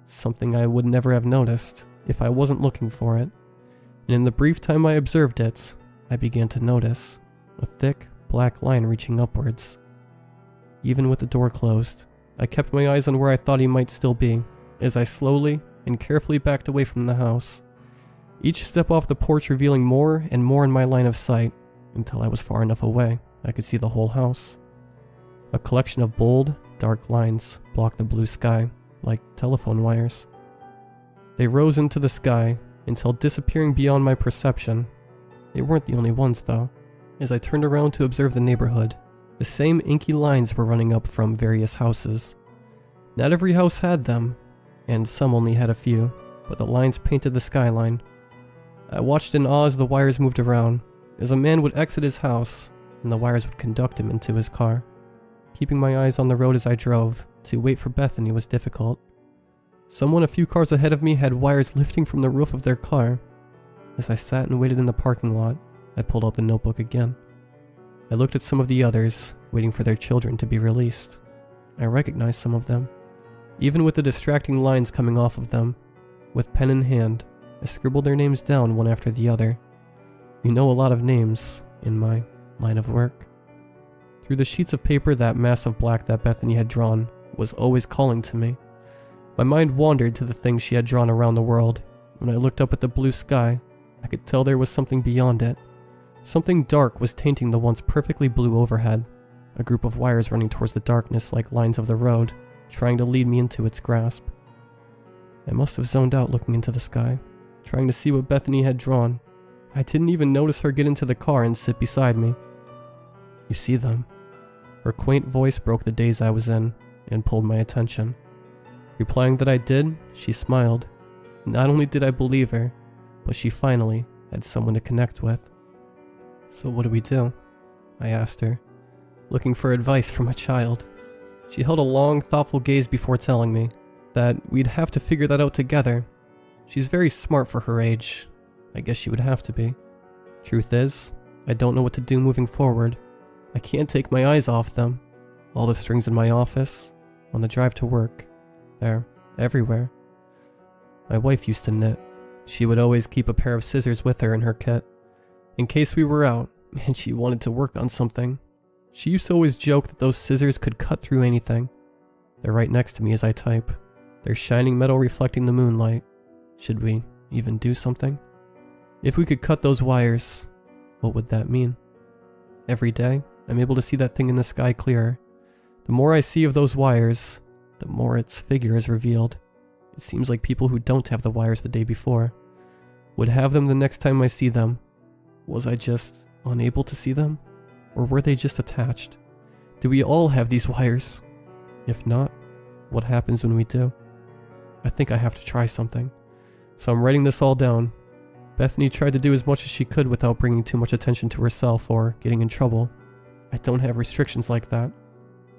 Something I would never have noticed if I wasn't looking for it. And in the brief time I observed it, I began to notice a thick, black line reaching upwards. Even with the door closed, I kept my eyes on where I thought he might still be, as I slowly and carefully backed away from the house. Each step off the porch revealing more and more in my line of sight, until I was far enough away I could see the whole house. A collection of bold, dark lines blocked the blue sky, like telephone wires. They rose into the sky until disappearing beyond my perception. They weren't the only ones though. As I turned around to observe the neighborhood, the same inky lines were running up from various houses. Not every house had them, and some only had a few, but the lines painted the skyline. I watched in awe as the wires moved around, as a man would exit his house, and the wires would conduct him into his car. Keeping my eyes on the road as I drove, to wait for Bethany was difficult. Someone a few cars ahead of me had wires lifting from the roof of their car. As I sat and waited in the parking lot, I pulled out the notebook again. I looked at some of the others, waiting for their children to be released. I recognized some of them, even with the distracting lines coming off of them. With pen in hand, I scribbled their names down one after the other. You know a lot of names in my line of work. Through the sheets of paper, that mass of black that Bethany had drawn was always calling to me. My mind wandered to the things she had drawn around the world. When I looked up at the blue sky, I could tell there was something beyond it. Something dark was tainting the once perfectly blue overhead. A group of wires running towards the darkness like lines of the road, trying to lead me into its grasp. I must have zoned out looking into the sky, trying to see what Bethany had drawn. I didn't even notice her get into the car and sit beside me. You see them? Her quaint voice broke the daze I was in and pulled my attention. Replying that I did, she smiled. Not only did I believe her, but she finally had someone to connect with. So what do we do? I asked her, looking for advice from a child. She held a long, thoughtful gaze before telling me that we'd have to figure that out together. She's very smart for her age. I guess she would have to be. Truth is, I don't know what to do moving forward. I can't take my eyes off them. All the strings in my office, on the drive to work, they're everywhere. My wife used to knit. She would always keep a pair of scissors with her in her kit, in case we were out and she wanted to work on something. She used to always joke that those scissors could cut through anything. They're right next to me as I type. Their shining metal reflecting the moonlight. Should we even do something? If we could cut those wires, what would that mean? Every day, I'm able to see that thing in the sky clearer. The more I see of those wires, the more its figure is revealed. It seems like people who don't have the wires the day before would have them the next time I see them. Was I just unable to see them? Or were they just attached? Do we all have these wires? If not, what happens when we do? I think I have to try something. So I'm writing this all down. Bethany tried to do as much as she could without bringing too much attention to herself or getting in trouble. I don't have restrictions like that.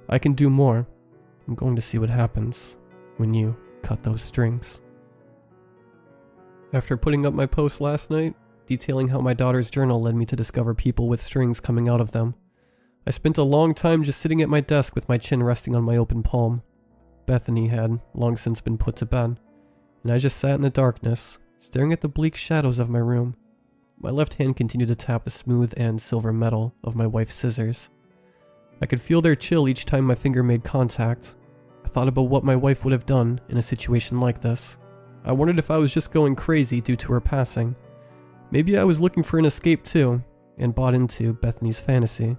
I can do more. I'm going to see what happens when you cut those strings. After putting up my post last night, detailing how my daughter's journal led me to discover people with strings coming out of them, I spent a long time just sitting at my desk with my chin resting on my open palm. Bethany had long since been put to bed, and I just sat in the darkness, staring at the bleak shadows of my room. My left hand continued to tap the smooth and silver metal of my wife's scissors. I could feel their chill each time my finger made contact. I thought about what my wife would have done in a situation like this. I wondered if I was just going crazy due to her passing. Maybe I was looking for an escape too, and bought into Bethany's fantasy.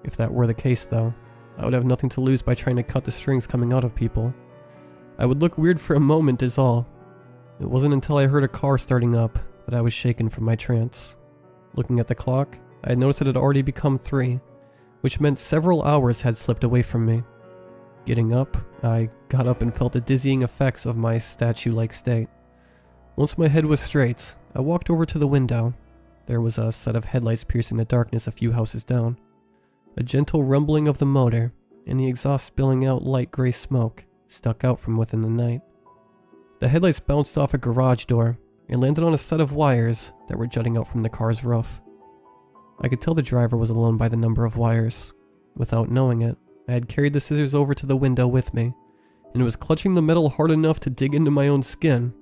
If that were the case though, I would have nothing to lose by trying to cut the strings coming out of people. I would look weird for a moment is all. It wasn't until I heard a car starting up that I was shaken from my trance. Looking at the clock, I had noticed it had already become 3, which meant several hours had slipped away from me. Getting up, I got up and felt the dizzying effects of my statue-like state. Once my head was straight, I walked over to the window. There was a set of headlights piercing the darkness a few houses down. A gentle rumbling of the motor, and the exhaust spilling out light gray smoke, stuck out from within the night. The headlights bounced off a garage door and landed on a set of wires that were jutting out from the car's roof. I could tell the driver was alone by the number of wires. Without knowing it, I had carried the scissors over to the window with me, and was clutching the metal hard enough to dig into my own skin.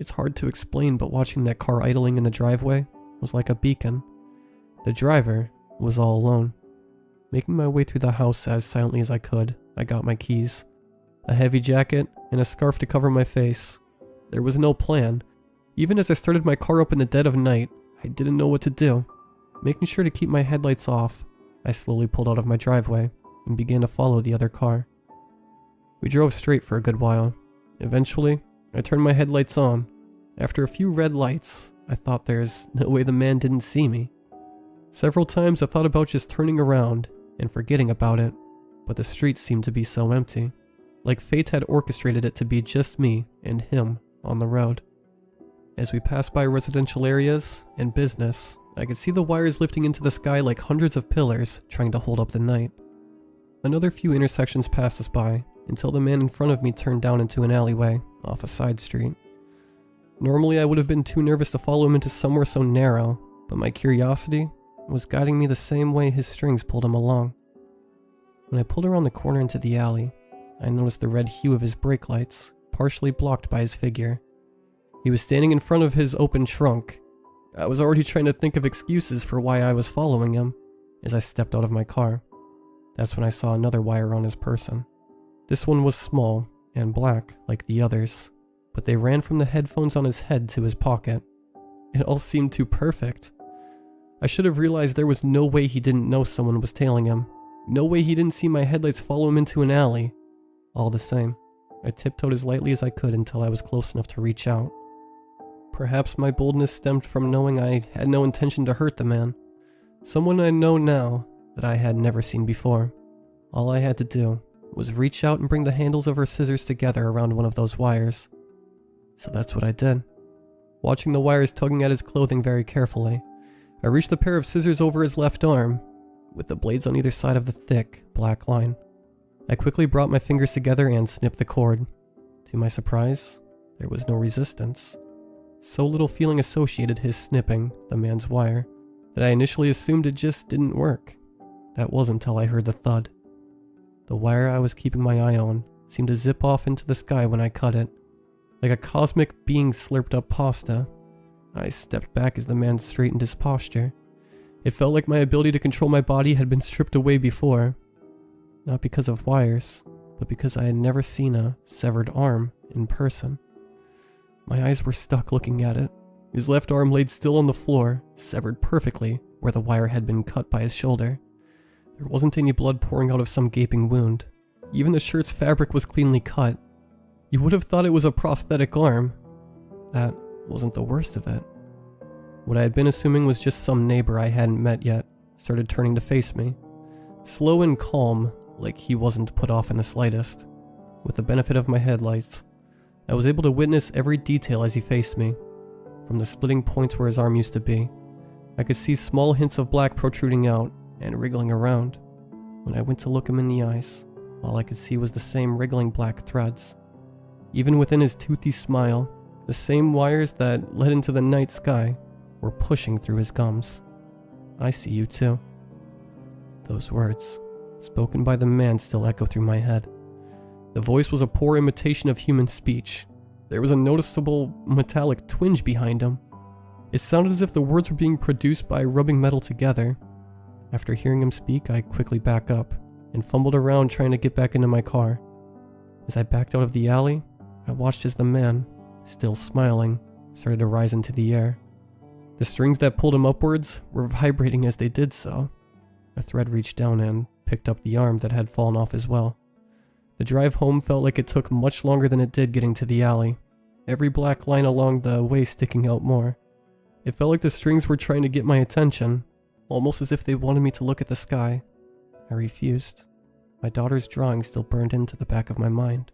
It's hard to explain, but watching that car idling in the driveway was like a beacon. The driver was all alone. Making my way through the house as silently as I could, I got my keys, a heavy jacket, and a scarf to cover my face. There was no plan. Even as I started my car up in the dead of night, I didn't know what to do. Making sure to keep my headlights off, I slowly pulled out of my driveway and began to follow the other car. We drove straight for a good while. Eventually, I turned my headlights on. After a few red lights, I thought there's no way the man didn't see me. Several times I thought about just turning around and forgetting about it, but the streets seemed to be so empty, like fate had orchestrated it to be just me and him on the road. As we passed by residential areas and business, I could see the wires lifting into the sky like hundreds of pillars trying to hold up the night. Another few intersections passed us by until the man in front of me turned down into an alleyway off a side street. Normally I would have been too nervous to follow him into somewhere so narrow, but my curiosity was guiding me the same way his strings pulled him along. When I pulled around the corner into the alley, I noticed the red hue of his brake lights, partially blocked by his figure. He was standing in front of his open trunk. I was already trying to think of excuses for why I was following him as I stepped out of my car. That's when I saw another wire on his person. This one was small and black like the others, but they ran from the headphones on his head to his pocket. It all seemed too perfect. I should have realized there was no way he didn't know someone was tailing him. No way he didn't see my headlights follow him into an alley. All the same, I tiptoed as lightly as I could until I was close enough to reach out. Perhaps my boldness stemmed from knowing I had no intention to hurt the man. Someone I know now that I had never seen before. All I had to do was reach out and bring the handles of her scissors together around one of those wires. So that's what I did. Watching the wires tugging at his clothing very carefully, I reached a pair of scissors over his left arm, with the blades on either side of the thick, black line. I quickly brought my fingers together and snipped the cord. To my surprise, there was no resistance. So little feeling associated his snipping the man's wire that I initially assumed it just didn't work. That wasn't until I heard the thud. The wire I was keeping my eye on seemed to zip off into the sky when I cut it, like a cosmic being slurped up pasta. I stepped back as the man straightened his posture. It felt like my ability to control my body had been stripped away before. Not because of wires, but because I had never seen a severed arm in person. My eyes were stuck looking at it. His left arm laid still on the floor, severed perfectly where the wire had been cut by his shoulder. There wasn't any blood pouring out of some gaping wound. Even the shirt's fabric was cleanly cut. You would have thought it was a prosthetic arm. That wasn't the worst of it. What I had been assuming was just some neighbor I hadn't met yet started turning to face me. Slow and calm, like he wasn't put off in the slightest. With the benefit of my headlights, I was able to witness every detail as he faced me. From the splitting points where his arm used to be, I could see small hints of black protruding out and wriggling around. When I went to look him in the eyes, all I could see was the same wriggling black threads. Even within his toothy smile, the same wires that led into the night sky were pushing through his gums. "I see you too." Those words, spoken by the man, still echo through my head. The voice was a poor imitation of human speech. There was a noticeable metallic twinge behind him. It sounded as if the words were being produced by rubbing metal together. After hearing him speak, I quickly backed up and fumbled around trying to get back into my car. As I backed out of the alley, I watched as the man, still smiling, started to rise into the air. The strings that pulled him upwards were vibrating as they did so. A thread reached down and picked up the arm that had fallen off as well. The drive home felt like it took much longer than it did getting to the alley, every black line along the way sticking out more. It felt like the strings were trying to get my attention, almost as if they wanted me to look at the sky. I refused. My daughter's drawing still burned into the back of my mind.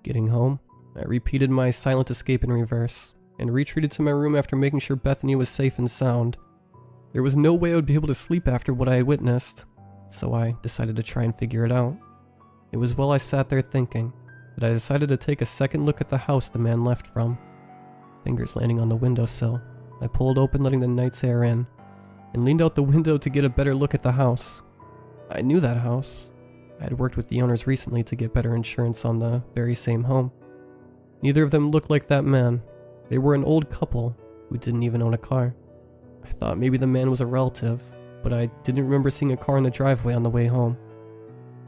Getting home, I repeated my silent escape in reverse, and retreated to my room after making sure Bethany was safe and sound. There was no way I would be able to sleep after what I had witnessed, so I decided to try and figure it out. It was while I sat there thinking that I decided to take a second look at the house the man left from. Fingers landing on the windowsill, I pulled open, letting the night's air in, and leaned out the window to get a better look at the house. I knew that house. I had worked with the owners recently to get better insurance on the very same home. Neither of them looked like that man. They were an old couple who didn't even own a car. I thought maybe the man was a relative, but I didn't remember seeing a car in the driveway on the way home.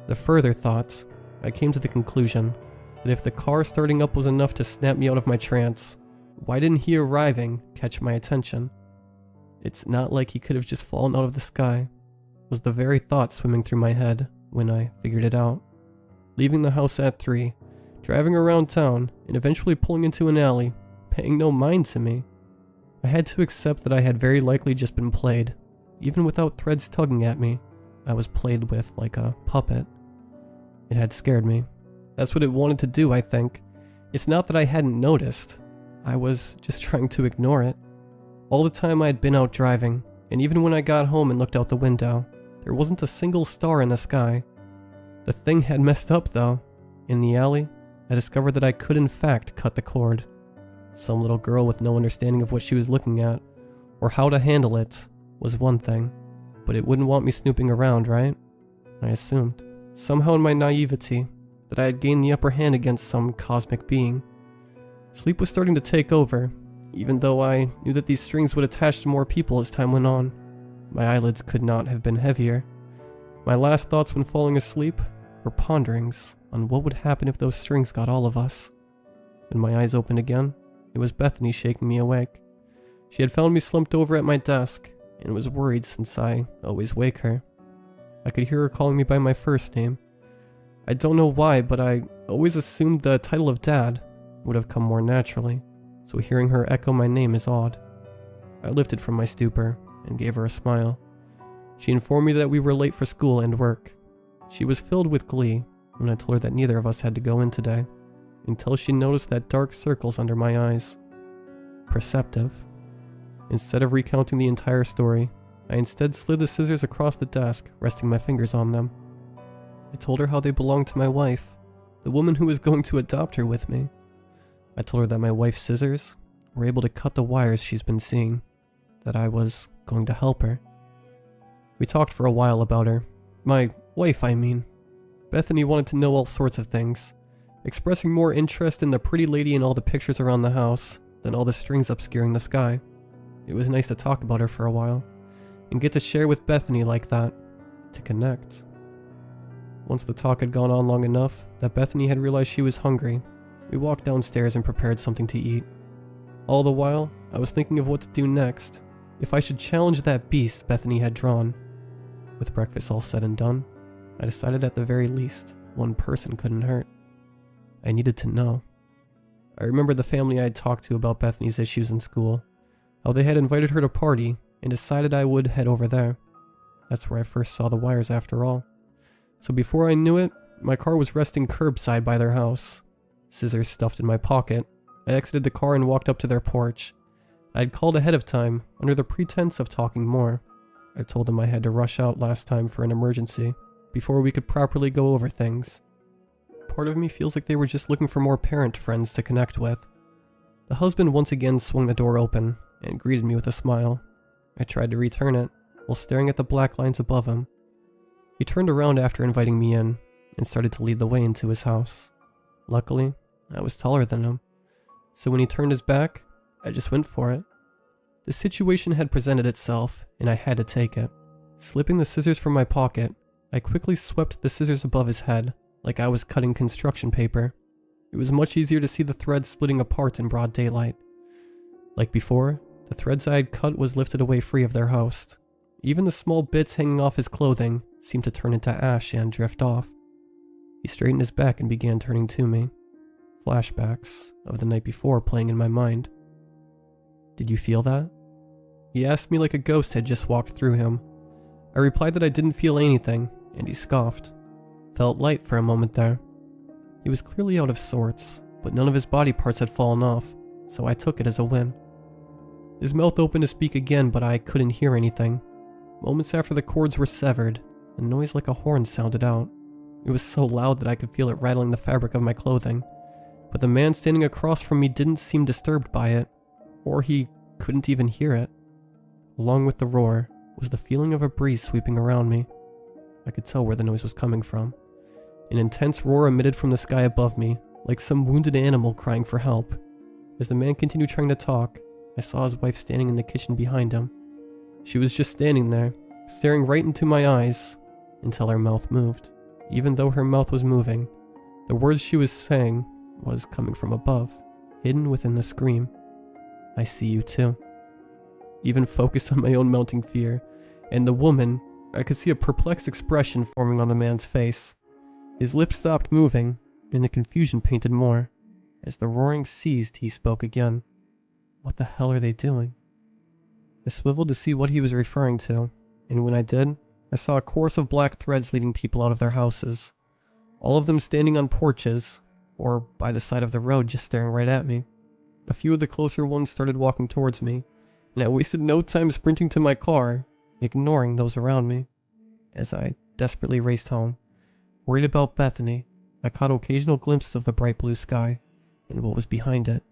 The further thoughts, I came to the conclusion that if the car starting up was enough to snap me out of my trance, why didn't he arriving catch my attention? It's not like he could have just fallen out of the sky, was the very thought swimming through my head when I figured it out. Leaving the house at 3, driving around town, and eventually pulling into an alley, paying no mind to me. I had to accept that I had very likely just been played. Even without threads tugging at me, I was played with like a puppet. It had scared me. That's what it wanted to do, I think. It's not that I hadn't noticed. I was just trying to ignore it. All the time I had been out driving, and even when I got home and looked out the window, there wasn't a single star in the sky. The thing had messed up though. In the alley, I discovered that I could in fact cut the cord. Some little girl with no understanding of what she was looking at, or how to handle it, was one thing, but it wouldn't want me snooping around, right? I assumed, somehow in my naivety, that I had gained the upper hand against some cosmic being. Sleep was starting to take over, even though I knew that these strings would attach to more people as time went on. My eyelids could not have been heavier. My last thoughts when falling asleep were ponderings on what would happen if those strings got all of us. When my eyes opened again, it was Bethany shaking me awake. She had found me slumped over at my desk, and was worried since I always wake her. I could hear her calling me by my first name. I don't know why, but I always assumed the title of Dad would have come more naturally, so hearing her echo my name is odd. I lifted from my stupor and gave her a smile. She informed me that we were late for school and work. She was filled with glee when I told her that neither of us had to go in today, until she noticed that dark circles under my eyes. Perceptive. Instead of recounting the entire story, I instead slid the scissors across the desk, resting my fingers on them. I told her how they belonged to my wife, the woman who was going to adopt her with me. I told her that my wife's scissors were able to cut the wires she's been seeing, that I was going to help her. We talked for a while about her. My wife, I mean. Bethany wanted to know all sorts of things, expressing more interest in the pretty lady in all the pictures around the house than all the strings obscuring the sky. It was nice to talk about her for a while, and get to share with Bethany like that, to connect. Once the talk had gone on long enough that Bethany had realized she was hungry, we walked downstairs and prepared something to eat. All the while, I was thinking of what to do next, if I should challenge that beast Bethany had drawn. With breakfast all said and done, I decided at the very least, one person couldn't hurt. I needed to know. I remembered the family I had talked to about Bethany's issues in school, how they had invited her to party and decided I would head over there. That's where I first saw the wires after all. So before I knew it, my car was resting curbside by their house. Scissors stuffed in my pocket, I exited the car and walked up to their porch. I had called ahead of time, under the pretense of talking more. I told them I had to rush out last time for an emergency, before we could properly go over things. Part of me feels like they were just looking for more parent friends to connect with. The husband once again swung the door open, and greeted me with a smile. I tried to return it, while staring at the black lines above him. He turned around after inviting me in, and started to lead the way into his house. Luckily, I was taller than him, so when he turned his back, I just went for it. The situation had presented itself, and I had to take it. Slipping the scissors from my pocket, I quickly swept the scissors above his head, like I was cutting construction paper. It was much easier to see the threads splitting apart in broad daylight. Like before, the threads I had cut was lifted away free of their host. Even the small bits hanging off his clothing seemed to turn into ash and drift off. He straightened his back and began turning to me. Flashbacks of the night before playing in my mind. Did you feel that? He asked me like a ghost had just walked through him. I replied that I didn't feel anything, and he scoffed. Felt light for a moment there. He was clearly out of sorts, but none of his body parts had fallen off, so I took it as a win. His mouth opened to speak again, but I couldn't hear anything. Moments after the cords were severed, a noise like a horn sounded out. It was so loud that I could feel it rattling the fabric of my clothing, but the man standing across from me didn't seem disturbed by it, or he couldn't even hear it. Along with the roar was the feeling of a breeze sweeping around me. I could tell where the noise was coming from. An intense roar emitted from the sky above me, like some wounded animal crying for help. As the man continued trying to talk, I saw his wife standing in the kitchen behind him. She was just standing there, staring right into my eyes, until her mouth moved. Even though her mouth was moving, the words she was saying was coming from above, hidden within the scream. I see you too. Even focused on my own mounting fear, and the woman, I could see a perplexed expression forming on the man's face. His lips stopped moving, and the confusion painted more. As the roaring ceased, he spoke again. What the hell are they doing? I swiveled to see what he was referring to, and when I did, I saw a course of black threads leading people out of their houses. All of them standing on porches, or by the side of the road just staring right at me. A few of the closer ones started walking towards me, and I wasted no time sprinting to my car, ignoring those around me. As I desperately raced home, worried about Bethany, I caught occasional glimpses of the bright blue sky, and what was behind it.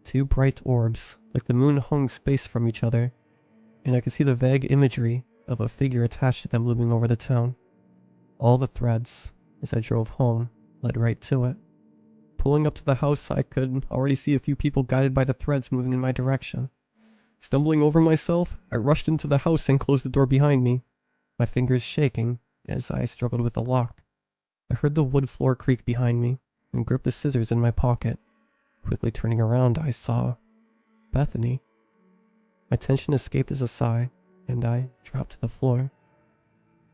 Two bright orbs, like the moon, hung space from each other, and I could see the vague imagery of a figure attached to them looming over the town. All the threads, as I drove home, led right to it. Pulling up to the house, I could already see a few people guided by the threads moving in my direction. Stumbling over myself, I rushed into the house and closed the door behind me, my fingers shaking as I struggled with the lock. I heard the wood floor creak behind me and gripped the scissors in my pocket. Quickly turning around, I saw Bethany. My tension escaped as a sigh, and I dropped to the floor.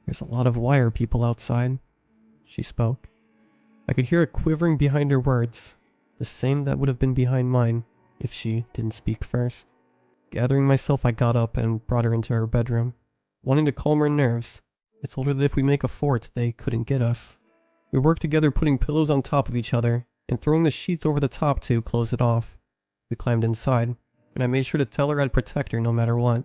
There's a lot of wire people outside, she spoke. I could hear it quivering behind her words, the same that would have been behind mine if she didn't speak first. Gathering myself, I got up and brought her into her bedroom. Wanting to calm her nerves, I told her that if we make a fort, they couldn't get us. We worked together putting pillows on top of each other and throwing the sheets over the top to close it off. We climbed inside, and I made sure to tell her I'd protect her no matter what.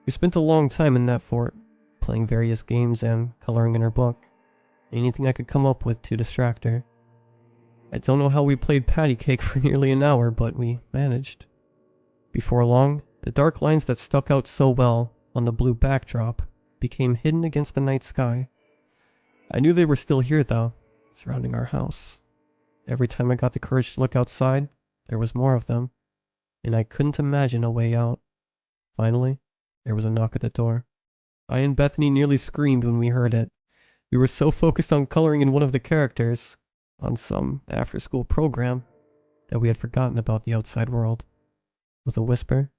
We spent a long time in that fort, playing various games and coloring in her book. Anything I could come up with to distract her. I don't know how we played patty cake for nearly an hour, but we managed. Before long, the dark lines that stuck out so well on the blue backdrop became hidden against the night sky. I knew they were still here though, surrounding our house. Every time I got the courage to look outside, there was more of them, and I couldn't imagine a way out. Finally, there was a knock at the door. I and Bethany nearly screamed when we heard it. We were so focused on coloring in one of the characters, on some after-school program, that we had forgotten about the outside world. With a whisper,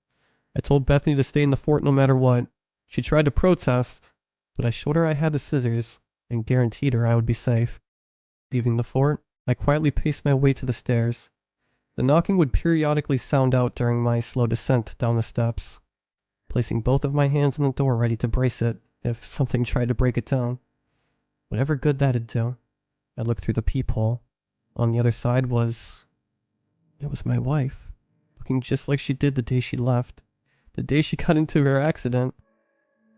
I told Bethany to stay in the fort no matter what. She tried to protest, but I showed her I had the scissors and guaranteed her I would be safe. Leaving the fort, I quietly paced my way to the stairs. The knocking would periodically sound out during my slow descent down the steps, placing both of my hands on the door ready to brace it if something tried to break it down. Whatever good that'd do. I looked through the peephole. On the other side was... it was my wife, looking just like she did the day she left, the day she got into her accident.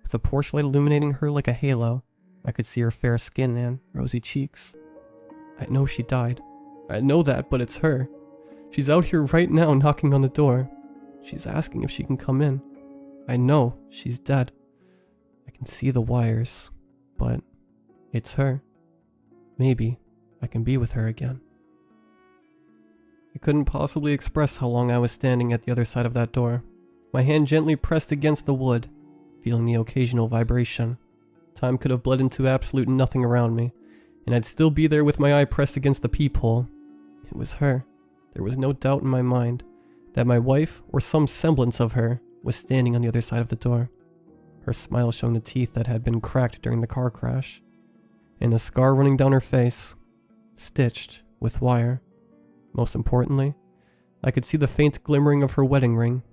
With the porch light illuminating her like a halo, I could see her fair skin and rosy cheeks. I know she died. I know that, but it's her. She's out here right now knocking on the door. She's asking if she can come in. I know she's dead. I can see the wires, but it's her. Maybe I can be with her again. I couldn't possibly express how long I was standing at the other side of that door. My hand gently pressed against the wood, feeling the occasional vibration. Time could have bled into absolute nothing around me, and I'd still be there with my eye pressed against the peephole. It was her. There was no doubt in my mind that my wife, or some semblance of her, was standing on the other side of the door. Her smile showing the teeth that had been cracked during the car crash, and a scar running down her face, stitched with wire. Most importantly, I could see the faint glimmering of her wedding ring.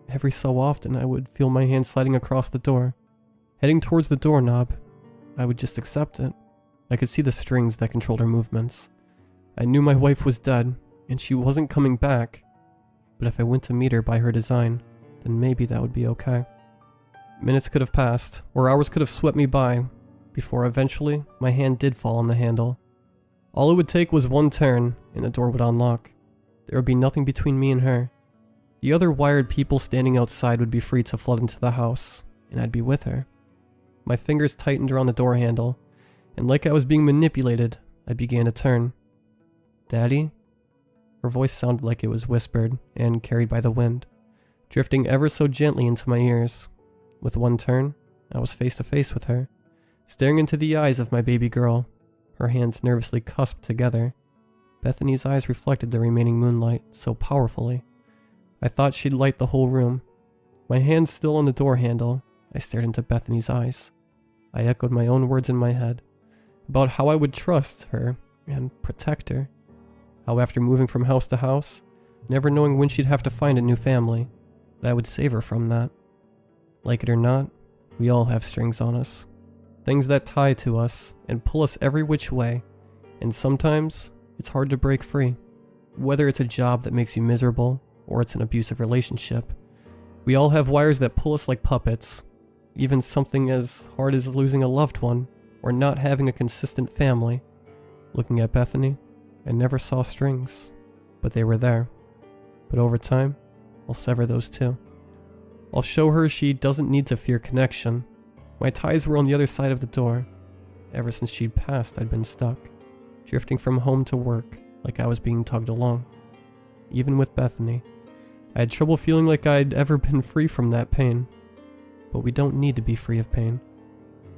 Every so often I would feel my hand sliding across the door. Heading towards the doorknob, I would just accept it. I could see the strings that controlled her movements. I knew my wife was dead, and she wasn't coming back. But if I went to meet her by her design, then maybe that would be okay. Minutes could have passed, or hours could have swept me by, before eventually my hand did fall on the handle. All it would take was one turn, and the door would unlock. There would be nothing between me and her. The other wired people standing outside would be free to flood into the house, and I'd be with her. My fingers tightened around the door handle, and like I was being manipulated, I began to turn. "Daddy?" Her voice sounded like it was whispered and carried by the wind, drifting ever so gently into my ears. With one turn, I was face to face with her, staring into the eyes of my baby girl, her hands nervously cusped together. Bethany's eyes reflected the remaining moonlight so powerfully. I thought she'd light the whole room. My hands still on the door handle, I stared into Bethany's eyes. I echoed my own words in my head about how I would trust her and protect her. How after moving from house to house, never knowing when she'd have to find a new family, that I would save her from that. Like it or not, we all have strings on us. Things that tie to us and pull us every which way, and sometimes it's hard to break free. Whether it's a job that makes you miserable, or it's an abusive relationship, we all have wires that pull us like puppets. Even something as hard as losing a loved one, or not having a consistent family. Looking at Bethany, I never saw strings, but they were there. But over time, I'll sever those too. I'll show her she doesn't need to fear connection. My ties were on the other side of the door. Ever since she'd passed, I'd been stuck, drifting from home to work like I was being tugged along. Even with Bethany, I had trouble feeling like I'd ever been free from that pain. But we don't need to be free of pain.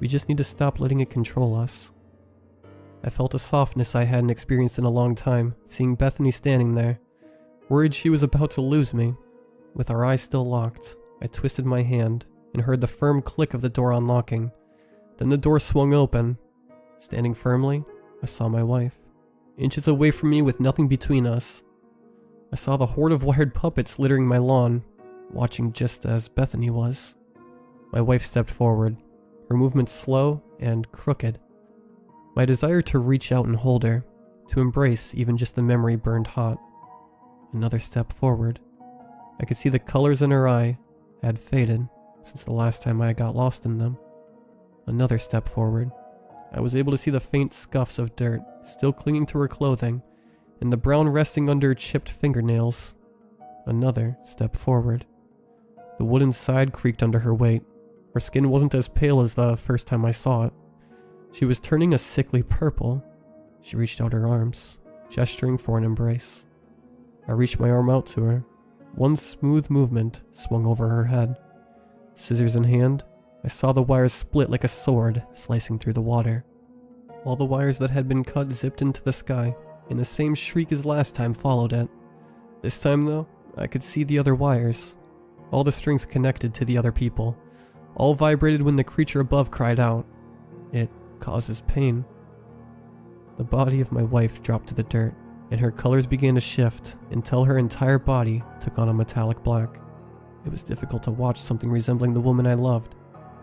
We just need to stop letting it control us. I felt a softness I hadn't experienced in a long time, seeing Bethany standing there, worried she was about to lose me. With our eyes still locked, I twisted my hand and heard the firm click of the door unlocking. Then the door swung open. Standing firmly, I saw my wife, inches away from me with nothing between us. I saw the horde of wired puppets littering my lawn, watching just as Bethany was. My wife stepped forward, her movements slow and crooked. My desire to reach out and hold her, to embrace even just the memory burned hot. Another step forward. I could see the colors in her eye had faded since the last time I got lost in them. Another step forward. I was able to see the faint scuffs of dirt still clinging to her clothing, and the brown resting under chipped fingernails. Another step forward. The wooden side creaked under her weight. Her skin wasn't as pale as the first time I saw it. She was turning a sickly purple. She reached out her arms, gesturing for an embrace. I reached my arm out to her. One smooth movement swung over her head. Scissors in hand, I saw the wires split like a sword slicing through the water. All the wires that had been cut zipped into the sky, and the same shriek as last time followed it. This time though, I could see the other wires. All the strings connected to the other people. All vibrated when the creature above cried out. It causes pain. The body of my wife dropped to the dirt, and her colors began to shift until her entire body took on a metallic black. It was difficult to watch something resembling the woman I loved,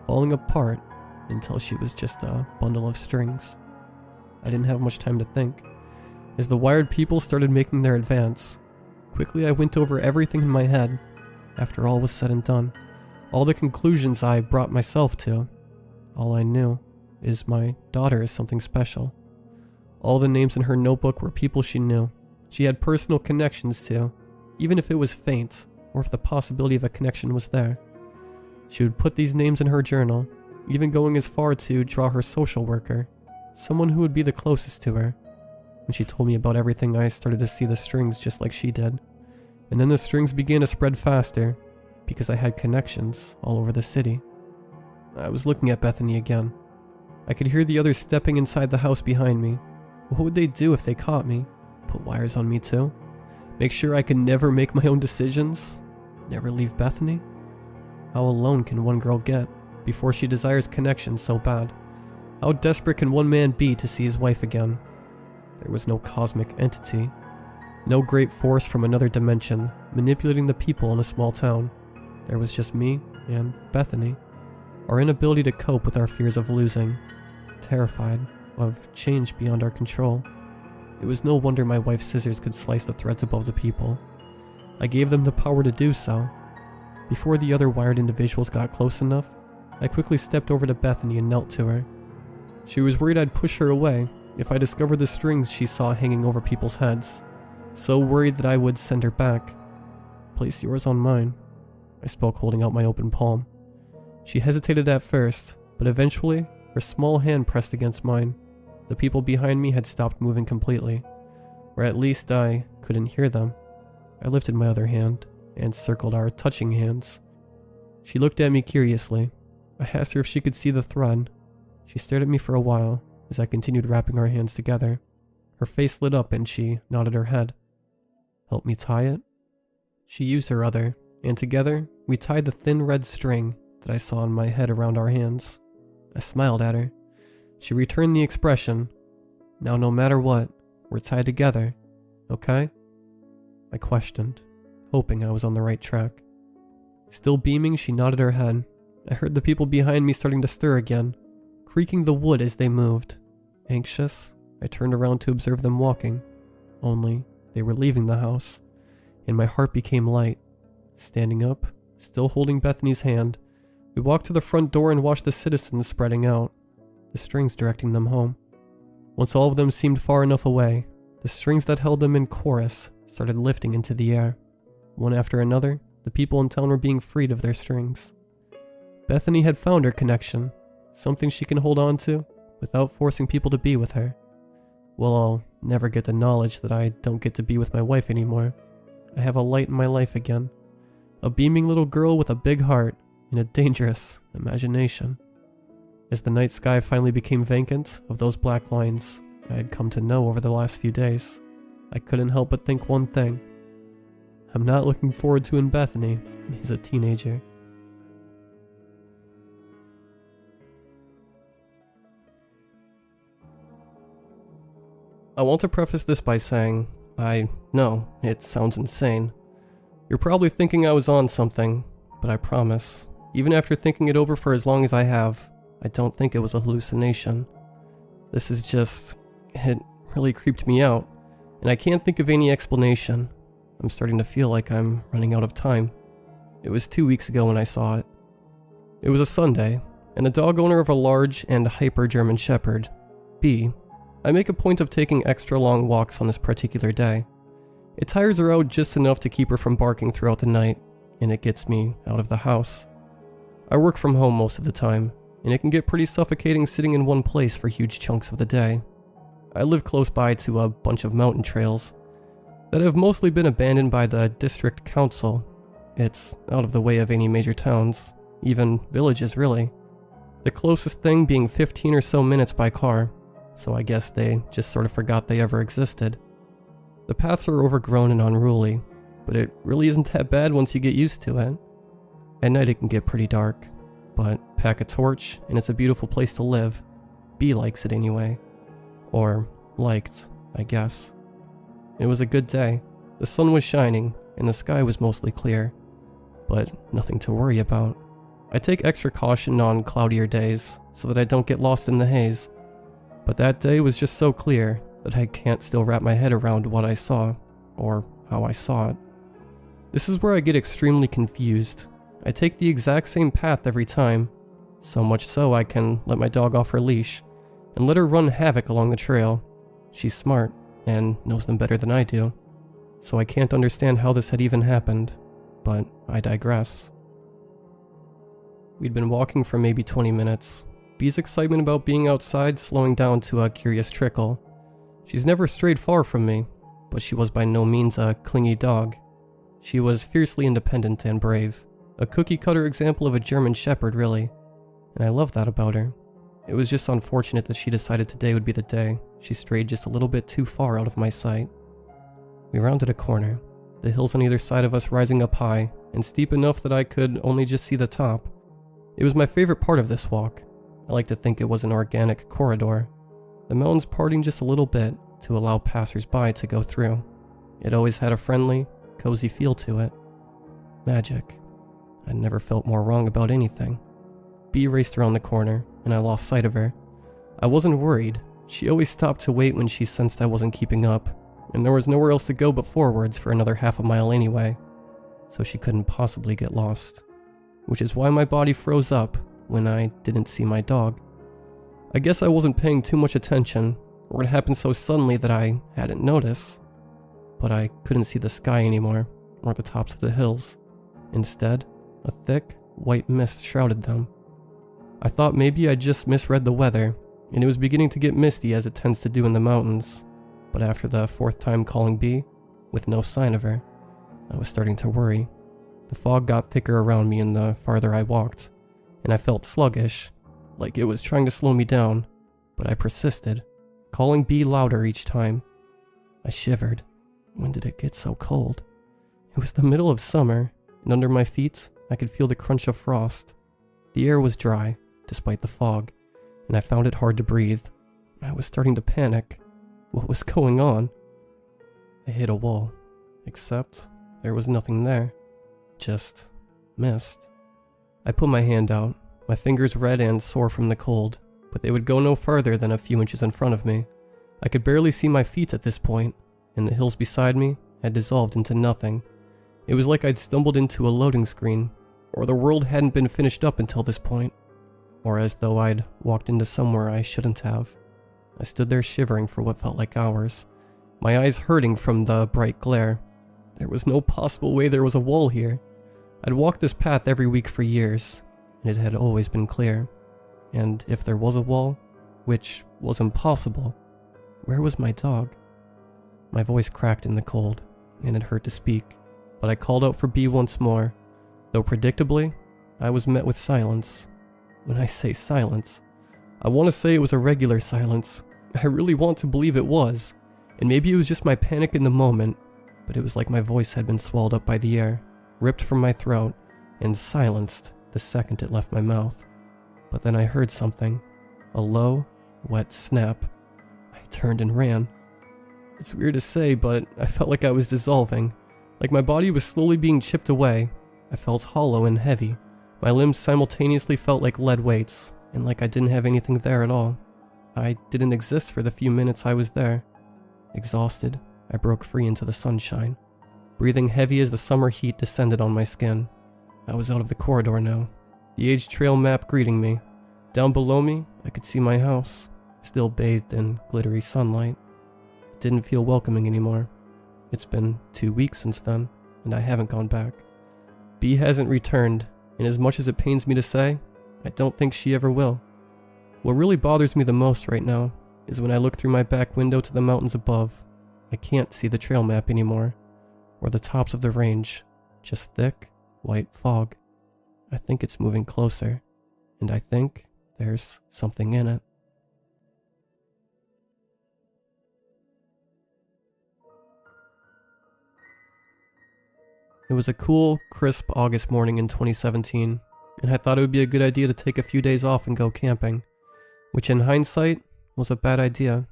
falling apart until she was just a bundle of strings. I didn't have much time to think. As the wired people started making their advance, quickly I went over everything in my head. After all was said and done, all the conclusions I brought myself to, all I knew is my daughter is something special. All the names in her notebook were people she knew. She had personal connections to, even if it was faint, or if the possibility of a connection was there. She would put these names in her journal, even going as far to draw her social worker, someone who would be the closest to her. When she told me about everything, I started to see the strings just like she did. And then the strings began to spread faster, because I had connections all over the city. I was looking at Bethany again. I could hear the others stepping inside the house behind me. What would they do if they caught me? Put wires on me too? Make sure I could never make my own decisions? Never leave Bethany? How alone can one girl get before she desires connection so bad? How desperate can one man be to see his wife again? There was no cosmic entity, no great force from another dimension manipulating the people in a small town. There was just me and Bethany, our inability to cope with our fears of losing, terrified of change beyond our control. It was no wonder my wife's scissors could slice the threads above the people. I gave them the power to do so. Before the other wired individuals got close enough, I quickly stepped over to Bethany and knelt to her. She was worried I'd push her away if I discovered the strings she saw hanging over people's heads, so worried that I would send her back. Place yours on mine, I spoke, holding out my open palm. She hesitated at first, but eventually her small hand pressed against mine. The people behind me had stopped moving completely, or at least I couldn't hear them. I lifted my other hand and circled our touching hands. She looked at me curiously. I asked her if she could see the thread. She stared at me for a while as I continued wrapping our hands together. Her face lit up and she nodded her head. Help me tie it? She used her other, and together we tied the thin red string that I saw in my head around our hands. I smiled at her. She returned the expression. Now no matter what, we're tied together, okay? I questioned, hoping I was on the right track. Still beaming, she nodded her head. I heard the people behind me starting to stir again, creaking the wood as they moved. Anxious, I turned around to observe them walking. Only, they were leaving the house, and my heart became light. Standing up, still holding Bethany's hand, we walked to the front door and watched the citizens spreading out, the strings directing them home. Once all of them seemed far enough away, the strings that held them in chorus started lifting into the air. One after another, the people in town were being freed of their strings. Bethany had found her connection, something she can hold on to without forcing people to be with her. Well, I'll never get the knowledge that I don't get to be with my wife anymore. I have a light in my life again. A beaming little girl with a big heart and a dangerous imagination. As the night sky finally became vacant of those black lines I had come to know over the last few days, I couldn't help but think one thing. I'm not looking forward to in Bethany when he's a teenager. I want to preface this by saying, I know it sounds insane. You're probably thinking I was on something, but I promise, even after thinking it over for as long as I have, I don't think it was a hallucination. This is just, it really creeped me out, and I can't think of any explanation. I'm starting to feel like I'm running out of time. It was 2 weeks ago when I saw it. It was a Sunday, and the dog owner of a large and hyper German Shepherd, B. I make a point of taking extra long walks on this particular day. It tires her out just enough to keep her from barking throughout the night, and it gets me out of the house. I work from home most of the time, and it can get pretty suffocating sitting in one place for huge chunks of the day. I live close by to a bunch of mountain trails that have mostly been abandoned by the district council. It's out of the way of any major towns, even villages really. The closest thing being 15 or so minutes by car, so I guess they just sort of forgot they ever existed. The paths are overgrown and unruly, but it really isn't that bad once you get used to it. At night it can get pretty dark, but pack a torch and it's a beautiful place to live. B likes it anyway. Or liked, I guess. It was a good day. The sun was shining and the sky was mostly clear, but nothing to worry about. I take extra caution on cloudier days so that I don't get lost in the haze, but that day was just so clear that I can't still wrap my head around what I saw, or how I saw it. This is where I get extremely confused. I take the exact same path every time, so much so I can let my dog off her leash and let her run havoc along the trail. She's smart and knows them better than I do, so I can't understand how this had even happened, but I digress. We'd been walking for maybe 20 minutes. Bee's excitement about being outside slowing down to a curious trickle. She's never strayed far from me, but she was by no means a clingy dog. She was fiercely independent and brave, a cookie-cutter example of a German Shepherd really, and I love that about her. It was just unfortunate that she decided today would be the day she strayed just a little bit too far out of my sight. We rounded a corner, the hills on either side of us rising up high and steep enough that I could only just see the top. It was my favorite part of this walk. I like to think it was an organic corridor, the mountains parting just a little bit to allow passers-by to go through. It always had a friendly, cozy feel to it. Magic. I'd never felt more wrong about anything. Bee raced around the corner, and I lost sight of her. I wasn't worried. She always stopped to wait when she sensed I wasn't keeping up, and there was nowhere else to go but forwards for another half a mile anyway, so she couldn't possibly get lost. Which is why my body froze up when I didn't see my dog. I guess I wasn't paying too much attention, or it happened so suddenly that I hadn't noticed. But I couldn't see the sky anymore, or the tops of the hills. Instead, a thick, white mist shrouded them. I thought maybe I just misread the weather, and it was beginning to get misty as it tends to do in the mountains. But after the fourth time calling B, with no sign of her, I was starting to worry. The fog got thicker around me and the farther I walked, and I felt sluggish, like it was trying to slow me down, but I persisted, calling B louder each time. I shivered. When did it get so cold? It was the middle of summer, and under my feet, I could feel the crunch of frost. The air was dry, despite the fog, and I found it hard to breathe. I was starting to panic. What was going on? I hit a wall, except there was nothing there. Just mist. I put my hand out, my fingers red and sore from the cold, but they would go no farther than a few inches in front of me. I could barely see my feet at this point, and the hills beside me had dissolved into nothing. It was like I'd stumbled into a loading screen, or the world hadn't been finished up until this point, or as though I'd walked into somewhere I shouldn't have. I stood there shivering for what felt like hours, my eyes hurting from the bright glare. There was no possible way there was a wall here. I'd walked this path every week for years, and it had always been clear. And if there was a wall, which was impossible, where was my dog? My voice cracked in the cold, and it hurt to speak, but I called out for B once more, though predictably, I was met with silence. When I say silence, I want to say it was a regular silence. I really want to believe it was, and maybe it was just my panic in the moment, but it was like my voice had been swallowed up by the air, ripped from my throat, and silenced the second it left my mouth. But then I heard something, a low, wet snap. I turned and ran. It's weird to say, but I felt like I was dissolving, like my body was slowly being chipped away. I felt hollow and heavy. My limbs simultaneously felt like lead weights, and like I didn't have anything there at all. I didn't exist for the few minutes I was there. Exhausted, I broke free into the sunshine, breathing heavy as the summer heat descended on my skin. I was out of the corridor now, the aged trail map greeting me. Down below me, I could see my house, still bathed in glittery sunlight. It didn't feel welcoming anymore. It's been 2 weeks since then, and I haven't gone back. B hasn't returned, and as much as it pains me to say, I don't think she ever will. What really bothers me the most right now is when I look through my back window to the mountains above. I can't see the trail map anymore, or the tops of the range, just thick, white fog. I think it's moving closer, and I think there's something in it. It was a cool, crisp August morning in 2017, and I thought it would be a good idea to take a few days off and go camping, which in hindsight was a bad idea.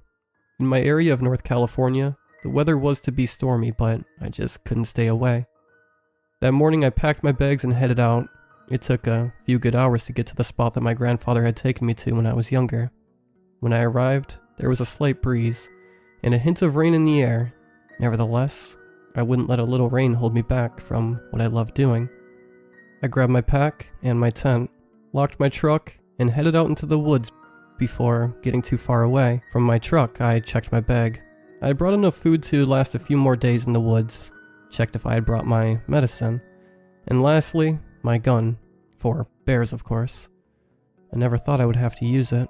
In my area of North California, the weather was to be stormy, but I just couldn't stay away. That morning I packed my bags and headed out. It took a few good hours to get to the spot that my grandfather had taken me to when I was younger. When I arrived, there was a slight breeze, and a hint of rain in the air. Nevertheless, I wouldn't let a little rain hold me back from what I loved doing. I grabbed my pack and my tent, locked my truck, and headed out into the woods. Before getting too far away from my truck, I checked my bag. I had brought enough food to last a few more days in the woods, checked if I had brought my medicine, and lastly, my gun, for bears of course. I never thought I would have to use it.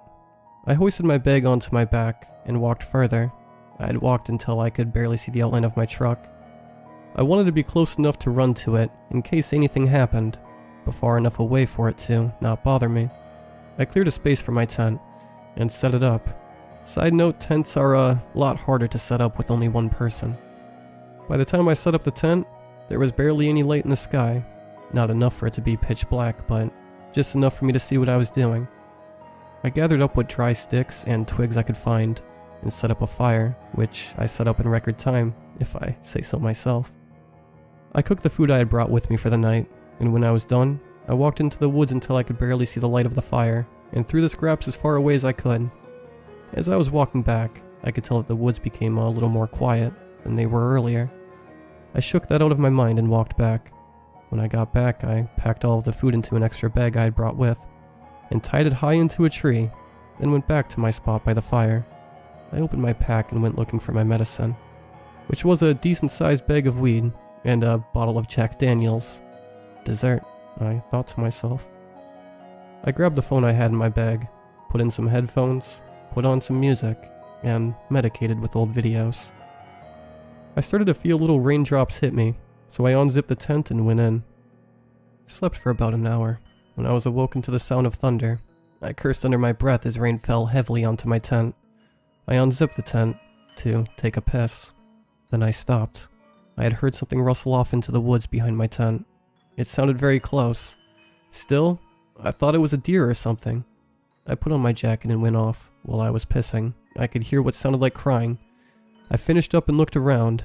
I hoisted my bag onto my back and walked further. I had walked until I could barely see the outline of my truck. I wanted to be close enough to run to it in case anything happened, but far enough away for it to not bother me. I cleared a space for my tent and set it up. Side note, tents are a lot harder to set up with only one person. By the time I set up the tent, there was barely any light in the sky. Not enough for it to be pitch black, but just enough for me to see what I was doing. I gathered up what dry sticks and twigs I could find and set up a fire, which I set up in record time, if I say so myself. I cooked the food I had brought with me for the night, and when I was done, I walked into the woods until I could barely see the light of the fire, and threw the scraps as far away as I could. As I was walking back, I could tell that the woods became a little more quiet than they were earlier. I shook that out of my mind and walked back. When I got back, I packed all of the food into an extra bag I had brought with, and tied it high into a tree, then went back to my spot by the fire. I opened my pack and went looking for my medicine, which was a decent-sized bag of weed and a bottle of Jack Daniels. Dessert, I thought to myself. I grabbed the phone I had in my bag, put in some headphones, put on some music, and medicated with old videos. I started to feel little raindrops hit me, so I unzipped the tent and went in. I slept for about an hour. When I was awoken to the sound of thunder, I cursed under my breath as rain fell heavily onto my tent. I unzipped the tent to take a piss. Then I stopped. I had heard something rustle off into the woods behind my tent. It sounded very close. Still, I thought it was a deer or something. I put on my jacket and went off. While I was pissing, I could hear what sounded like crying. I finished up and looked around.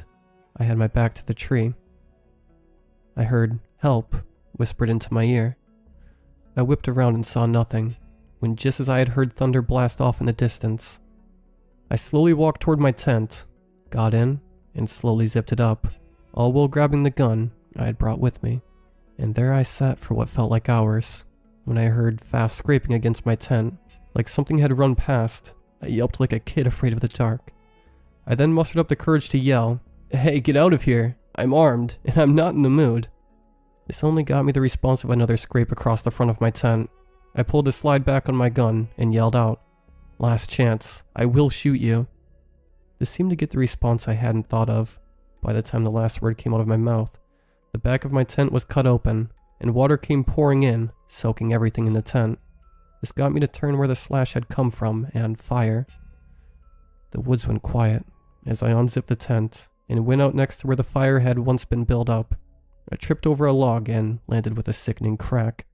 I had my back to the tree. I heard "help" whispered into my ear. I whipped around and saw nothing, when just as I had heard thunder blast off in the distance. I slowly walked toward my tent, got in, and slowly zipped it up, all while grabbing the gun I had brought with me. And there I sat for what felt like hours. When I heard fast scraping against my tent, like something had run past, I yelped like a kid afraid of the dark. I then mustered up the courage to yell, "Hey, get out of here! I'm armed, and I'm not in the mood." This only got me the response of another scrape across the front of my tent. I pulled the slide back on my gun and yelled out, "Last chance, I will shoot you." This seemed to get the response I hadn't thought of. By the time the last word came out of my mouth, the back of my tent was cut open, and water came pouring in, soaking everything in the tent. This got me to turn where the slash had come from and fire. The woods went quiet as I unzipped the tent and went out next to where the fire had once been built up. I tripped over a log and landed with a sickening crack.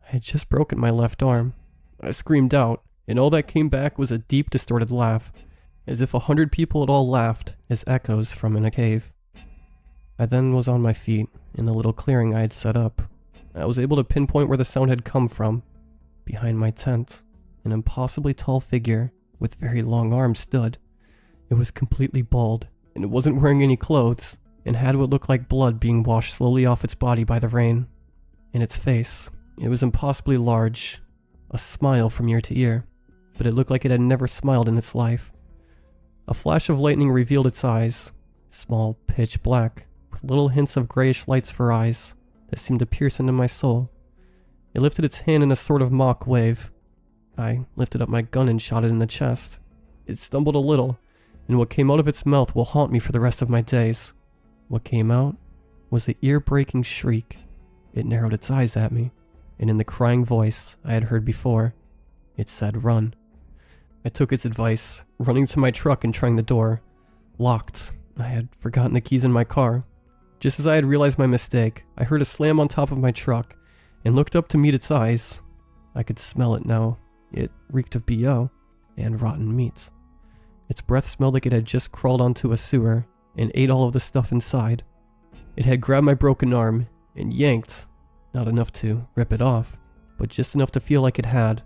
I had just broken my left arm. I screamed out, and all that came back was a deep, distorted laugh, as if 100 people had all laughed as echoes from in a cave. I then was on my feet in the little clearing I had set up. I was able to pinpoint where the sound had come from. Behind my tent, an impossibly tall figure with very long arms stood. It was completely bald, and it wasn't wearing any clothes, and had what looked like blood being washed slowly off its body by the rain. In its face, it was impossibly large, a smile from ear to ear, but it looked like it had never smiled in its life. A flash of lightning revealed its eyes, small, pitch black, with little hints of grayish lights for eyes that seemed to pierce into my soul. It lifted its hand in a sort of mock wave. I lifted up my gun and shot it in the chest. It stumbled a little, and what came out of its mouth will haunt me for the rest of my days. What came out was an ear-breaking shriek. It narrowed its eyes at me, and in the crying voice I had heard before, it said, "Run." I took its advice, running to my truck and trying the door. Locked. I had forgotten the keys in my car. Just as I had realized my mistake, I heard a slam on top of my truck, and looked up to meet its eyes. I could smell it now. It reeked of BO and rotten meat. Its breath smelled like it had just crawled onto a sewer and ate all of the stuff inside. It had grabbed my broken arm and yanked, not enough to rip it off, but just enough to feel like it had.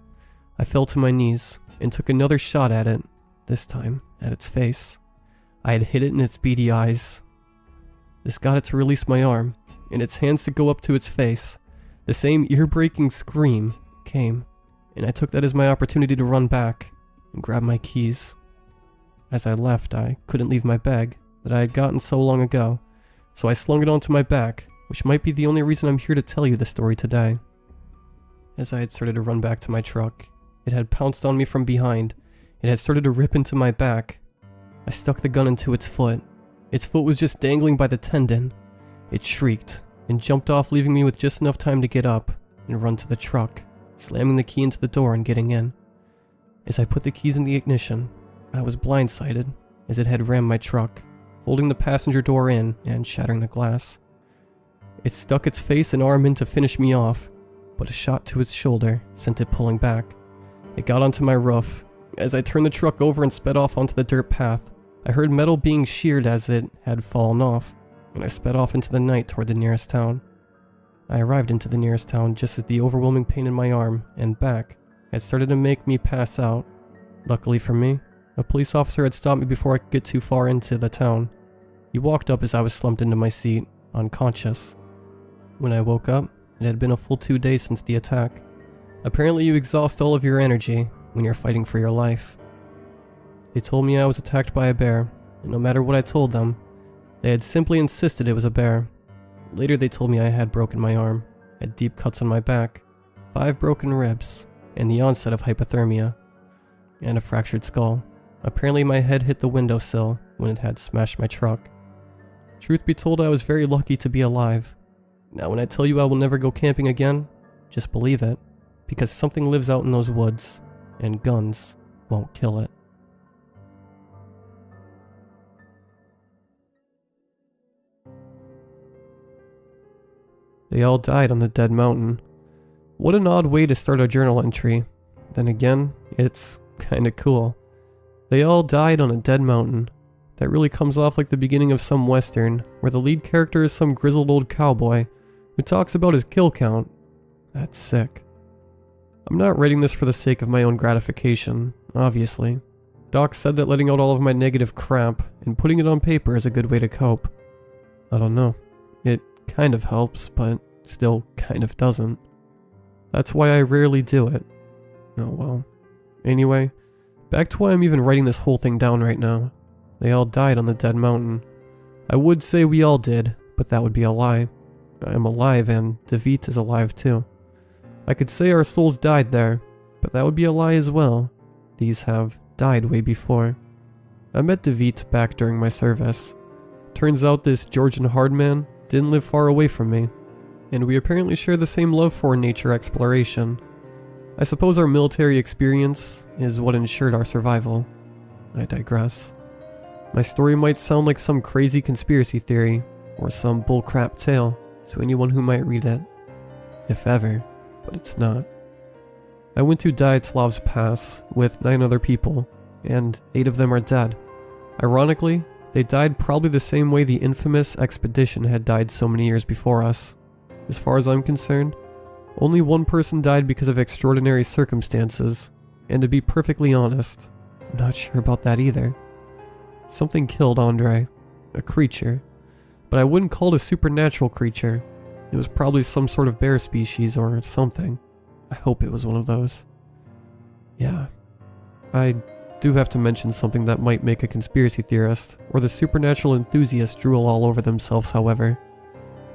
I fell to my knees and took another shot at it, this time at its face. I had hit it in its beady eyes. This got it to release my arm, and its hands to go up to its face. The same ear-breaking scream came, and I took that as my opportunity to run back and grab my keys. As I left, I couldn't leave my bag that I had gotten so long ago, so I slung it onto my back, which might be the only reason I'm here to tell you the story today. As I had started to run back to my truck, it had pounced on me from behind. It had started to rip into my back. I stuck the gun into its foot. Its foot was just dangling by the tendon. It shrieked and jumped off, leaving me with just enough time to get up and run to the truck, slamming the key into the door and getting in. As I put the keys in the ignition, I was blindsided as it had rammed my truck, folding the passenger door in and shattering the glass. It stuck its face and arm in to finish me off, but a shot to its shoulder sent it pulling back. It got onto my roof. As I turned the truck over and sped off onto the dirt path, I heard metal being sheared as it had fallen off, and I sped off into the night toward the nearest town. I arrived into the nearest town just as the overwhelming pain in my arm and back had started to make me pass out. Luckily for me, a police officer had stopped me before I could get too far into the town. He walked up as I was slumped into my seat, unconscious. When I woke up, it had been a full 2 days since the attack. Apparently you exhaust all of your energy when you're fighting for your life. They told me I was attacked by a bear, and no matter what I told them, they had simply insisted it was a bear. Later they told me I had broken my arm, had deep cuts on my back, 5 broken ribs, and the onset of hypothermia. and a fractured skull. Apparently my head hit the windowsill when it had smashed my truck. Truth be told, I was very lucky to be alive. Now when I tell you I will never go camping again, just believe it, because something lives out in those woods, and guns won't kill it. They all died on the dead mountain. What an odd way to start a journal entry. Then again, it's kinda cool. They all died on a dead mountain. That really comes off like the beginning of some western, where the lead character is some grizzled old cowboy who talks about his kill count. That's sick. I'm not writing this for the sake of my own gratification, obviously. Doc said that letting out all of my negative crap and putting it on paper is a good way to cope. I don't know. It kind of helps, but still kind of doesn't. That's why I rarely do it. Oh well. Anyway, back to why I'm even writing this whole thing down right now. They all died on the dead mountain. I would say we all did, but that would be a lie. I am alive and David is alive too. I could say our souls died there, but that would be a lie as well. These have died way before. I met David back during my service. Turns out this Georgian hardman didn't live far away from me, and we apparently share the same love for nature exploration. I suppose our military experience is what ensured our survival. I digress. My story might sound like some crazy conspiracy theory, or some bullcrap tale to anyone who might read it. If ever, but it's not. I went to Dyatlov's Pass with 9 other people, and 8 of them are dead. Ironically, they died probably the same way the infamous expedition had died so many years before us. As far as I'm concerned, only one person died because of extraordinary circumstances, and to be perfectly honest, I'm not sure about that either. Something killed Andre, a creature, but I wouldn't call it a supernatural creature. It was probably some sort of bear species or something. I hope it was one of those. Yeah, I do have to mention something that might make a conspiracy theorist or the supernatural enthusiast drool all over themselves, however.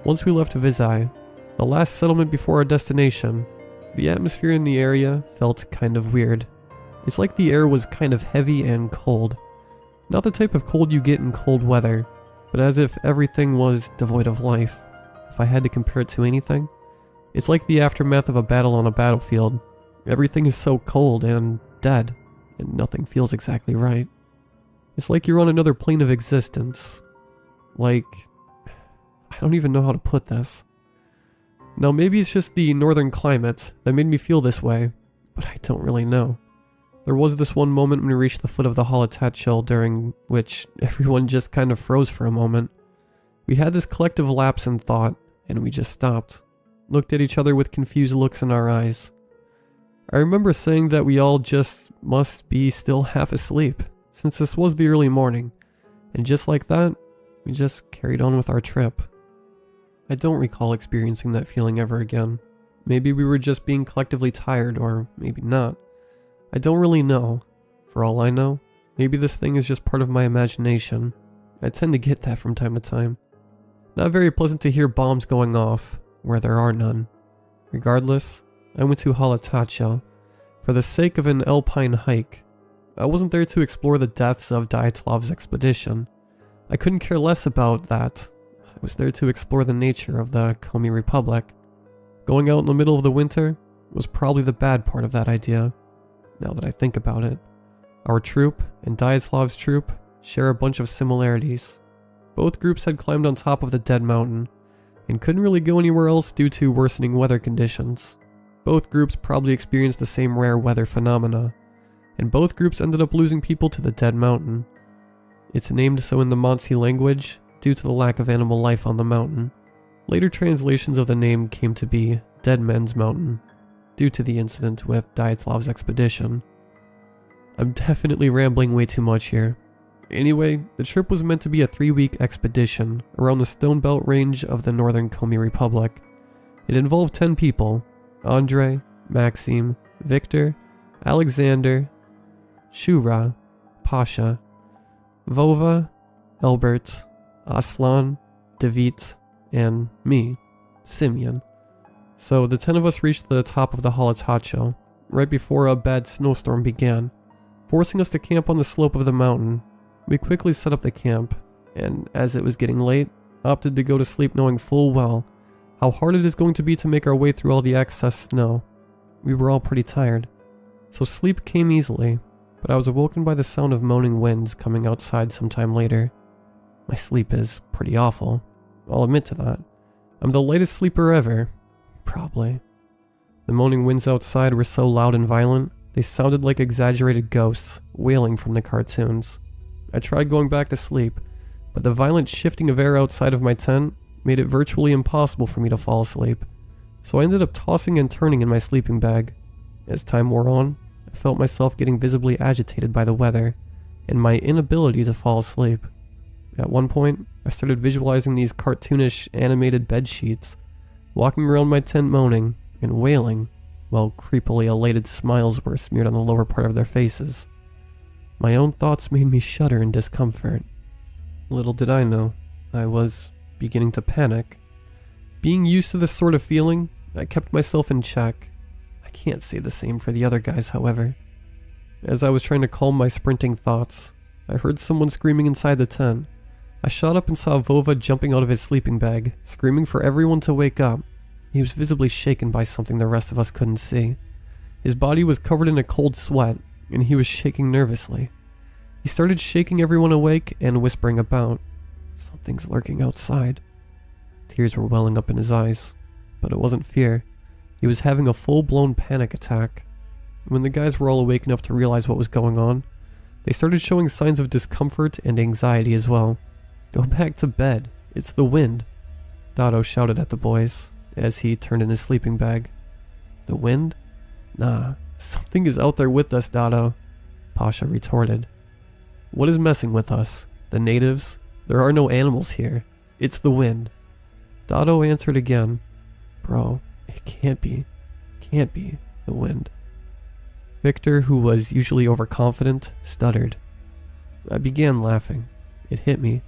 Once we left Vizai, the last settlement before our destination, the atmosphere in the area felt kind of weird. It's like the air was kind of heavy and cold. Not the type of cold you get in cold weather, but as if everything was devoid of life. If I had to compare it to anything, it's like the aftermath of a battle on a battlefield. Everything is so cold and dead, and nothing feels exactly right. It's like you're on another plane of existence. Like, I don't even know how to put this. Now maybe it's just the northern climate that made me feel this way, but I don't really know. There was this one moment when we reached the foot of the Hauntedhouse during which everyone just kind of froze for a moment. We had this collective lapse in thought, and we just stopped. Looked at each other with confused looks in our eyes. I remember saying that we all just must be still half asleep, since this was the early morning, and just like that, we just carried on with our trip. I don't recall experiencing that feeling ever again. Maybe we were just being collectively tired, or maybe not. I don't really know. For all I know, maybe this thing is just part of my imagination. I tend to get that from time to time. Not very pleasant to hear bombs going off, where there are none. Regardless, I went to Hauntedhouse for the sake of an alpine hike. I wasn't there to explore the depths of Dyatlov's expedition. I couldn't care less about that. I was there to explore the nature of the Komi Republic. Going out in the middle of the winter was probably the bad part of that idea. Now that I think about it, our troop and Dyatlov's troop share a bunch of similarities. Both groups had climbed on top of the dead mountain and couldn't really go anywhere else due to worsening weather conditions. Both groups probably experienced the same rare weather phenomena, and both groups ended up losing people to the dead mountain. It's named so in the Monsey language due to the lack of animal life on the mountain. Later translations of the name came to be Dead Men's Mountain, due to the incident with Dyatlov's expedition. I'm definitely rambling way too much here. Anyway, the trip was meant to be a 3-week expedition around the Stone Belt range of the northern Komi Republic. It involved 10 people: Andre, Maxim, Victor, Alexander, Shura, Pasha, Vova, Albert, Aslan, David, and me, Simeon. So the 10 of us reached the top of the Hauntedhouse right before a bad snowstorm began. forcing us to camp on the slope of the mountain. We quickly set up the camp, and as it was getting late, opted to go to sleep knowing full well how hard it is going to be to make our way through all the excess snow. We were all pretty tired, so sleep came easily, but I was awoken by the sound of moaning winds coming outside sometime later. My sleep is pretty awful, I'll admit to that. I'm the lightest sleeper ever, probably. The moaning winds outside were so loud and violent, they sounded like exaggerated ghosts wailing from the cartoons. I tried going back to sleep, but the violent shifting of air outside of my tent made it virtually impossible for me to fall asleep, so I ended up tossing and turning in my sleeping bag. As time wore on, I felt myself getting visibly agitated by the weather and my inability to fall asleep. At one point, I started visualizing these cartoonish animated bed sheets, walking around my tent moaning and wailing, while creepily elated smiles were smeared on the lower part of their faces. My own thoughts made me shudder in discomfort. Little did I know, I was beginning to panic. Being used to this sort of feeling, I kept myself in check. I can't say the same for the other guys, however. As I was trying to calm my sprinting thoughts, I heard someone screaming inside the tent. I shot up and saw Vova jumping out of his sleeping bag, screaming for everyone to wake up. He was visibly shaken by something the rest of us couldn't see. His body was covered in a cold sweat, and he was shaking nervously. He started shaking everyone awake and whispering about, "Something's lurking outside." Tears were welling up in his eyes, but it wasn't fear. He was having a full-blown panic attack. When the guys were all awake enough to realize what was going on, they started showing signs of discomfort and anxiety as well. "Go back to bed, it's the wind," Dotto shouted at the boys as he turned in his sleeping bag. "The wind? Nah, something is out there with us, Dotto," Pasha retorted. "What is messing with us? The natives? There are no animals here. It's the wind." Dotto answered again. "Bro, it can't be the wind." Victor, who was usually overconfident, stuttered. I began laughing. It hit me.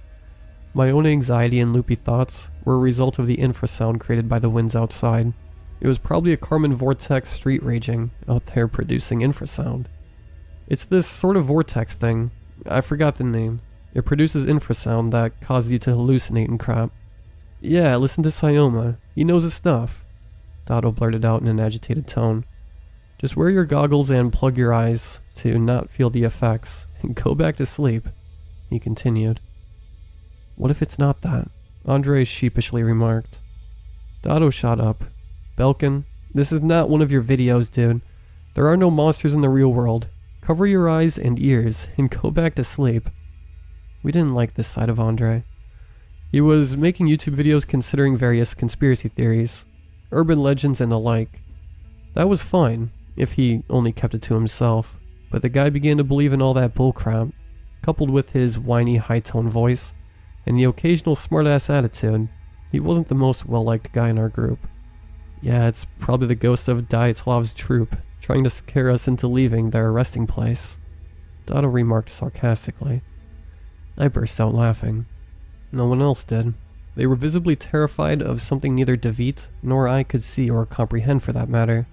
My own anxiety and loopy thoughts were a result of the infrasound created by the winds outside. It was probably a Karman vortex street raging out there producing infrasound. It's this sort of vortex thing. I forgot the name. It produces infrasound that causes you to hallucinate and crap. "Yeah, listen to Sayoma. He knows his stuff," Dotto blurted out in an agitated tone. "Just wear your goggles and plug your eyes to not feel the effects, and go back to sleep," he continued. "What if it's not that?" Andre sheepishly remarked. Dotto shot up. "Belkin, this is not one of your videos, dude. There are no monsters in the real world. Cover your eyes and ears and go back to sleep." We didn't like this side of Andre. He was making YouTube videos considering various conspiracy theories, urban legends and the like. That was fine, if he only kept it to himself, but the guy began to believe in all that bullcrap, coupled with his whiny high-tone voice and the occasional smartass attitude. He wasn't the most well-liked guy in our group. Yeah, it's probably the ghost of Dyatlov's troop, trying to scare us into leaving their resting place, Dotto remarked sarcastically. I burst out laughing. No one else did. They were visibly terrified of something neither David nor I could see or comprehend for that matter.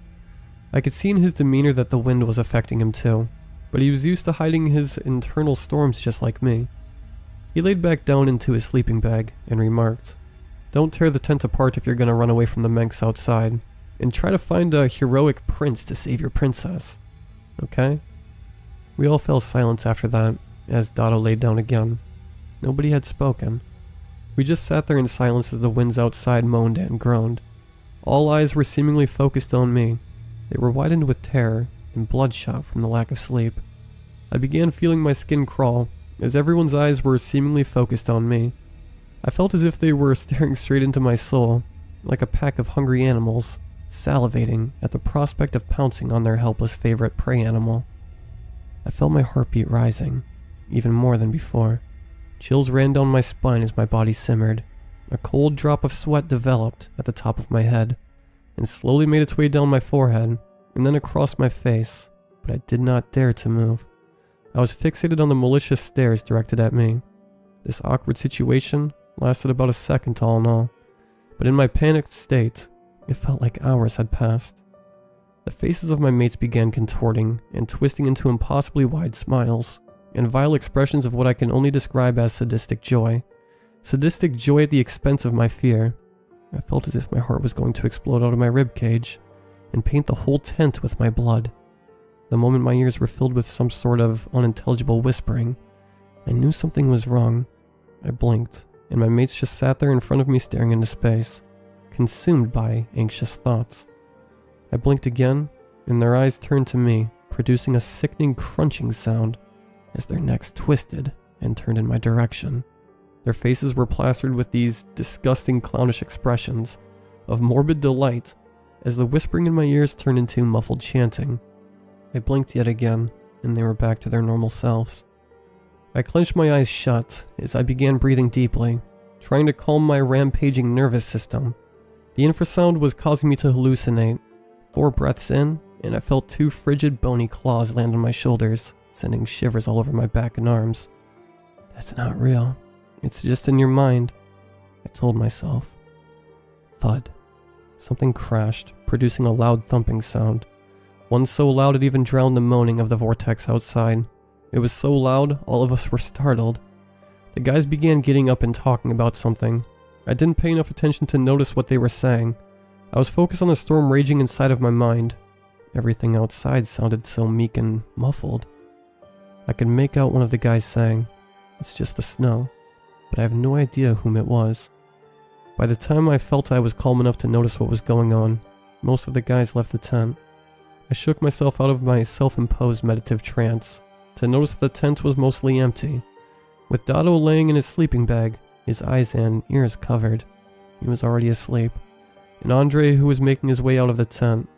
I could see in his demeanor that the wind was affecting him too, but he was used to hiding his internal storms just like me. He laid back down into his sleeping bag and remarked, "Don't tear the tent apart if you're gonna run away from the Menks outside, and try to find a heroic prince to save your princess. Okay?" We all fell silent after that, as Dotto laid down again. Nobody had spoken. We just sat there in silence as the winds outside moaned and groaned. All eyes were seemingly focused on me. They were widened with terror and bloodshot from the lack of sleep. I began feeling my skin crawl, as everyone's eyes were seemingly focused on me. I felt as if they were staring straight into my soul, like a pack of hungry animals, salivating at the prospect of pouncing on their helpless favorite prey animal. I felt my heartbeat rising, even more than before. Chills ran down my spine as my body simmered. A cold drop of sweat developed at the top of my head, and slowly made its way down my forehead, and then across my face, but I did not dare to move. I was fixated on the malicious stares directed at me. This awkward situation lasted about a second all in all, but in my panicked state, it felt like hours had passed. The faces of my mates began contorting and twisting into impossibly wide smiles, and vile expressions of what I can only describe as sadistic joy. Sadistic joy at the expense of my fear. I felt as if my heart was going to explode out of my ribcage and paint the whole tent with my blood. The moment my ears were filled with some sort of unintelligible whispering, I knew something was wrong. I blinked, and my mates just sat there in front of me staring into space, consumed by anxious thoughts. I blinked again, and their eyes turned to me, producing a sickening crunching sound as their necks twisted and turned in my direction. Their faces were plastered with these disgusting clownish expressions of morbid delight as the whispering in my ears turned into muffled chanting. I blinked yet again, and they were back to their normal selves. I clenched my eyes shut as I began breathing deeply, trying to calm my rampaging nervous system. The infrasound was causing me to hallucinate. 4 breaths in, and I felt 2 frigid, bony claws land on my shoulders, sending shivers all over my back and arms. That's not real. It's just in your mind, I told myself. Thud. Something crashed, producing a loud thumping sound. One so loud it even drowned the moaning of the vortex outside. It was so loud, all of us were startled. The guys began getting up and talking about something. I didn't pay enough attention to notice what they were saying. I was focused on the storm raging inside of my mind. Everything outside sounded so meek and muffled. I could make out one of the guys saying, "It's just the snow," but I have no idea whom it was. By the time I felt I was calm enough to notice what was going on, most of the guys left the tent. I shook myself out of my self-imposed meditative trance to notice the tent was mostly empty, with Dotto laying in his sleeping bag, his eyes and ears covered. He was already asleep. And Andre, who was making his way out of the tent.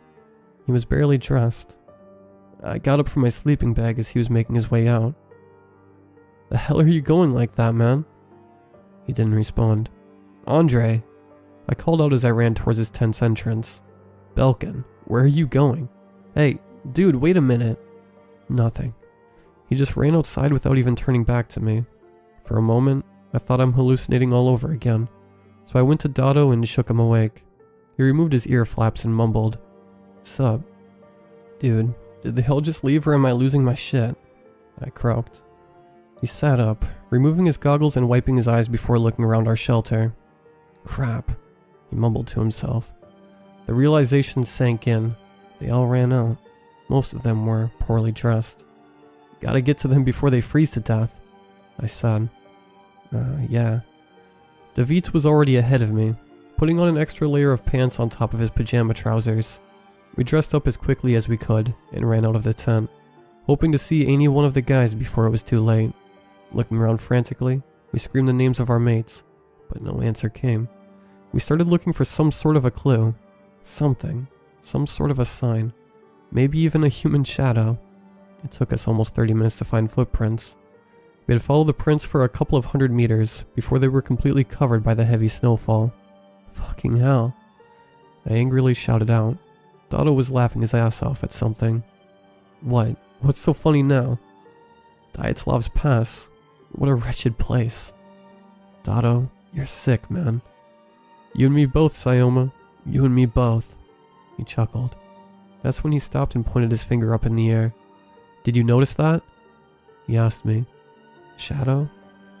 He was barely dressed. I got up from my sleeping bag as he was making his way out. "The hell are you going like that, man?" He didn't respond. "Andre!" I called out as I ran towards his tent's entrance. "Belkin, where are you going?" "Hey, dude, wait a minute." Nothing. He just ran outside without even turning back to me. For a moment, I thought I'm hallucinating all over again, so I went to Dotto and shook him awake. He removed his ear flaps and mumbled, "Sup?" "Dude, did the hell just leave or am I losing my shit?" I croaked. He sat up, removing his goggles and wiping his eyes before looking around our shelter. "Crap," he mumbled to himself. The realization sank in. They all ran out. Most of them were poorly dressed. "Gotta get to them before they freeze to death," I said. Yeah. David was already ahead of me, putting on an extra layer of pants on top of his pajama trousers. We dressed up as quickly as we could and ran out of the tent, hoping to see any one of the guys before it was too late. Looking around frantically, we screamed the names of our mates, but no answer came. We started looking for some sort of a clue. Something. Some sort of a sign. Maybe even a human shadow. It took us almost 30 minutes to find footprints. We had followed the prints for a couple of 100 meters before they were completely covered by the heavy snowfall. Fucking hell. I angrily shouted out. Dotto was laughing his ass off at something. "What? What's so funny now?" "Dyatlev's Pass. What a wretched place." "Dotto, you're sick, man." "You and me both, Sayoma. You and me both." He chuckled. That's when he stopped and pointed his finger up in the air. "Did you notice that?" He asked me. "Shadow?"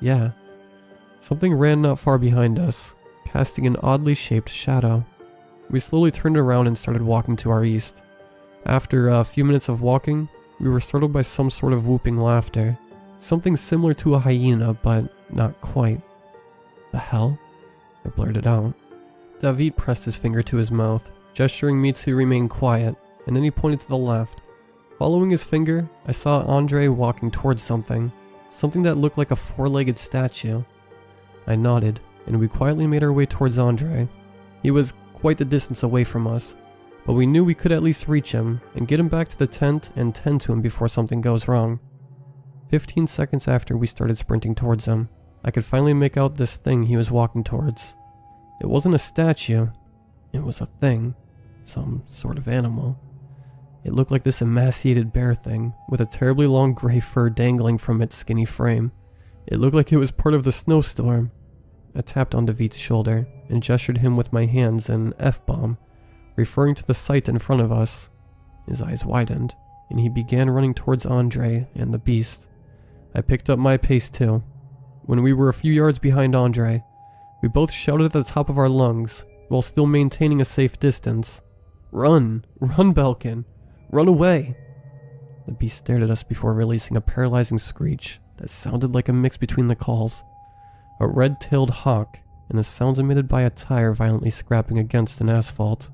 "Yeah." Something ran not far behind us, casting an oddly shaped shadow. We slowly turned around and started walking to our east. After a few minutes of walking, we were startled by some sort of whooping laughter. Something similar to a hyena, but not quite. "The hell?" I blurted out. David pressed his finger to his mouth, gesturing me to remain quiet, and then he pointed to the left. Following his finger, I saw Andre walking towards something that looked like a 4-legged statue. I nodded, and we quietly made our way towards Andre. He was quite the distance away from us, but we knew we could at least reach him and get him back to the tent and tend to him before something goes wrong. 15 seconds after we started sprinting towards him, I could finally make out this thing he was walking towards. It wasn't a statue, it was a thing, some sort of animal. It looked like this emaciated bear thing, with a terribly long gray fur dangling from its skinny frame. It looked like it was part of the snowstorm. I tapped on David's shoulder and gestured him with my hands an F-bomb, referring to the sight in front of us. his eyes widened, and he began running towards Andre and the beast. I picked up my pace too. When we were a few yards behind Andre, we both shouted at the top of our lungs, while still maintaining a safe distance. "Run! Run, Belkin! Run away!" The beast stared at us before releasing a paralyzing screech that sounded like a mix between the calls, a red-tailed hawk, and the sounds emitted by a tire violently scraping against an asphalt.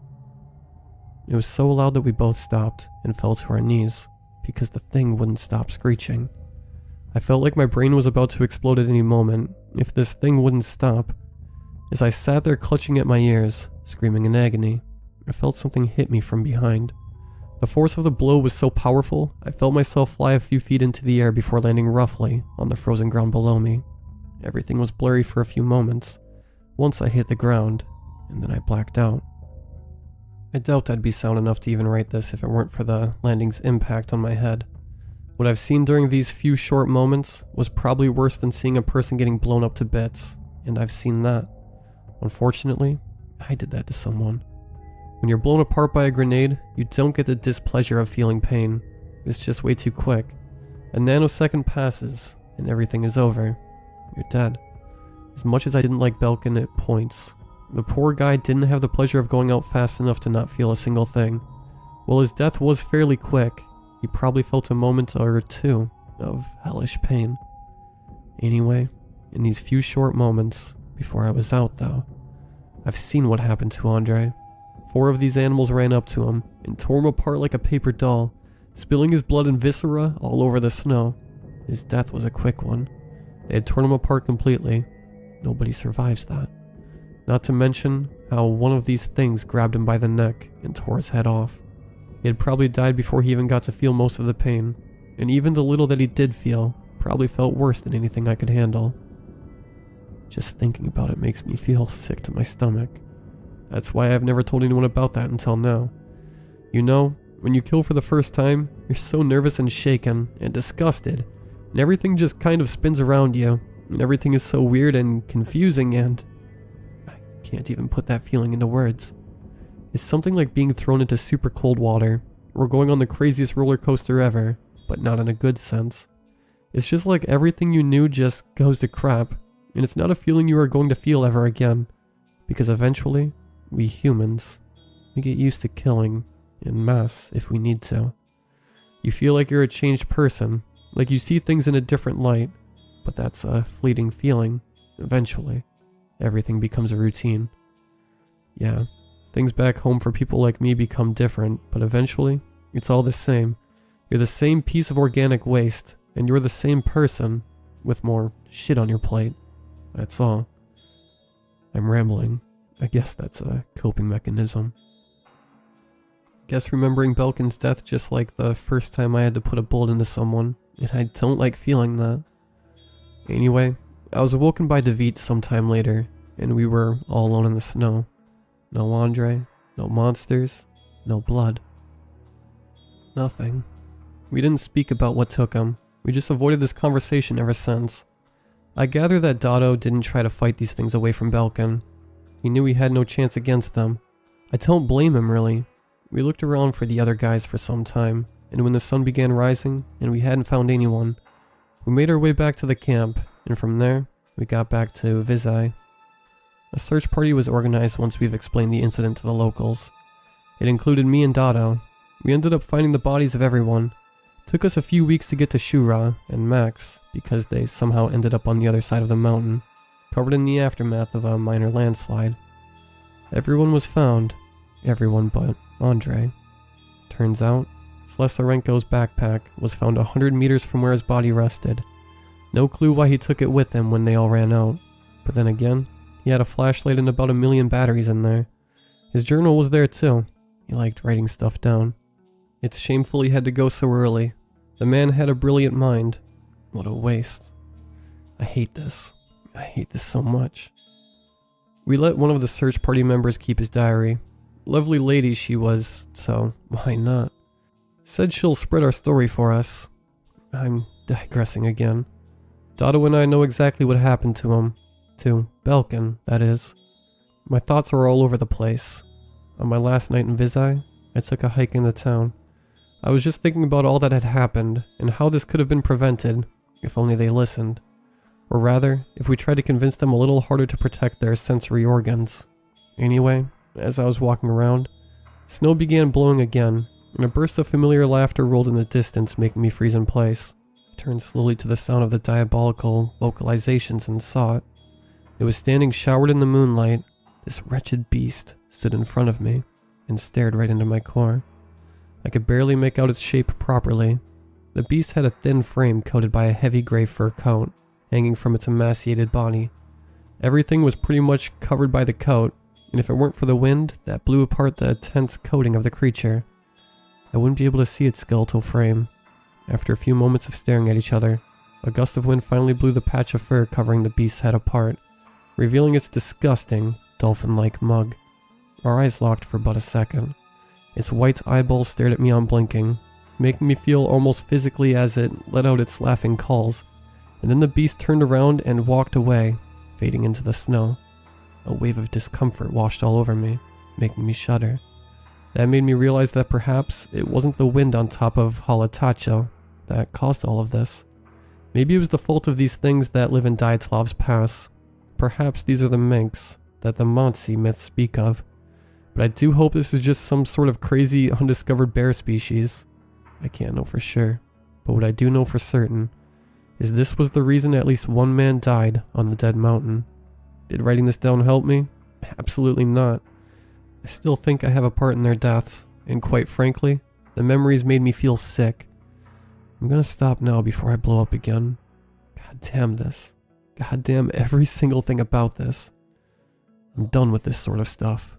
It was so loud that we both stopped and fell to our knees, because the thing wouldn't stop screeching. I felt like my brain was about to explode at any moment if this thing wouldn't stop. As I sat there clutching at my ears, screaming in agony, I felt something hit me from behind. The force of the blow was so powerful, I felt myself fly a few feet into the air before landing roughly on the frozen ground below me. Everything was blurry for a few moments, once I hit the ground, and then I blacked out. I doubt I'd be sound enough to even write this if it weren't for the landing's impact on my head. What I've seen during these few short moments was probably worse than seeing a person getting blown up to bits, and I've seen that. Unfortunately, I did that to someone. When you're blown apart by a grenade, you don't get the displeasure of feeling pain. It's just way too quick. A nanosecond passes, and everything is over. You're dead. As much as I didn't like Belkin at points, the poor guy didn't have the pleasure of going out fast enough to not feel a single thing. While his death was fairly quick, he probably felt a moment or two of hellish pain. Anyway, in these few short moments, before I was out though, I've seen what happened to Andre. 4 of these animals ran up to him and tore him apart like a paper doll, spilling his blood and viscera all over the snow. His death was a quick one. They had torn him apart completely. Nobody survives that. Not to mention how one of these things grabbed him by the neck and tore his head off. He had probably died before he even got to feel most of the pain, and even the little that he did feel probably felt worse than anything I could handle. Just thinking about it makes me feel sick to my stomach. That's why I've never told anyone about that until now. You know, when you kill for the first time, you're so nervous and shaken and disgusted, and everything just kind of spins around you, and everything is so weird and confusing, and I can't even put that feeling into words. It's something like being thrown into super cold water, or going on the craziest roller coaster ever, but not in a good sense. It's just like everything you knew just goes to crap, and it's not a feeling you are going to feel ever again, because eventually, we humans, we get used to killing en masse if we need to. You feel like you're a changed person, like you see things in a different light, but that's a fleeting feeling. Eventually, everything becomes a routine. Yeah, things back home for people like me become different, but eventually, it's all the same. You're the same piece of organic waste, and you're the same person, with more shit on your plate. That's all. I'm rambling. I guess that's a coping mechanism. Guess remembering Belkin's death just like the first time I had to put a bullet into someone, and I don't like feeling that. Anyway, I was awoken by David sometime later, and we were all alone in the snow. No Andre, no monsters, no blood. Nothing. We didn't speak about what took him. We just avoided this conversation ever since. I gather that Dotto didn't try to fight these things away from Belkin. He knew he had no chance against them. I don't blame him, really. We looked around for the other guys for some time, and when the sun began rising and we hadn't found anyone, we made our way back to the camp, and from there, we got back to Vizai. A search party was organized once we've explained the incident to the locals. It included me and Dotto. We ended up finding the bodies of everyone. Took us a few weeks to get to Shura and Max, because they somehow ended up on the other side of the mountain, covered in the aftermath of a minor landslide. Everyone was found, everyone but Andre. Turns out, Slesarenko's backpack was found 100 meters from where his body rested. No clue why he took it with him when they all ran out, but then again, he had a flashlight and about 1 million batteries in there. His journal was there too. He liked writing stuff down. It's shameful he had to go so early. The man had a brilliant mind. What a waste. I hate this. I hate this so much. We let one of the search party members keep his diary. Lovely lady she was, so why not? Said she'll spread our story for us. I'm digressing again. Dotto and I know exactly what happened to him. To Belkin, that is. My thoughts are all over the place. On my last night in Vizai, I took a hike in the town. I was just thinking about all that had happened, and how this could have been prevented, if only they listened. Or rather, if we tried to convince them a little harder to protect their sensory organs. Anyway, as I was walking around, snow began blowing again, and a burst of familiar laughter rolled in the distance, making me freeze in place. I turned slowly to the sound of the diabolical vocalizations and saw it. It was standing showered in the moonlight. This wretched beast stood in front of me and stared right into my core. I could barely make out its shape properly. The beast had a thin frame coated by a heavy gray fur coat, hanging from its emaciated body. Everything was pretty much covered by the coat, and if it weren't for the wind that blew apart the tense coating of the creature, I wouldn't be able to see its skeletal frame. After a few moments of staring at each other, a gust of wind finally blew the patch of fur covering the beast's head apart, revealing its disgusting, dolphin-like mug. Our eyes locked for but a second. Its white eyeballs stared at me unblinking, making me feel almost physically as it let out its laughing calls, and then the beast turned around and walked away, fading into the snow. A wave of discomfort washed all over me, making me shudder. That made me realize that perhaps it wasn't the wind on top of Halatacho that caused all of this. Maybe it was the fault of these things that live in Dyatlov's Pass. Perhaps these are the minks that the Montsi myths speak of. But I do hope this is just some sort of crazy undiscovered bear species. I can't know for sure, but what I do know for certain is this was the reason at least one man died on the dead mountain. Did writing this down help me? Absolutely not. I still think I have a part in their deaths, and quite frankly, the memories made me feel sick. I'm gonna stop now before I blow up again. God damn this. God damn every single thing about this. I'm done with this sort of stuff.